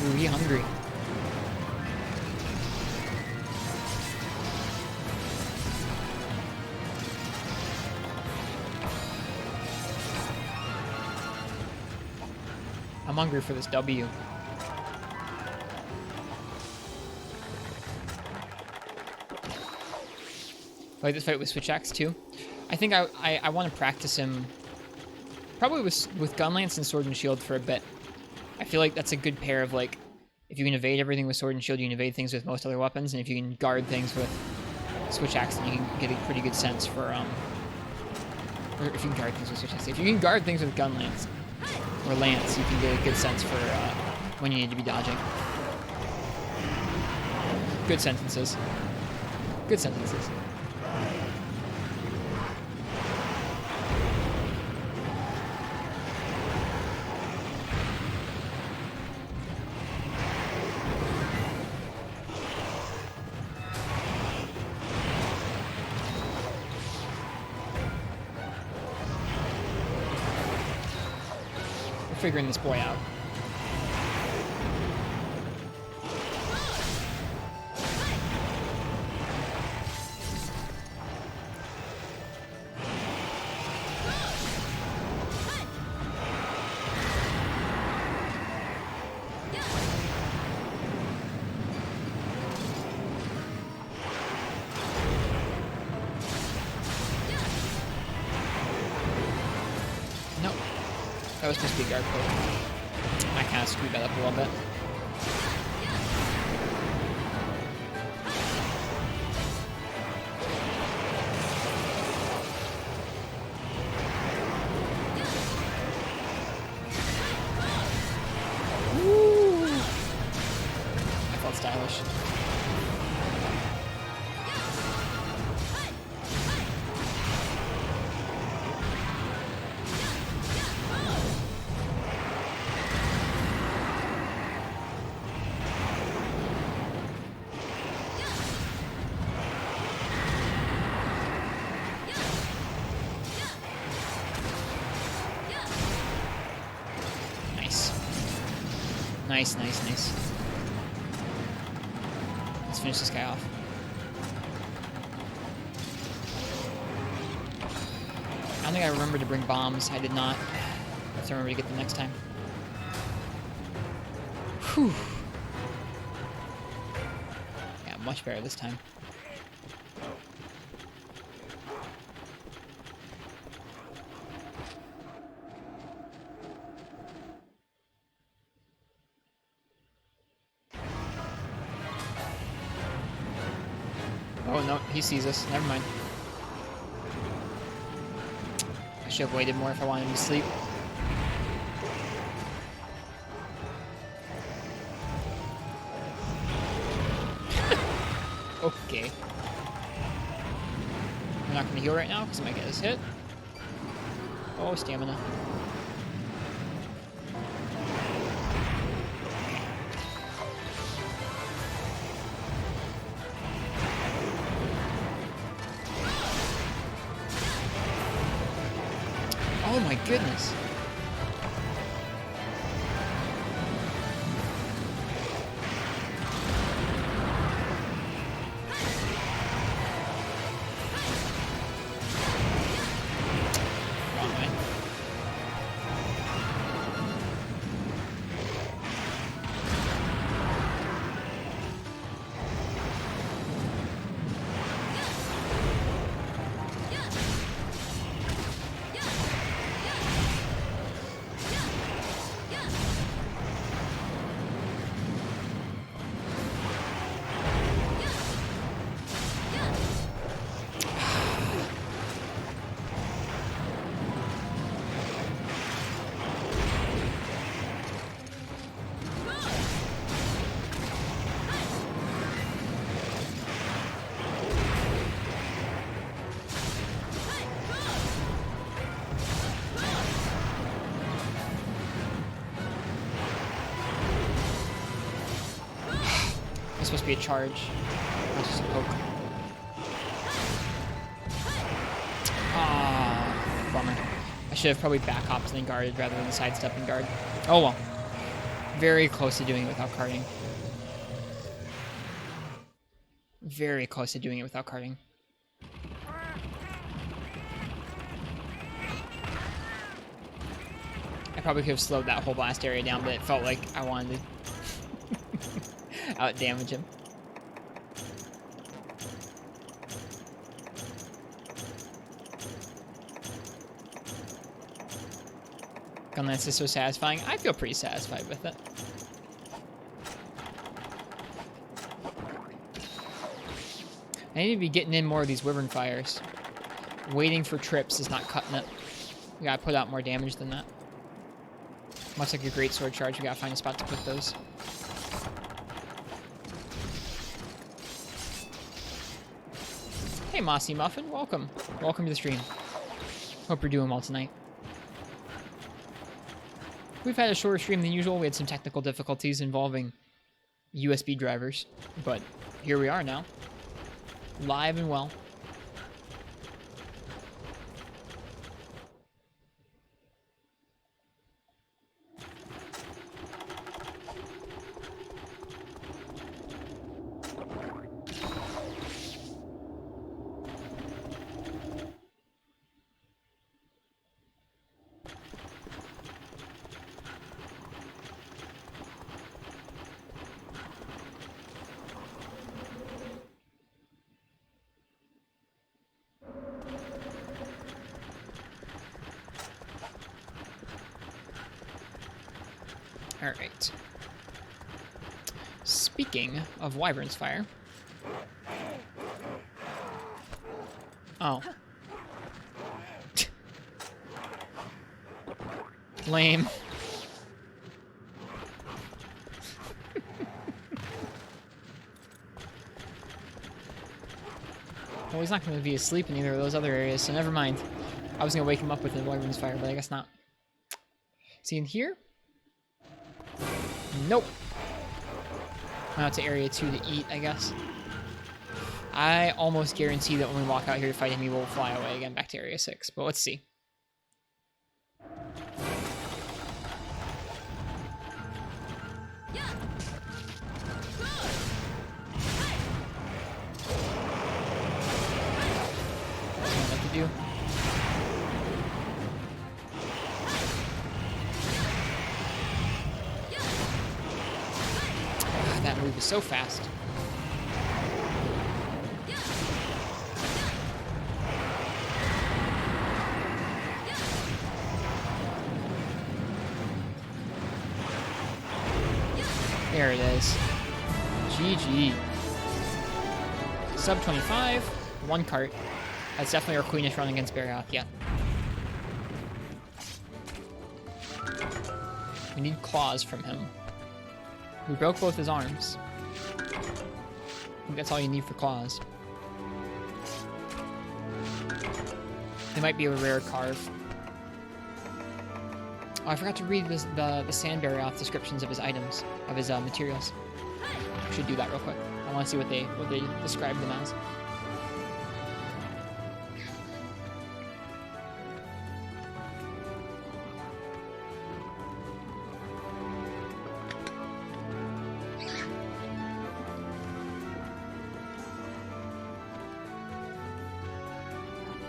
Ooh, he hungry. I'm hungry for this W. I like this fight with Switch Axe too. I think I want to practice him probably with Gunlance and Sword and Shield for a bit. I feel like that's a good pair of, like, if you can evade everything with Sword and Shield, you can evade things with most other weapons, and if you can guard things with Switch Axe, then you can get a pretty good sense for, or if you can guard things with Switch Axe. If you can guard things with Gunlance or Lance, you can get a good sense for when you need to be dodging. Good sentences. Good sentences. Figuring this boy out. That was supposed to be a guard poke. I kind of screwed that up a little bit. stylish. Nice, nice, nice. Let's finish this guy off. I don't think I remember to bring bombs. I did not. Let's remember to get them next time. Whew. Yeah, much better this time. Oh no, he sees us. Never mind. I should have waited more if I wanted him to sleep. Okay. We're not going to heal right now because I might get us hit. Oh, stamina. Oh my goodness. Wrong way. It's supposed to be a charge, not just a poke. Ah, bummer. I should have probably back hopped and then guarded rather than sidestep and guard. Oh well. Very close to doing it without carding. Very close to doing it without carding. I probably could have slowed that whole blast area down, but it felt like I wanted to out damage him. Gun Lance is so satisfying. I feel pretty satisfied with it. I need to be getting in more of these Wyvern Fires. Waiting for trips is not cutting it. We gotta put out more damage than that. Much like a great sword charge, we gotta find a spot to put those. Hey, Mossy Muffin, welcome. Welcome to the stream. Hope you're doing well tonight. We've had a shorter stream than usual. We had some technical difficulties involving USB drivers, but here we are now. Live and well. Alright. Speaking of Wyvern's Fire. Oh. Lame. Well, he's not going to be asleep in either of those other areas, so never mind. I was going to wake him up with the Wyvern's Fire, but I guess not. See in here? Nope. Went out to Area 2 to eat, I guess. I almost guarantee that when we walk out here to fight him, he will fly away again back to Area 6, but let's see. Do. God, that move is so fast. There it is. GG. Sub 25, 1 cart. That's definitely our queenish run against Barioth, yeah. We need claws from him. We broke both his arms. I think that's all you need for claws. They might be a rare carve. Oh, I forgot to read the Sand Barioth descriptions of his items, of his materials. I should do that real quick. I want to see what they describe them as.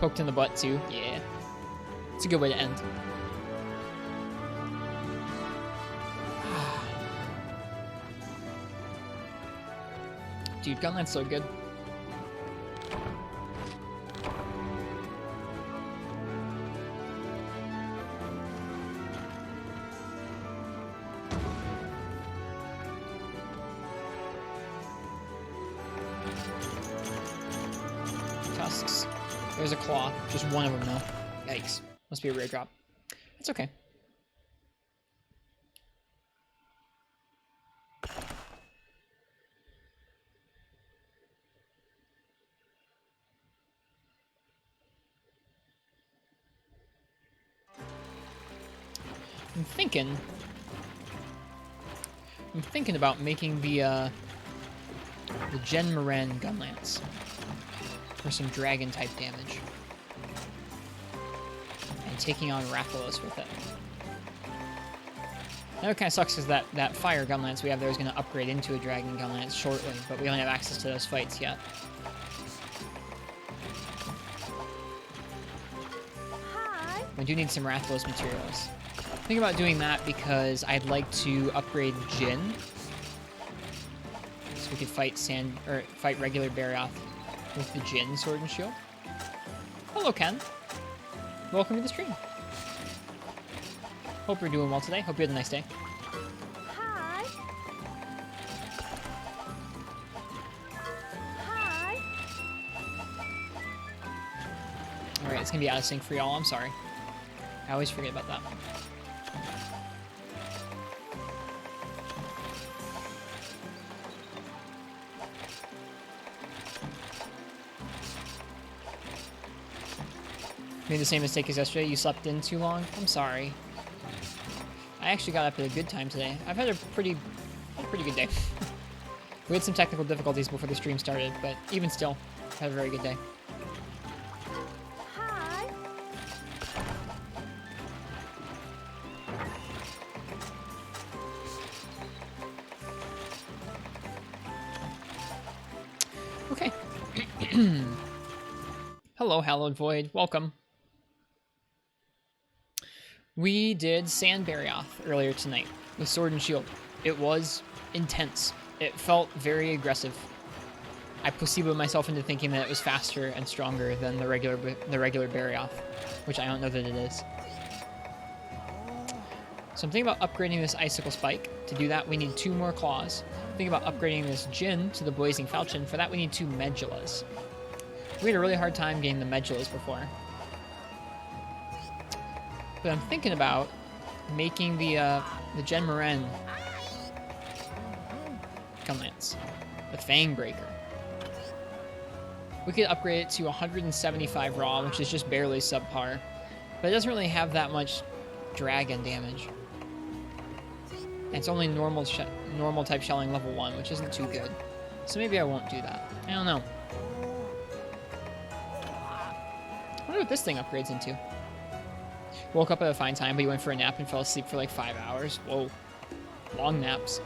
Poked in the butt, too. Yeah. It's a good way to end. Dude, Gunland's so good. Tusks. There's a claw. Just one of them, though. Yikes. Must be a rare drop. It's okay. I'm thinking about making the Gen Moran Gunlance for some dragon type damage. And taking on Rathalos with it. Now it kind of sucks because that fire Gunlance we have there is going to upgrade into a dragon Gunlance shortly, but we don't have access to those fights yet. Hi. We do need some Rathalos materials. Think about doing that because I'd like to upgrade Jin, so we could fight regular Barioth with the Jin Sword and Shield. Hello, Ken. Welcome to the stream. Hope you're doing well today. Hope you had a nice day. Hi. Hi. All right, it's gonna be out of sync for y'all. I'm sorry. I always forget about that. Made the same mistake as yesterday. You slept in too long. I'm sorry. I actually got up at a good time today. I've had a pretty good day. We had some technical difficulties before the stream started, but even still, had a very good day. Hi. Okay. Hello, Hallowed Void. Welcome. We did Sand Barioth earlier tonight with Sword and Shield. It was intense. It felt very aggressive. I placeboed myself into thinking that it was faster and stronger than the regular Barioth, which I don't know that it is. So I'm thinking about upgrading this Icicle Spike. To do that, we need 2 more claws. Thinking about upgrading this Jin to the Blazing Falchion. For that, we need 2 Medulas. We had a really hard time getting the Medulas before. But I'm thinking about making the Gen Moran Gunlance. The Fang Breaker. We could upgrade it to 175 raw, which is just barely subpar. But it doesn't really have that much dragon damage. And it's only normal type shelling level 1, which isn't too good. So maybe I won't do that. I don't know. I wonder what this thing upgrades into. Woke up at a fine time, but you went for a nap and fell asleep for like 5 hours. Whoa. Long naps.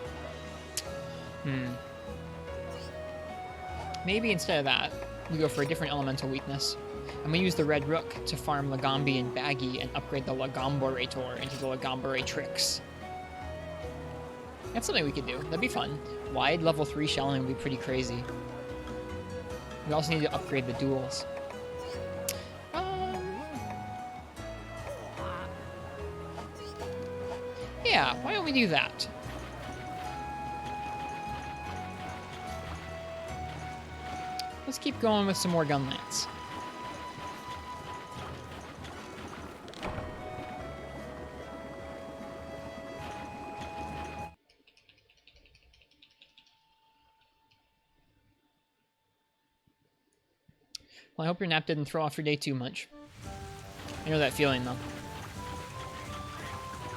Maybe instead of that, we go for a different elemental weakness. I'm going to use the Red Rook to farm Lagambi and Baggy and upgrade the Lagamborator into the Lagamboratrix. That's something we could do. That'd be fun. Wide level 3 shelling would be pretty crazy. We also need to upgrade the duels. Yeah, why don't we do that? Let's keep going with some more Gunlance. Well, I hope your nap didn't throw off your day too much. I know that feeling, though.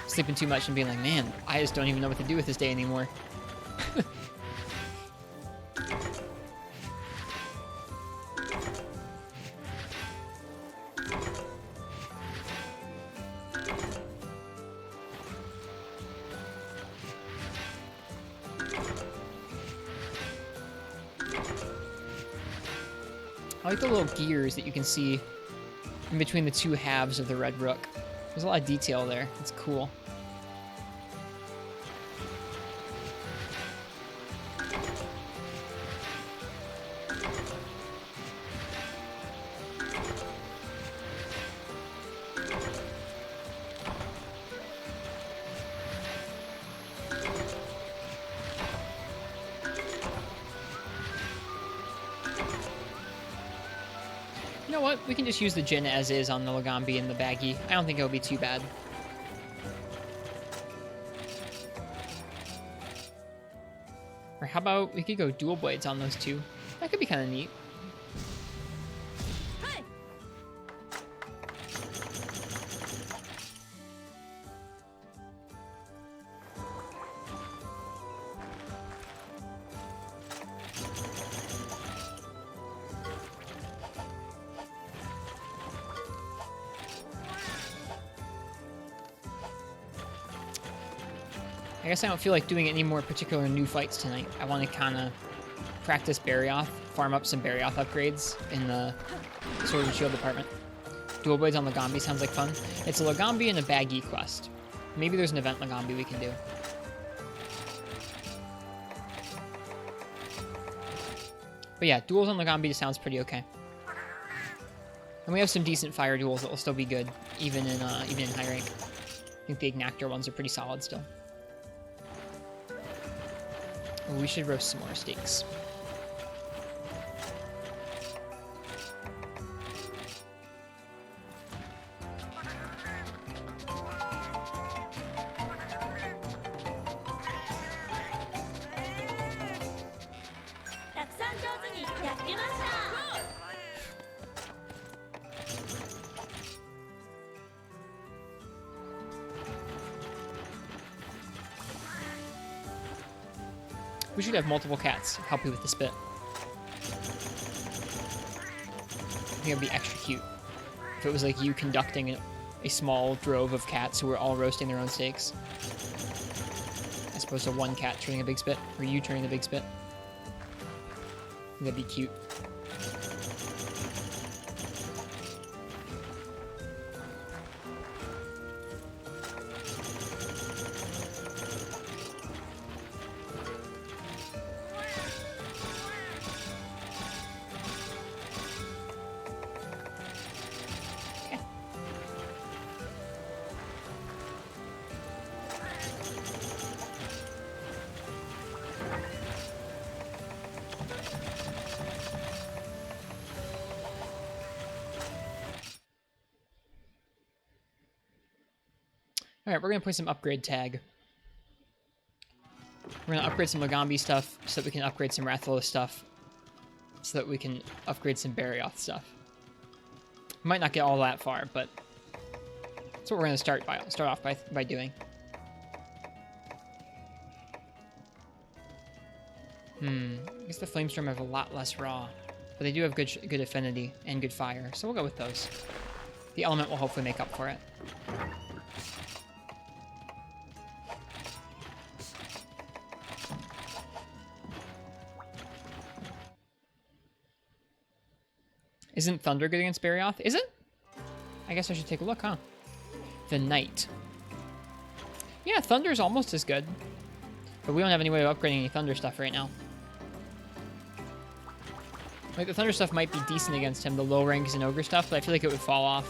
Sleeping too much and being like, man, I just don't even know what to do with this day anymore. I like the little gears that you can see in between the two halves of the Red Rook. There's a lot of detail there. It's cool. You know what? We can just use the Jin as is on the Lagambi and the Baggy. I don't think it'll be too bad. Or how about we could go dual blades on those two? That could be kind of neat. I guess I don't feel like doing any more particular new fights tonight. I want to kind of practice Barioth, farm up some Barioth upgrades in the Sword and Shield department. Dual Blades on Lagambi sounds like fun. It's a Lagambi and a Baggy quest. Maybe there's an event Lagambi we can do. But yeah, duels on Lagambi sounds pretty okay. And we have some decent fire duels that will still be good, even in high rank. I think the Ignactor ones are pretty solid still. We should roast some more steaks. We should have multiple cats help you with the spit. I think it'd be extra cute if it was like you conducting a small drove of cats who were all roasting their own steaks, as opposed to one cat turning a big spit, or you turning the big spit. That'd be cute. Alright, we're going to play some upgrade tag. We're going to upgrade some Lagambi stuff so that we can upgrade some Rathalos stuff. so that we can upgrade some Barioth stuff. Might not get all that far, but that's what we're going to start off by doing. I guess the Flamestorm have a lot less raw, but they do have good affinity and good fire, so we'll go with those. The element will hopefully make up for it. Isn't Thunder good against Barioth? Is it? I guess I should take a look, huh? The Knight. Yeah, Thunder's almost as good. But we don't have any way of upgrading any Thunder stuff right now. Like, the Thunder stuff might be decent against him, the low ranks and Ogre stuff, but I feel like it would fall off.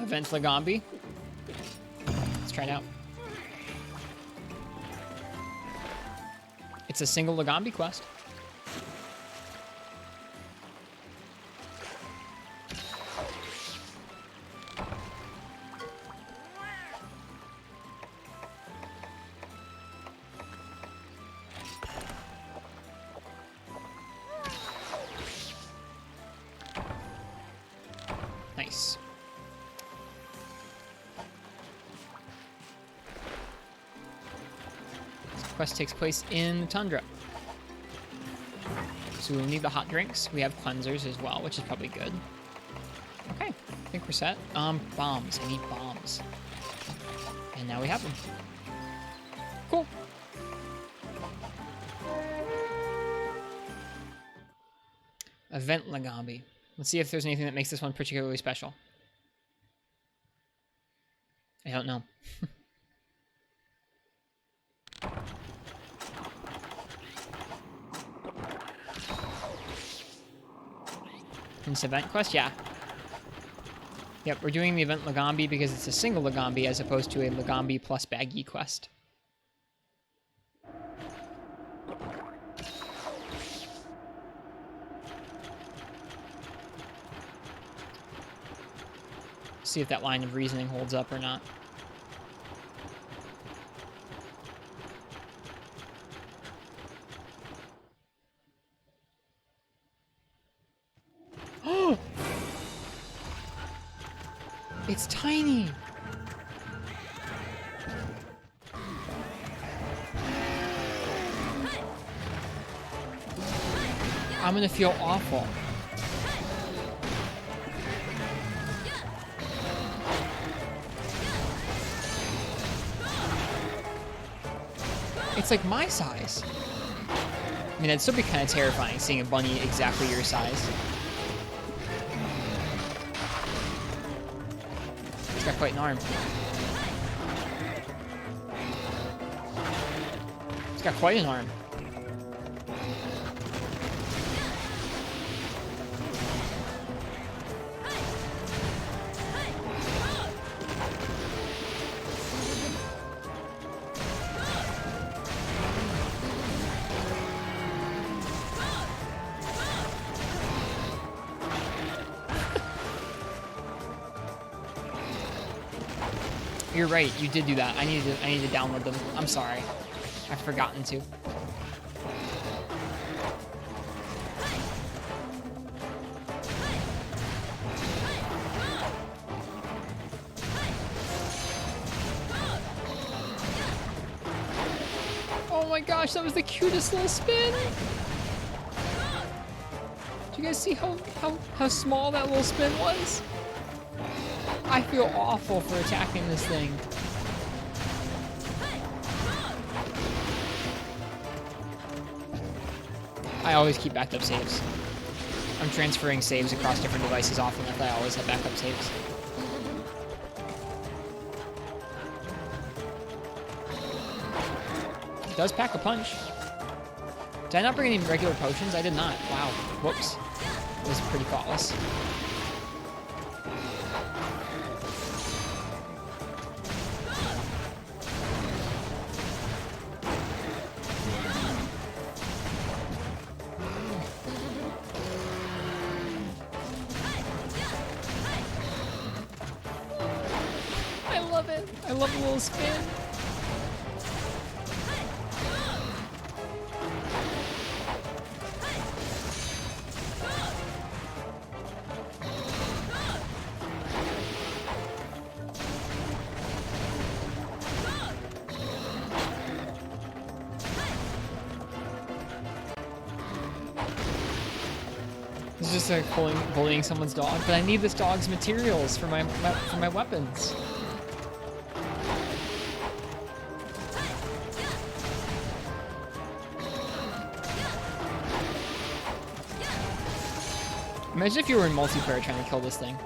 Event Lagambi. Let's try it out. It's a single Lagambi quest. Nice. Quest takes place in the Tundra. So we'll need the hot drinks. We have cleansers as well, which is probably good. Okay, I think we're set. Bombs. I need bombs. And now we have them. Cool. Event Lagambi. Let's see if there's anything that makes this one particularly special. I don't know. This event quest? Yeah. Yep, we're doing the event Lagambi because it's a single Lagambi as opposed to a Lagambi plus Baggy quest. See if that line of reasoning holds up or not. It's tiny. I'm gonna feel awful. It's like my size. I mean, that'd still be kind of terrifying seeing a bunny exactly your size. He's got quite an arm. He's got quite an arm. You're right, you did do that. I need to download them. I'm sorry. I've forgotten to. Oh my gosh, that was the cutest little spin! Do you guys see how small that little spin was? I feel awful for attacking this thing. I always keep backed up saves. I'm transferring saves across different devices often enough that I always have backup saves. It does pack a punch. Did I not bring any regular potions? I did not. Wow. Whoops. That was pretty thoughtless. I love a little spin. It's just like bullying someone's dog, but I need this dog's materials for my weapons. Imagine if you were in multiplayer trying to kill this thing.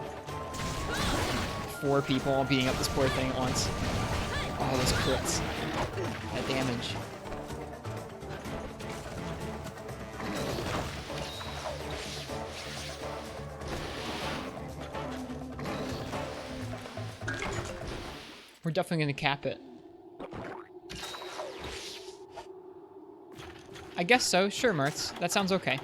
4 people beating up this poor thing at once. Oh, those crits. That damage. We're definitely going to cap it. I guess so. Sure, Mertz. That sounds okay.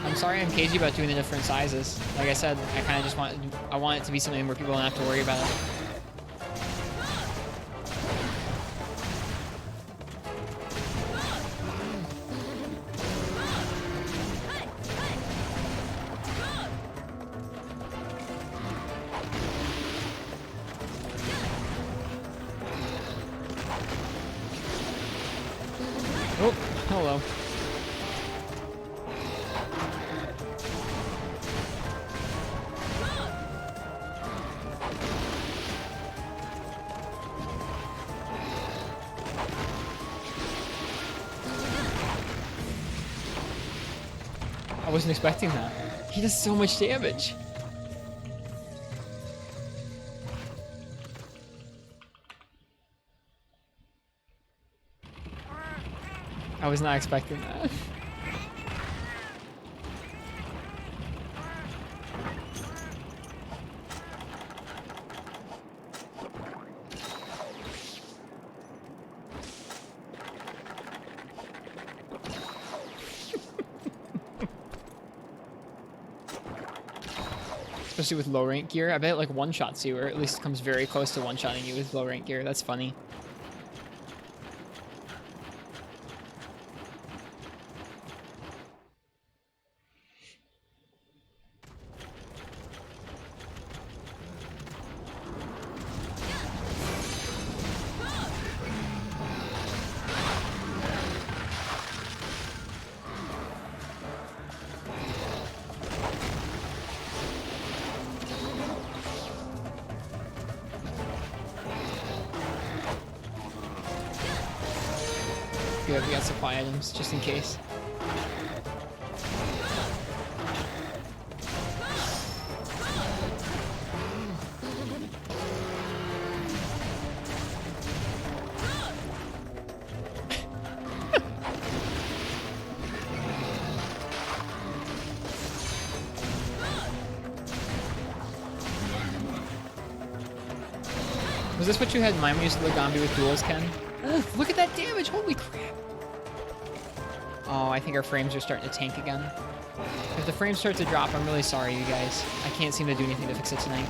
I'm sorry I'm cagey about doing the different sizes. Like I said, I kind of just want it to be something where people don't have to worry about it. Oh, hello. I wasn't expecting that. He does so much damage. I was not expecting that. Especially with low rank gear. I bet it like one-shots you, or at least comes very close to one-shotting you with low rank gear. That's funny. Yeah, we got supply items, just in case. Was this what you had in mind when you used Lagambi with duels, Ken? Oh, look at that damage! Holy crap! Oh, I think our frames are starting to tank again. If the frames start to drop, I'm really sorry, you guys. I can't seem to do anything to fix it tonight.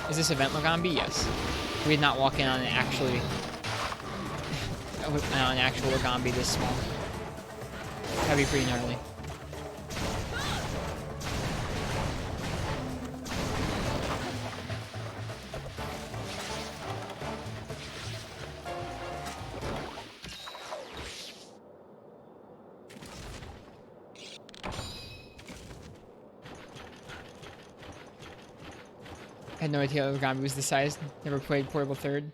Is this event Lagambi? Yes. We did not walk in on an actual Lagambi this small. That'd be pretty gnarly. I had no idea Lagambi was this size. Never played Portable Third.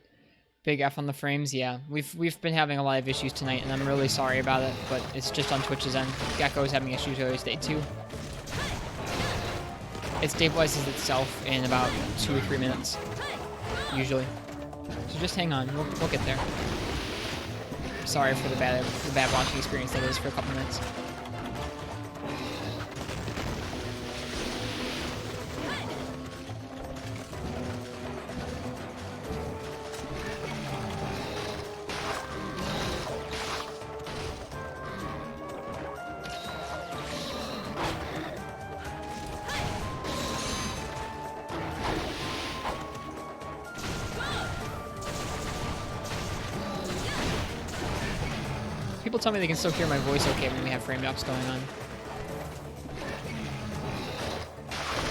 Big F on the frames. Yeah, we've been having a lot of issues tonight, and I'm really sorry about it. But it's just on Twitch's end. Gecko's having issues earlier today too. It stabilizes itself in about 2 or 3 minutes, usually. So just hang on. We'll get there. Sorry for the bad watching experience that is for a couple minutes. People tell me they can still hear my voice okay when we have frame drops going on.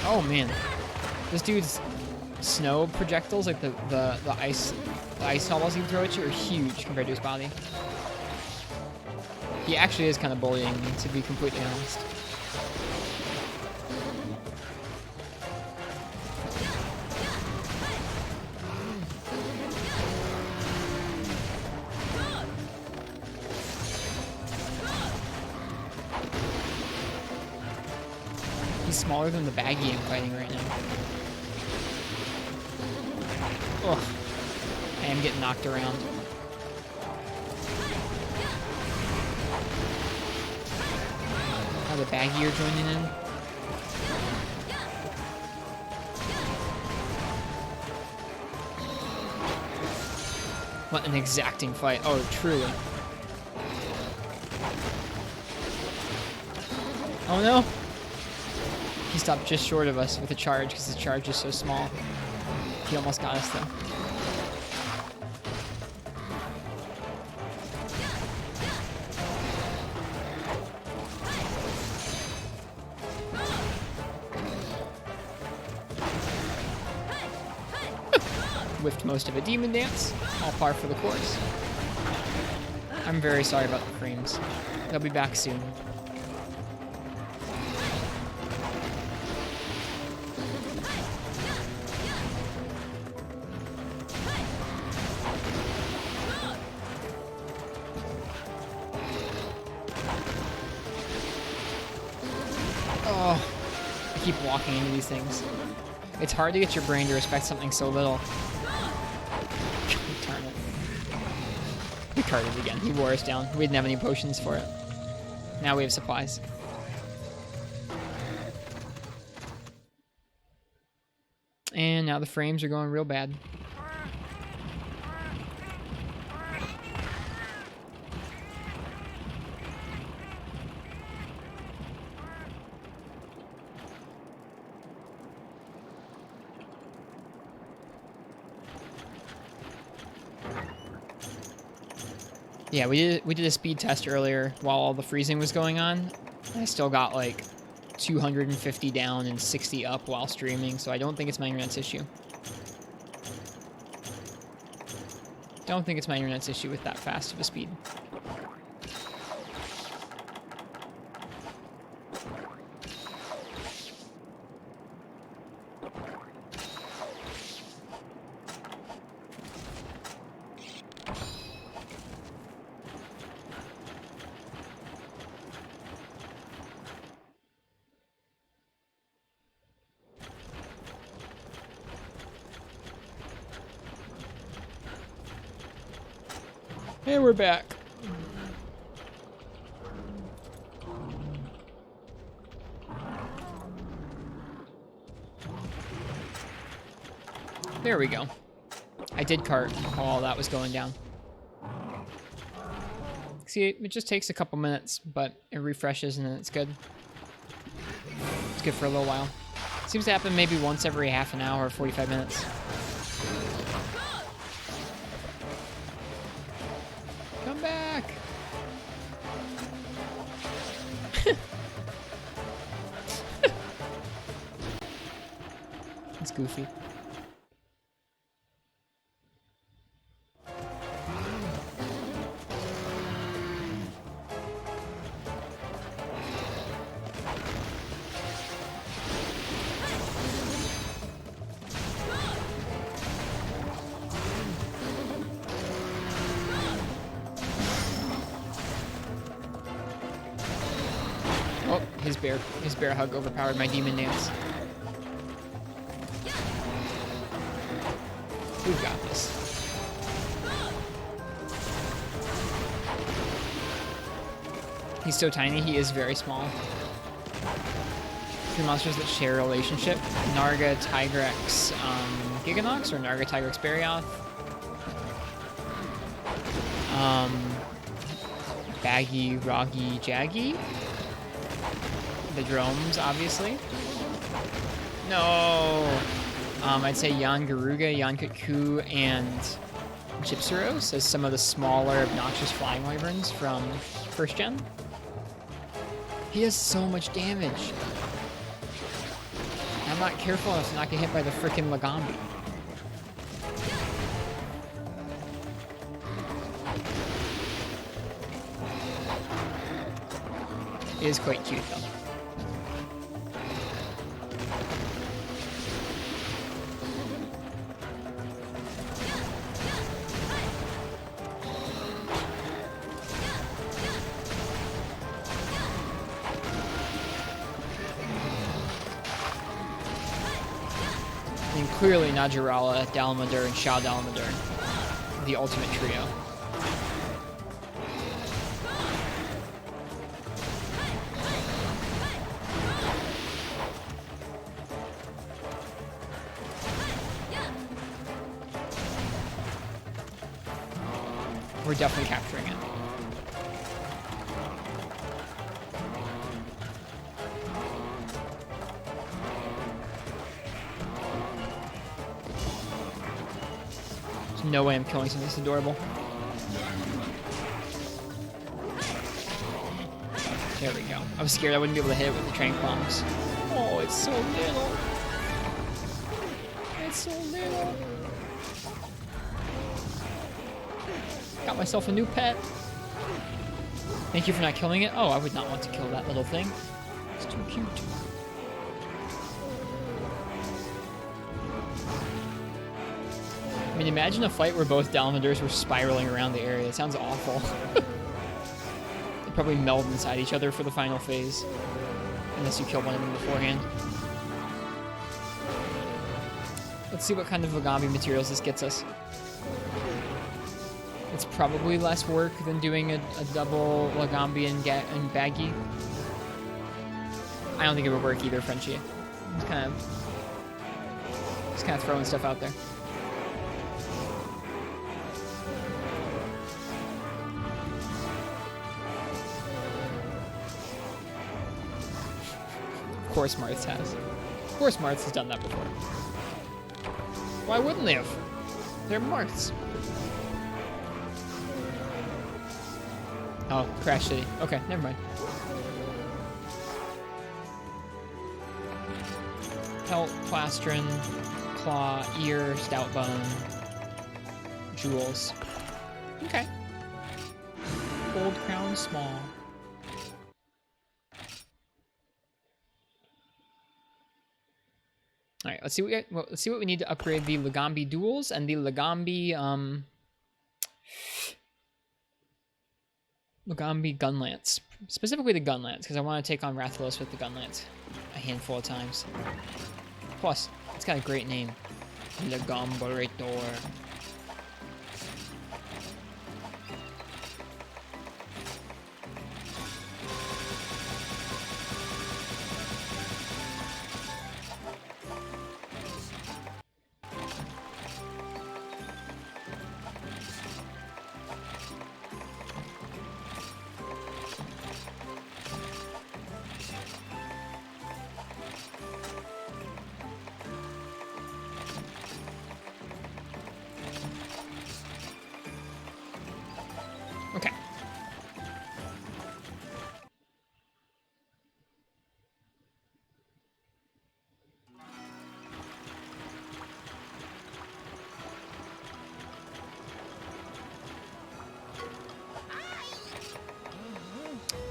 Oh man, this dude's snow projectiles, like the ice snowballs he can throw at you, are huge compared to his body. He actually is kind of bullying me, to be completely honest. He's smaller than the baggy I'm fighting right now. Ugh. I am getting knocked around. Now the baggy are joining in. What an exacting fight. Oh, truly. Oh no! He stopped just short of us with a charge because the charge is so small. He almost got us though. Whiffed most of a demon dance, all par for the course. I'm very sorry about the frames. They'll be back soon. Oh, I keep walking into these things. It's hard to get your brain to respect something so little. Darn it. We carded again. He wore us down. We didn't have any potions for it. Now we have supplies. And now the frames are going real bad. Yeah, we did a speed test earlier while all the freezing was going on. I still got like 250 down and 60 up while streaming, so I don't think it's my internet's issue. Don't think it's my internet's issue with that fast of a speed. And we're back. There we go. I did cart while all that was going down. See, it just takes a couple minutes, but it refreshes and then it's good. It's good for a little while. Seems to happen maybe once every half an hour or 45 minutes. Come back! It's goofy. Oh, his bear hug overpowered my demon dance. We've got this. He's so tiny, he is very small. Three monsters that share a relationship. Narga, Tigrex, Giganox, or Narga, Tigrex, Barioth. Baggy, Roggy, Jaggy. The drones, obviously. No! I'd say Yan Garuga, Yan Kutku, and Gypsyros as some of the smaller, obnoxious flying wyverns from first gen. He does so much damage. I'm not careful enough to not get hit by the frickin' Lagambi. It is quite cute though. I mean, clearly Najarala, Dalamadur, and Shao Dalamadur, the ultimate trio. We're definitely capturing it. There's no way I'm killing something this adorable. There we go. I was scared I wouldn't be able to hit it with the trank bombs. Oh, it's so little. It's so little. Got myself a new pet. Thank you for not killing it. Oh, I would not want to kill that little thing. It's too cute. I mean, imagine a fight where both Dalamadurs were spiraling around the area. It sounds awful. They'd probably meld inside each other for the final phase. Unless you kill one of them beforehand. Let's see what kind of Lagambi materials this gets us. It's probably less work than doing a double Lagambi and Baggy. I don't think it would work either, Frenchie. Just kind of throwing stuff out there. Of course Marth has. Of course Marth has done that before. Why wouldn't they have? They're Marths. Oh, Crash City. Okay, never mind. Pelt, Plastron, Claw, Ear, Stout Bone, Jewels. Okay. Gold Crown, Small. All right, let's see what we need to upgrade the Lagambi duels and the Lagambi Lagambi Gunlance. Specifically the Gunlance, because I want to take on Rathalos with the Gunlance a handful of times. Plus, it's got a great name. Lagamborator. Okay.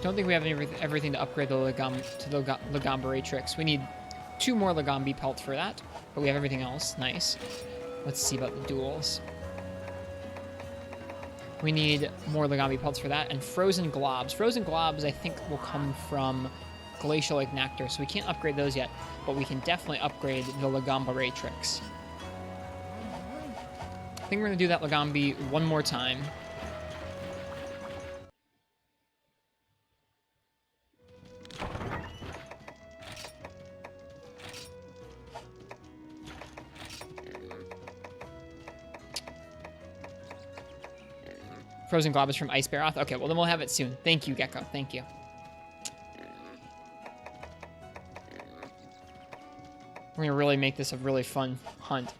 Don't think we have everything to upgrade the Lagamboratrix. We need 2 more Lagambi pelts for that, but we have everything else. Nice. Let's see about the duels. We need more Lagambi pelts for that, and Frozen Globs. Frozen Globs, I think, will come from Glacial Ignactor, so we can't upgrade those yet, but we can definitely upgrade the Lagamboratrix. I think we're going to do that Lagambi one more time. Frozen Glob is from Ice Baroth. Okay, well then we'll have it soon. Thank you, Gecko. Thank you. We're gonna really make this a really fun hunt.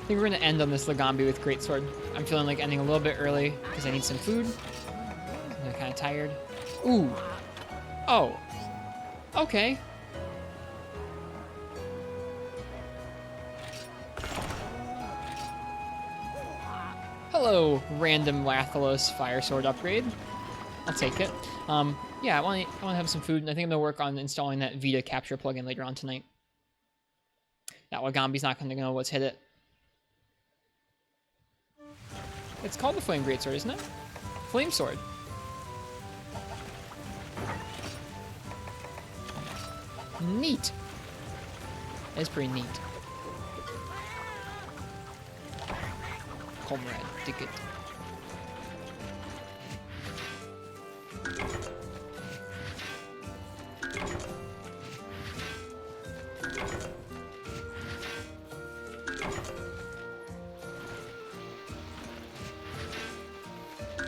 I think we're gonna end on this Lagambi with Greatsword. I'm feeling like ending a little bit early because I need some food. I'm kind of tired. Ooh. Oh. Okay. Hello, random Rathalos Fire Sword upgrade. I'll take it. Yeah, I want to have some food, and I think I'm gonna work on installing that Vita capture plugin later on tonight. That Lagambi's not gonna know what's hit it. It's called the Flame Greatsword, isn't it? Flame Sword. Neat. That's pretty neat. Comrade, dig it.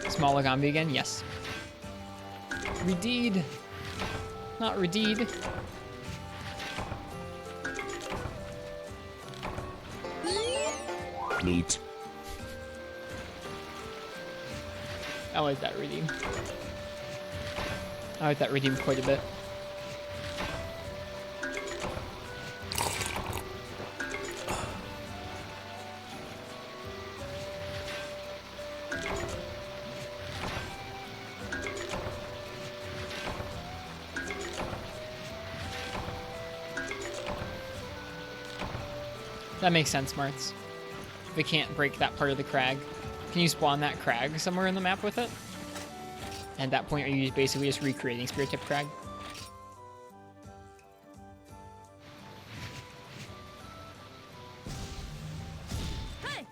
Small Lagambi again? Yes. Redeed. Not redeed. Neat. I like that redeem. I like that redeem quite a bit. That makes sense, Martz. We can't break that part of the crag. Can you spawn that crag somewhere in the map with it? And at that point, are you basically just recreating Spirit Tip Crag? Hey!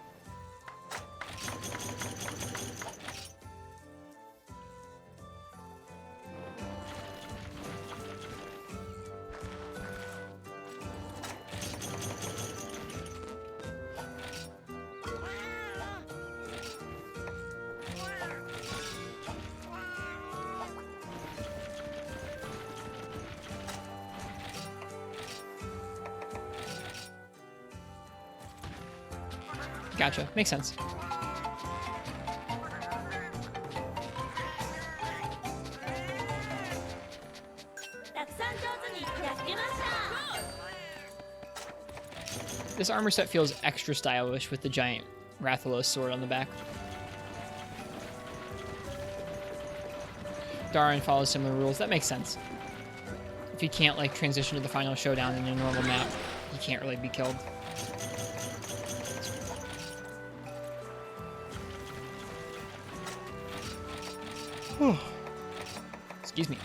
Gotcha. Makes sense. This armor set feels extra stylish with the giant Rathalos sword on the back. Darwin follows similar rules. That makes sense. If you can't like transition to the final showdown in a normal map, you can't really be killed. Excuse me.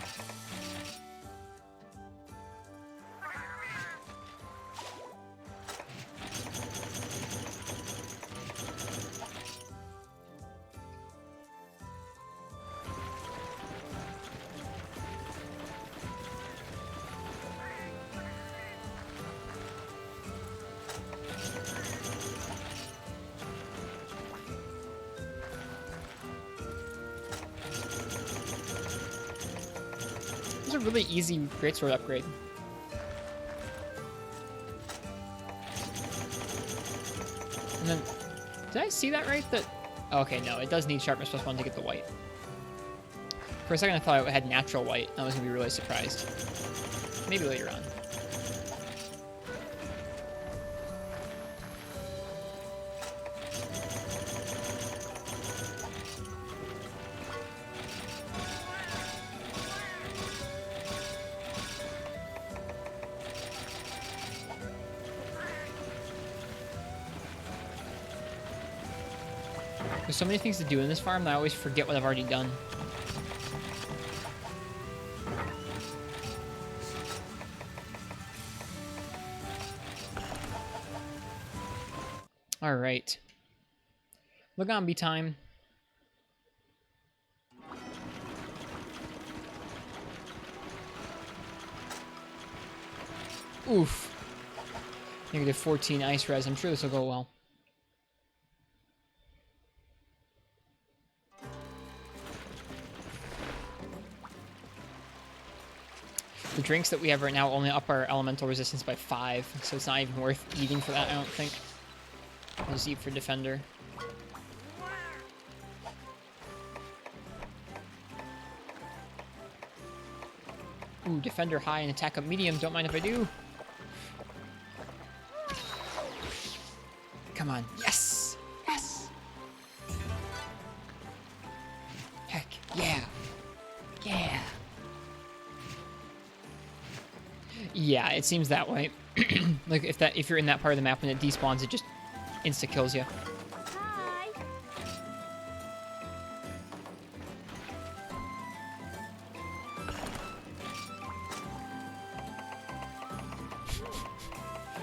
It's a really easy greatsword upgrade. And then, did I see that right? That, oh, okay, no, it does need sharpness +1 to get the white. For a second, I thought it had natural white. I was gonna be really surprised. Maybe later on. There's so many things to do in this farm that I always forget what I've already done. All right. Lagambi time. Oof. -14 ice res. I'm sure this will go well. The drinks that we have right now only up our elemental resistance by 5, so it's not even worth eating for that, I don't think. Z for defender. Ooh, defender high and attack up medium. Don't mind if I do. Come on. Yes! Yes! Heck, yeah! Yeah! Yeah, it seems that way. Like, if you're in that part of the map when it despawns, it just insta-kills you. Hi.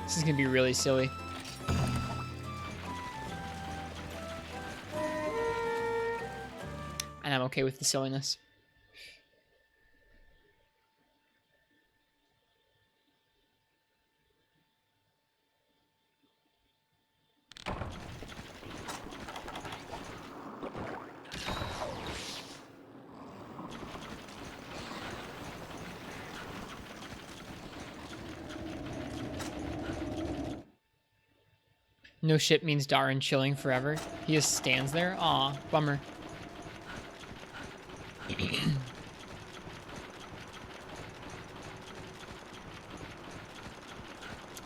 This is gonna be really silly. And I'm okay with the silliness. No shit means Darren chilling forever. He just stands there. Aw, bummer.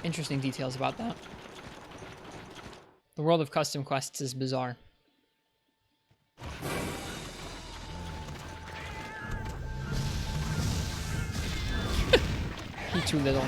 Interesting details about that. The world of custom quests is bizarre. He too little.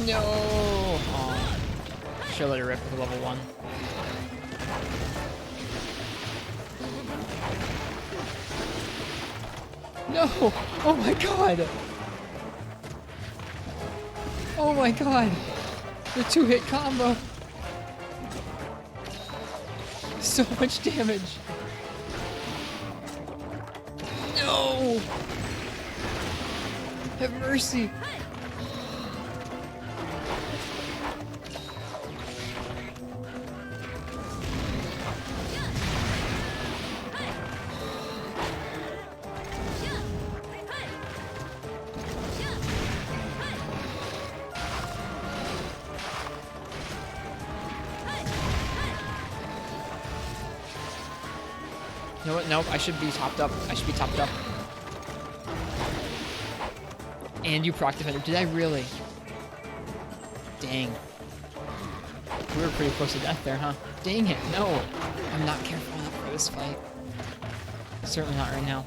No! Aw. Should let it rip with level 1. No! Oh my god! Oh my god! The 2-hit combo! So much damage! No! Have mercy! You know what? Nope, I should be topped up. I should be topped up. And you proc defender. Did I really? Dang. We were pretty close to death there, huh? Dang it. No. I'm not careful enough for this fight. Certainly not right now.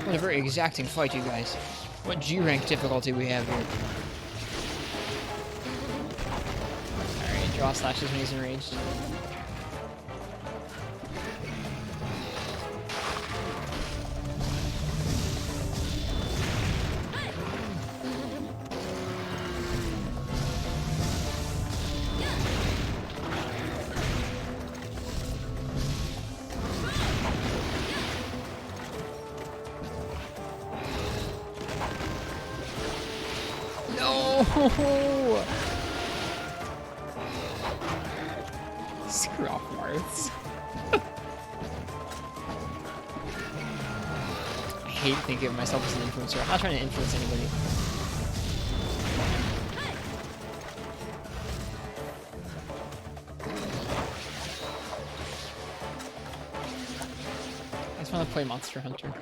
What a very exacting fight, you guys. What G-rank difficulty we have here. Alright, draw slashes when he's enraged. No! Screw off, Marths. I hate thinking of myself as an influencer. I'm not trying to influence anybody. I just want to play Monster Hunter.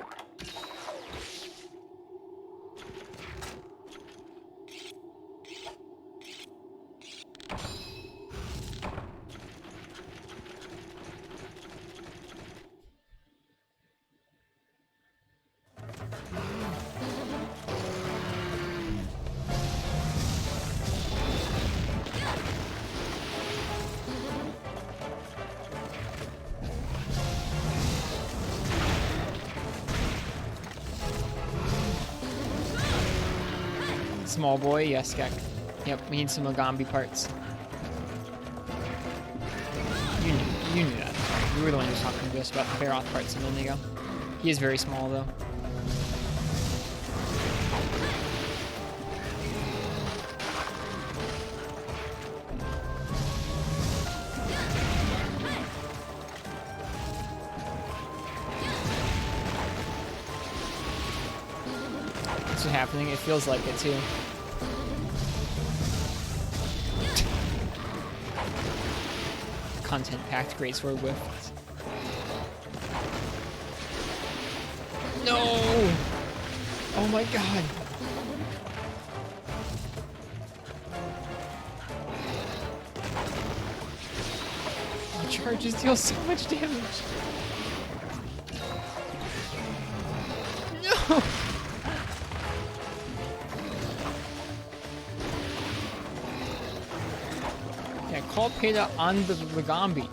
Small boy, yes, Skek. Yep, we need some Lagambi parts. You knew that. Sorry. You were the one who was talking to us about the Baroth parts a minute ago. He is very small, though. What's happening? It feels like it, too. Content-packed greatsword whiff. No! Oh my god! The charges deal so much damage. No! Yeah, call Peta on the Lagambi.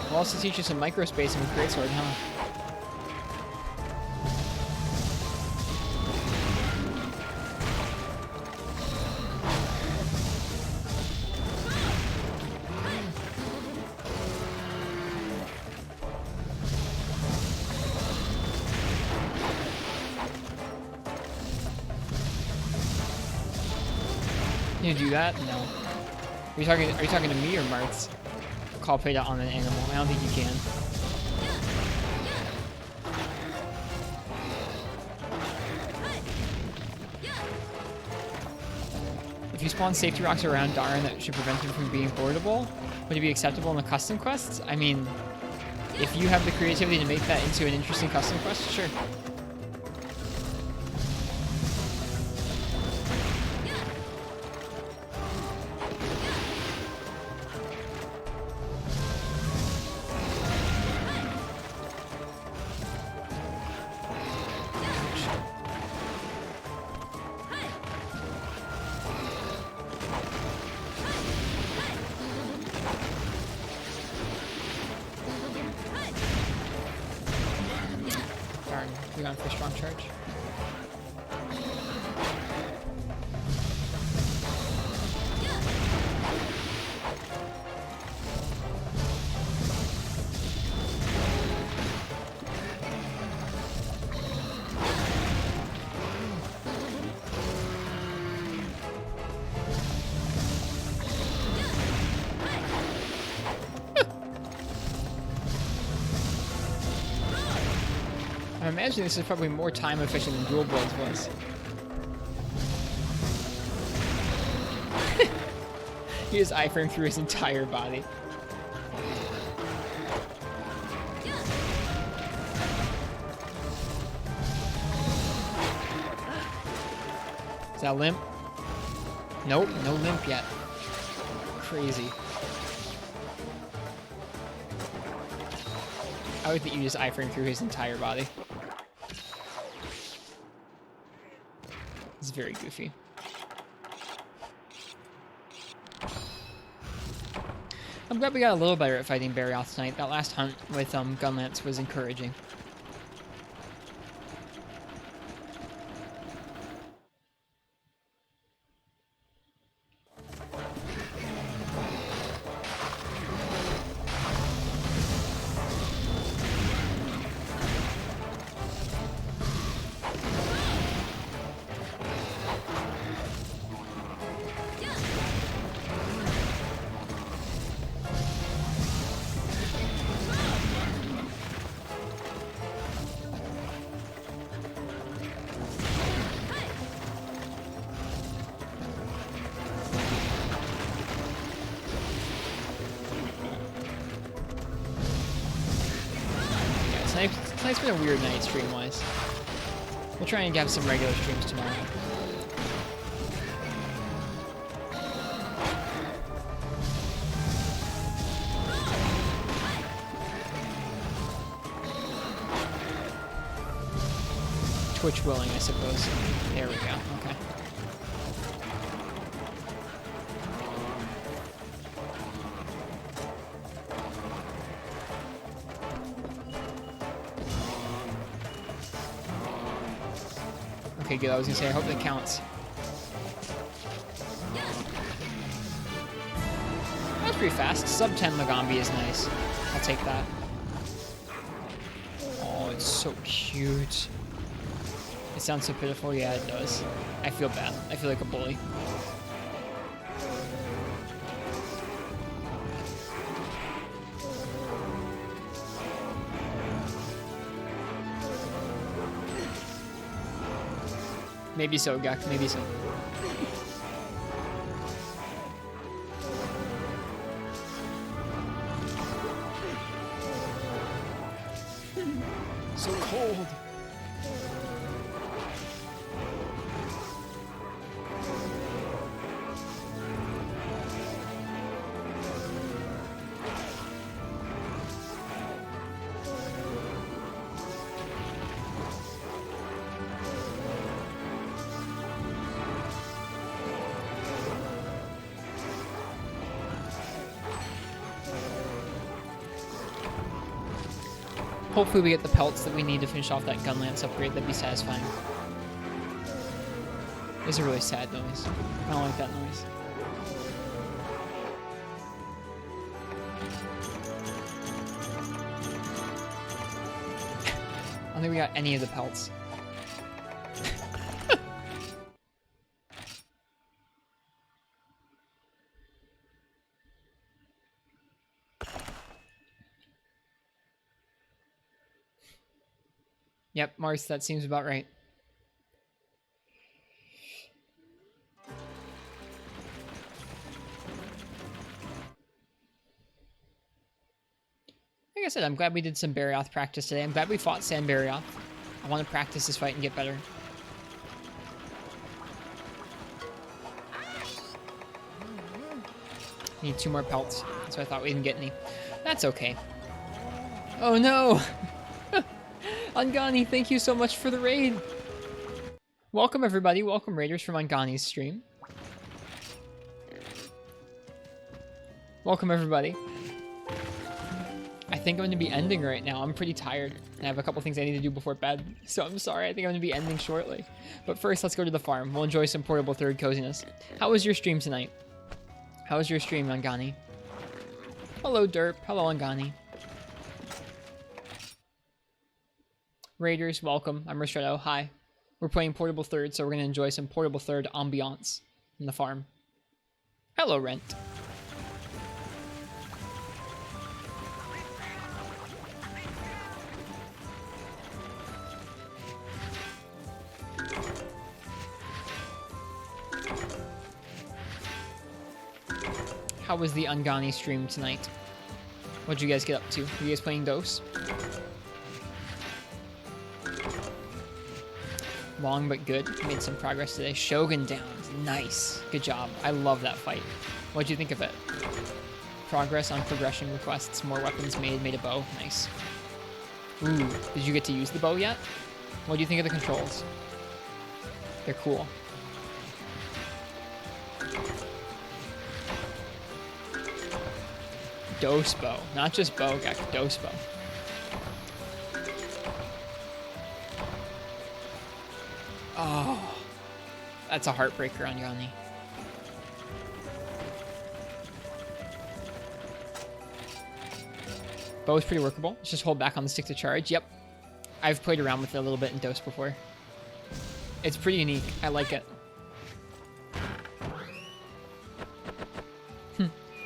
We'll also teach you some microspacing with greatsword, huh? Can you do that? No. Are you talking to me or Martz? Call Peta on an animal. I don't think you can. If you spawn safety rocks around Darn that should prevent him from being boardable, would it be acceptable in the custom quests? I mean, if you have the creativity to make that into an interesting custom quest, sure. Darn, we gone for a strong charge. I imagine this is probably more time efficient than Dual Blades was. He has iframe through his entire body. Is that limp? Nope, no limp yet. Crazy. I would think you just iframe through his entire body. It's very goofy. I'm glad we got a little better at fighting Barioth tonight. That last hunt with Gunlance was encouraging. Tonight's been a weird night stream-wise. We'll try and have some regular streams tomorrow. Twitch willing, I suppose. There we go. Okay. Okay, good. I was gonna say, I hope that counts. That was pretty fast. Sub 10 Lagambi is nice. I'll take that. Oh, it's so cute. It sounds so pitiful. Yeah, it does. I feel bad. I feel like a bully. Maybe so, Gak. Maybe so. So cold. Hopefully we get the pelts that we need to finish off that gun lance upgrade. That'd be satisfying. It's a really sad noise. I don't like that noise. I don't think we got any of the pelts. Yep, Mars, that seems about right. Like I said, I'm glad we did some Barioth practice today. I'm glad we fought San Barioth. I want to practice this fight and get better. Need 2 more pelts, so I thought we didn't get any. That's okay. Oh no! Angani, thank you so much for the raid. Welcome everybody. Welcome raiders from Angani's stream. Welcome everybody. I think I'm going to be ending right now. I'm pretty tired. I have a couple things I need to do before bed, so I'm sorry. I think I'm going to be ending shortly. But first, let's go to the farm. We'll enjoy some portable third coziness. How was your stream tonight? How was your stream, Angani? Hello, Derp. Hello, Angani. Raiders, welcome. I'm Ristretto. Hi. We're playing Portable Third, so we're going to enjoy some Portable Third ambiance in the farm. Hello, Rent. How was the Angani stream tonight? What'd you guys get up to? Were you guys playing Dose? Long but good. Made some progress today. Shogun down. Nice. Good job. I love that fight. What'd you think of it? Progress on progression requests. More weapons made. Made a bow. Nice. Ooh. Did you get to use the bow yet? What do you think of the controls? They're cool. Dose bow. Not just bow. Got dose bow. Oh, that's a heartbreaker on Yanni. Bow is pretty workable. Let's just hold back on the stick to charge. Yep. I've played around with it a little bit in Dose before. It's pretty unique. I like it.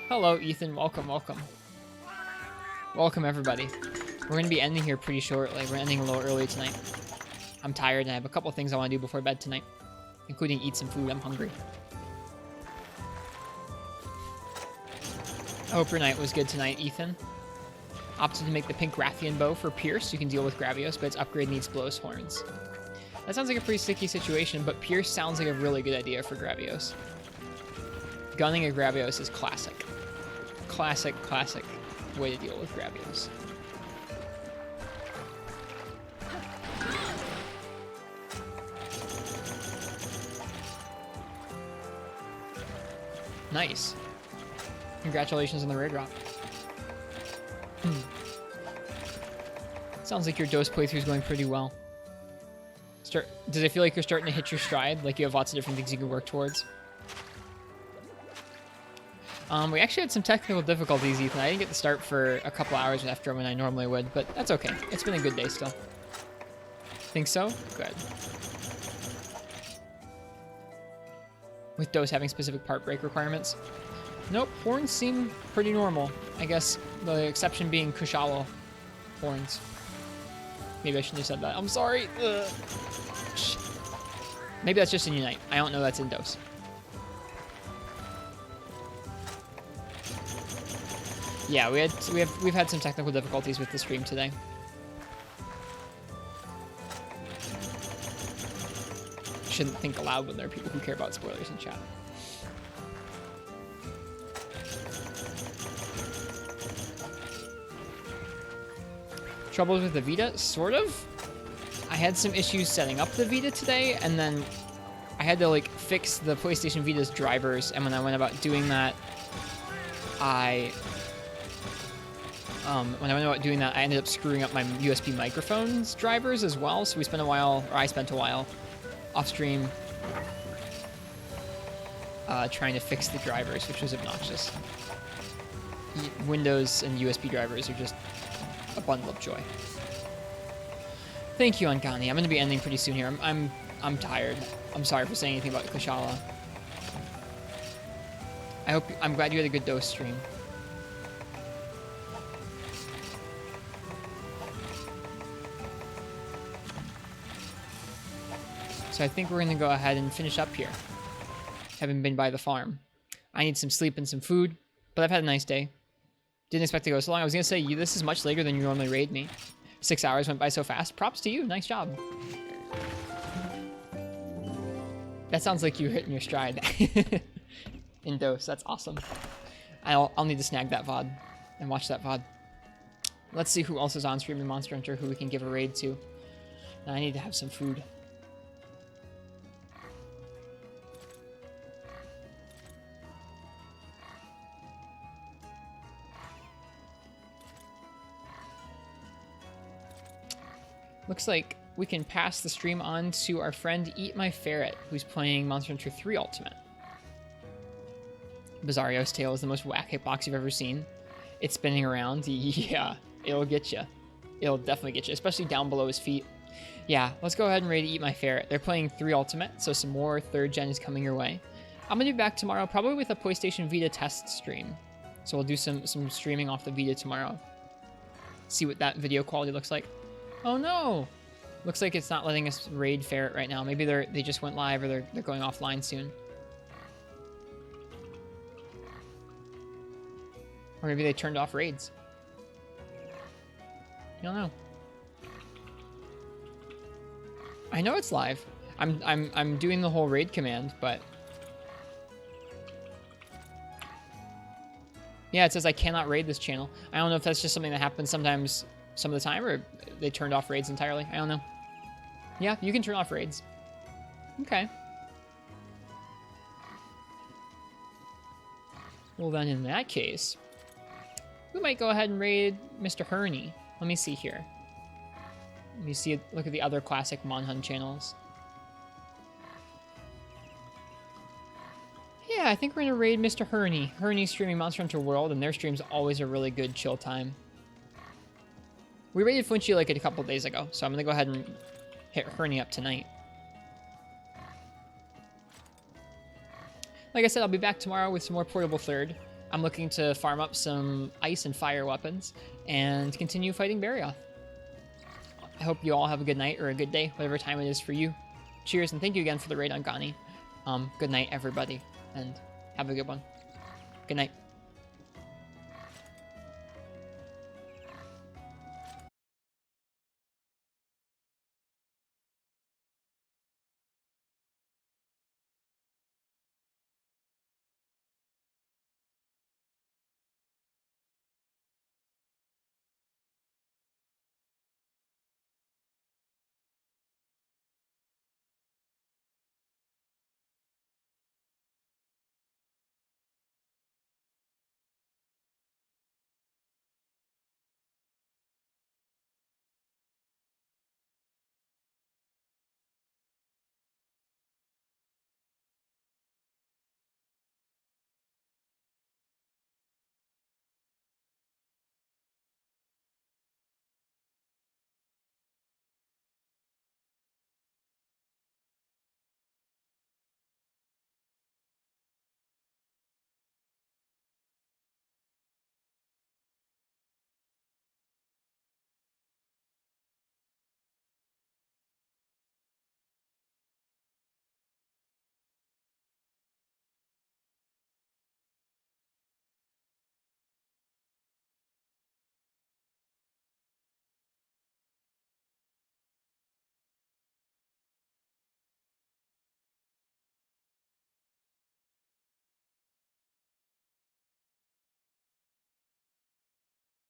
Hello, Ethan. Welcome, welcome. Welcome, everybody. We're going to be ending here pretty shortly. We're ending a little early tonight. I'm tired and I have a couple things I want to do before bed tonight, including eat some food. I'm hungry. I hope your night was good tonight, Ethan. Opted to make the pink Rathian bow for Pierce. You can deal with Gravios, but its upgrade needs Blow's Horns. That sounds like a pretty sticky situation, but Pierce sounds like a really good idea for Gravios. Gunning a Gravios is classic. Classic way to deal with Gravios. Nice. Congratulations on the raid drop. Sounds like your Dose playthrough is going pretty well. Does it feel like you're starting to hit your stride? Like you have lots of different things you can work towards? We actually had some technical difficulties, Ethan. I didn't get to start for a couple hours after when I normally would, but that's okay. It's been a good day still. Think so? Good. With Dose having specific part break requirements? Nope, horns seem pretty normal. I guess the exception being Kushala horns. Maybe I shouldn't have said that. I'm sorry. Ugh. Maybe that's just in Unite. I don't know that's in Dose. Yeah, we've had some technical difficulties with the stream today. Shouldn't think aloud when there are people who care about spoilers in chat. Troubles with the Vita? Sort of. I had some issues setting up the Vita today, and then I had to like fix the PlayStation Vita's drivers, and when I went about doing that, I ended up screwing up my USB microphone's drivers as well, so I spent a while off stream trying to fix the drivers, which was obnoxious. Windows and USB drivers are just a bundle of joy. Thank you, Ankani. I'm going to be ending pretty soon here. I'm tired. I'm sorry for saying anything about Kushala. I'm glad you had a good Dose stream. So I think we're going to go ahead and finish up here. Haven't been by the farm. I need some sleep and some food, but I've had a nice day. Didn't expect to go so long. I was going to say, this is much later than you normally raid me. 6 hours went by so fast. Props to you. Nice job. That sounds like you're hitting your stride. In Dose. That's awesome. I'll need to snag that VOD and watch that VOD. Let's see who else is on stream in Monster Hunter who we can give a raid to. Now I need to have some food. Looks like we can pass the stream on to our friend Eat My Ferret, who's playing Monster Hunter 3 Ultimate. Bizarrio's tail is the most whack hitbox you've ever seen. It's spinning around. Yeah, it'll get you. It'll definitely get you, especially down below his feet. Yeah, let's go ahead and ready to Eat My Ferret. They're playing 3 Ultimate, so some more 3rd gen is coming your way. I'm going to be back tomorrow, probably with a PlayStation Vita test stream. So we'll do some streaming off the Vita tomorrow. See what that video quality looks like. Oh no! Looks like it's not letting us raid Ferret right now. Maybe they just went live or they're going offline soon. Or maybe they turned off raids. I don't know. I know it's live. I'm doing the whole raid command, but yeah, it says I cannot raid this channel. I don't know if that's just something that happens sometimes some of the time, or they turned off raids entirely. I don't know. Yeah, you can turn off raids. Okay. Well then, in that case, we might go ahead and raid Mr. Herney. Let me see here. Let me see. Look at the other classic Monhun channels. Yeah, I think we're gonna raid Mr. Herney. Herney's streaming Monster Hunter World, and their stream's always a really good chill time. We raided Funchi like a couple days ago, so I'm gonna go ahead and hit Herney up tonight. Like I said, I'll be back tomorrow with some more Portable 3rd. I'm looking to farm up some ice and fire weapons and continue fighting Barioth. I hope you all have a good night or a good day, whatever time it is for you. Cheers, and thank you again for the raid on Gani. Good night, everybody, and have a good one. Good night.